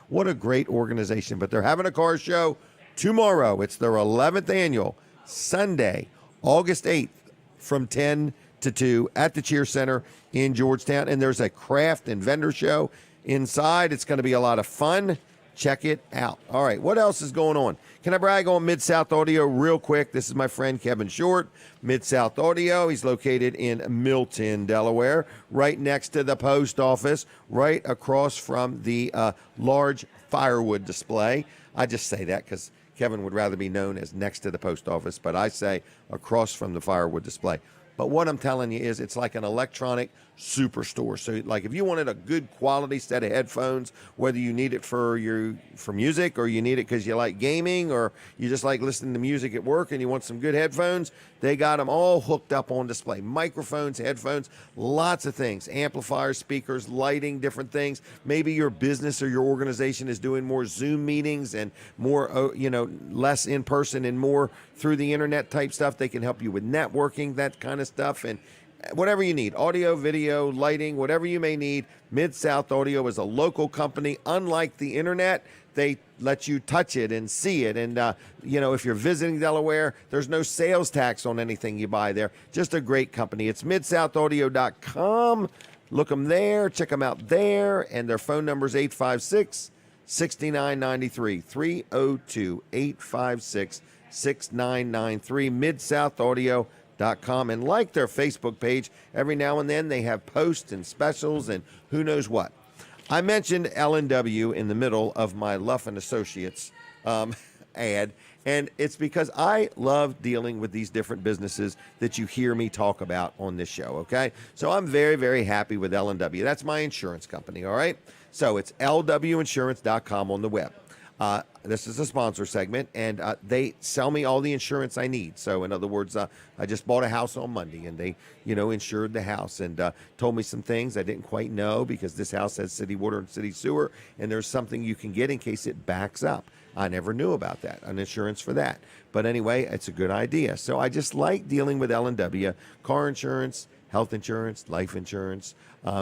What a great organization. But they're having a car show tomorrow. It's their 11th annual, Sunday, August 8th, from 10 to 2 at the Cheer Center in Georgetown. And there's a craft and vendor show inside. It's going to be a lot of fun. Check it out. All right, what else is going on? Can I brag on Mid-South Audio real quick? This is my friend Kevin Short, Mid-South Audio. He's located in Milton, Delaware, right next to the post office, right across from the large firewood display. I just say that because Kevin would rather be known as next to the post office, but I say across from the firewood display. But what I'm telling you is it's like an electronic superstore. So like if you wanted a good quality set of headphones, whether you need it for music or you need it because you like gaming or you just like listening to music at work and you want some good headphones, they got them all hooked up on display. Microphones, headphones, lots of things. Amplifiers, speakers, lighting, different things. Maybe your business or your organization is doing more Zoom meetings and more, less in person and more through the internet type stuff. They can help you with networking, that kind of stuff. And whatever you need, audio, video, lighting, whatever you may need, Mid-South Audio is a local company. Unlike the internet, they let you touch it and see it. And, if you're visiting Delaware, there's no sales tax on anything you buy there. Just a great company. It's midsouthaudio.com. Look them there. Check them out there. And their phone number is 856-6993, 302-856-6993, midsouthaudio.com. And like their Facebook page, every now and then they have posts and specials and who knows what. I mentioned L&W in the middle of my Luff and Associates ad, and it's because I love dealing with these different businesses that you hear me talk about on this show, okay? So I'm very, very happy with L&W. That's my insurance company, all right? So it's lwinsurance.com on the web. This is a sponsor segment, and they sell me all the insurance I need. So, in other words, I just bought a house on Monday, and they, insured the house and told me some things I didn't quite know because this house has city water and city sewer, and there's something you can get in case it backs up. I never knew about that, an insurance for that. But anyway, it's a good idea. So I just like dealing with L&W, car insurance, health insurance, life insurance,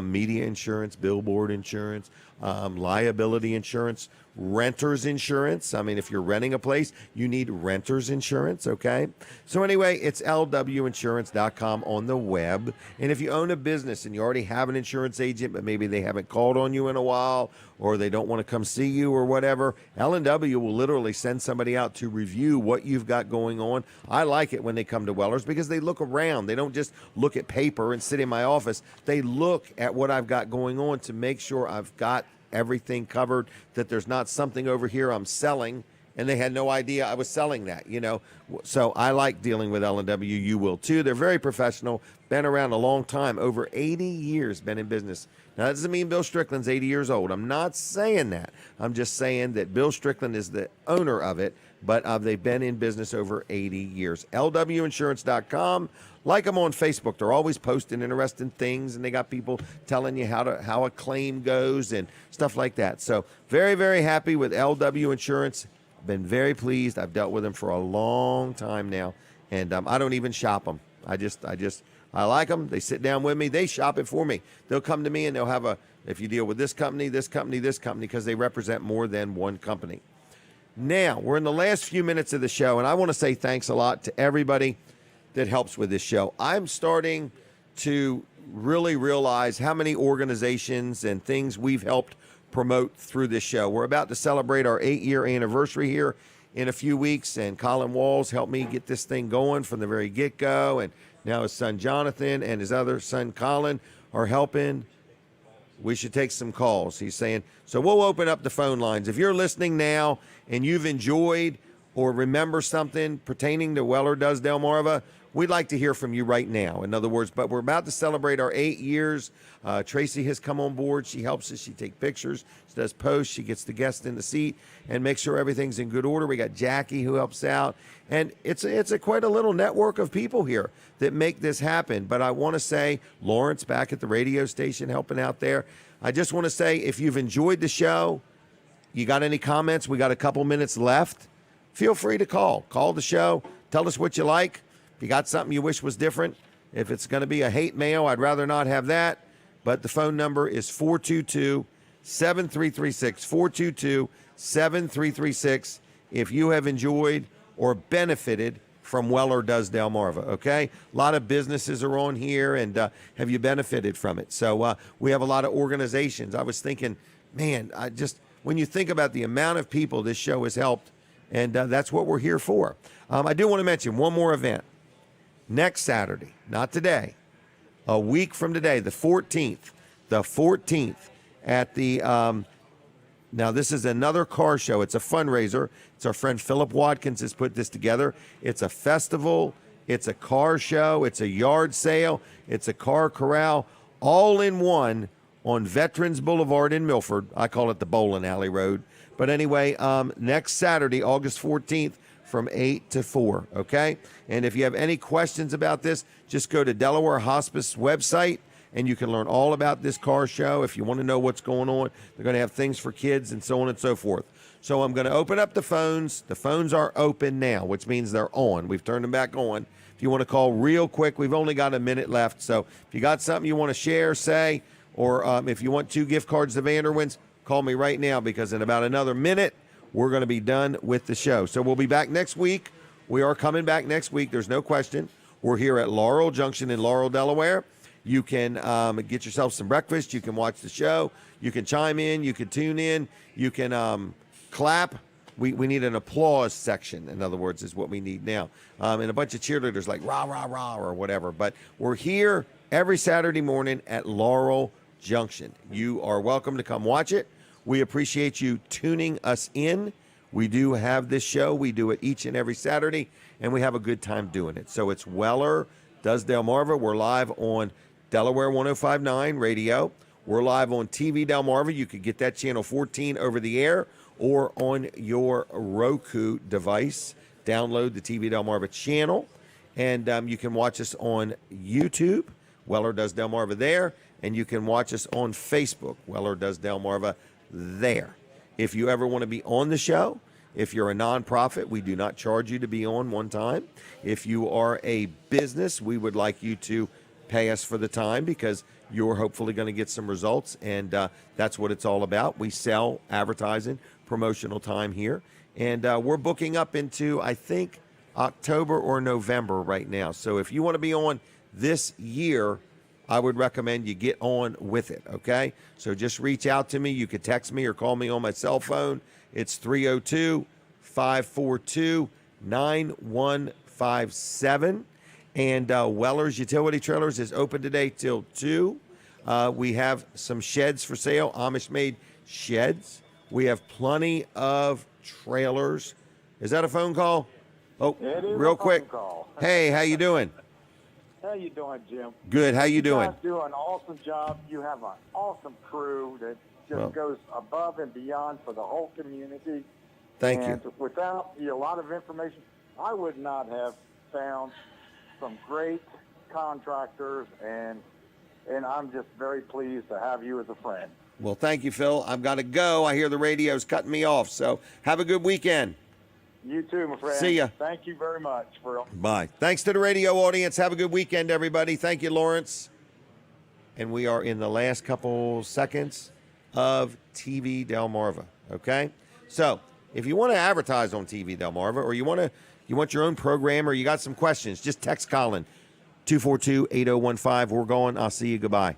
media insurance, billboard insurance, liability insurance, renter's insurance. I mean, if you're renting a place, you need renter's insurance, okay? So anyway, it's lwinsurance.com on the web. And if you own a business and you already have an insurance agent, but maybe they haven't called on you in a while, or they don't want to come see you or whatever, L&W will literally send somebody out to review what you've got going on. I like it when they come to Weller's because they look around. They don't just look at paper and sit in my office. They look at what I've got going on to make sure I've got everything covered, that there's not something over here I'm selling and they had no idea I was selling that, you know. So I like dealing with L&W. You will too. They're very professional, been around a long time, over 80 years, been in business. Now, that doesn't mean Bill Strickland's 80 years old. I'm not saying that. I'm just saying that Bill Strickland is the owner of it, but they've been in business over 80 years. lwinsurance.com. Like them on Facebook. They're always posting interesting things, and they got people telling you how a claim goes and stuff like that. So very, very happy with LW Insurance. Been very pleased. I've dealt with them for a long time now, and I don't even shop them. I like them. They sit down with me. They shop it for me. They'll come to me and they'll have if you deal with this company, because they represent more than one company. Now, we're in the last few minutes of the show, and I want to say thanks a lot to everybody that helps with this show. I'm starting to really realize how many organizations and things we've helped promote through this show. We're about to celebrate our 8-year anniversary here in a few weeks, and Colin Walls helped me get this thing going from the very get-go, and now his son Jonathan and his other son Colin are helping. We should take some calls. He's saying, so we'll open up the phone lines. If you're listening now and you've enjoyed or remember something pertaining to Weller Does Delmarva, we'd like to hear from you right now. In other words, but we're about to celebrate our 8 years. Tracy has come on board. She helps us. She takes pictures. She does posts. She gets the guest in the seat and makes sure everything's in good order. We got Jackie who helps out. And it's quite a little network of people here that make this happen. But I want to say, Lawrence back at the radio station helping out there. I just want to say, if you've enjoyed the show, you got any comments, we got a couple minutes left, feel free to call. Call the show. Tell us what you like. If you got something you wish was different, if it's going to be a hate mail, I'd rather not have that. But the phone number is 422-7336, 422-7336, if you have enjoyed or benefited from Weller Does Delmarva, okay? A lot of businesses are on here, and have you benefited from it? So we have a lot of organizations. I was thinking, man, when you think about the amount of people this show has helped, and that's what we're here for. I do want to mention one more event. Next Saturday, not today, a week from today, the 14th, at the, now this is another car show. It's a fundraiser. It's our friend Philip Watkins has put this together. It's a festival. It's a car show. It's a yard sale. It's a car corral, all in one on Veterans Boulevard in Milford. I call it the Bowling Alley Road. But anyway, next Saturday, August 14th, from 8 to 4, okay? And if you have any questions about this, just go to Delaware Hospice website, and you can learn all about this car show. If you want to know what's going on, they're going to have things for kids and so on and so forth. So I'm going to open up the phones. The phones are open now, which means they're on. We've turned them back on. If you want to call real quick, we've only got a minute left. So if you got something you want to share, say, or if you want 2 gift cards to Vanderwins, call me right now, because in about another minute, we're going to be done with the show. So we'll be back next week. We are coming back next week. There's no question. We're here at Laurel Junction in Laurel, Delaware. You can get yourself some breakfast. You can watch the show. You can chime in. You can tune in. You can clap. We need an applause section, in other words, is what we need now. And a bunch of cheerleaders like rah, rah, rah, or whatever. But we're here every Saturday morning at Laurel Junction. You are welcome to come watch it. We appreciate you tuning us in. We do have this show. We do it each and every Saturday, and we have a good time doing it. So it's Weller Does Delmarva. We're live on Delaware 105.9 radio. We're live on TV Delmarva. You could get that channel 14 over the air or on your Roku device. Download the TV Delmarva channel, and you can watch us on YouTube, Weller Does Delmarva there, and you can watch us on Facebook, Weller Does Delmarva there. If you ever want to be on the show, if you're a nonprofit, we do not charge you to be on one time. If you are a business, we would like you to pay us for the time, because you're hopefully going to get some results, and that's what it's all about. We sell advertising, promotional time here, and we're booking up into, I think, October or November right now. So if you want to be on this year, I would recommend you get on with it, okay? So just reach out to me. You could text me or call me on my cell phone. It's 302-542-9157. And Weller's Utility Trailers is open today till 2. We have some sheds for sale, Amish-made sheds. We have plenty of trailers. Is that a phone call? Oh, it is real a quick. phone call. Hey, how you doing? How you doing, Jim? Good. How you doing? You guys do an awesome job. You have an awesome crew that just goes above and beyond for the whole community. Thank and you. Without a lot of information, I would not have found some great contractors, and I'm just very pleased to have you as a friend. Well, thank you, Phil. I've got to go. I hear the radio's cutting me off. So have a good weekend. You too, my friend. See ya. Thank you very much for. Bye. Thanks to the radio audience. Have a good weekend, everybody. Thank you, Lawrence. And we are in the last couple seconds of TV Delmarva. Okay, so if you want to advertise on TV Delmarva, or you want your own program, or you got some questions, just text Colin 242-8015. We're going. I'll see you. Goodbye.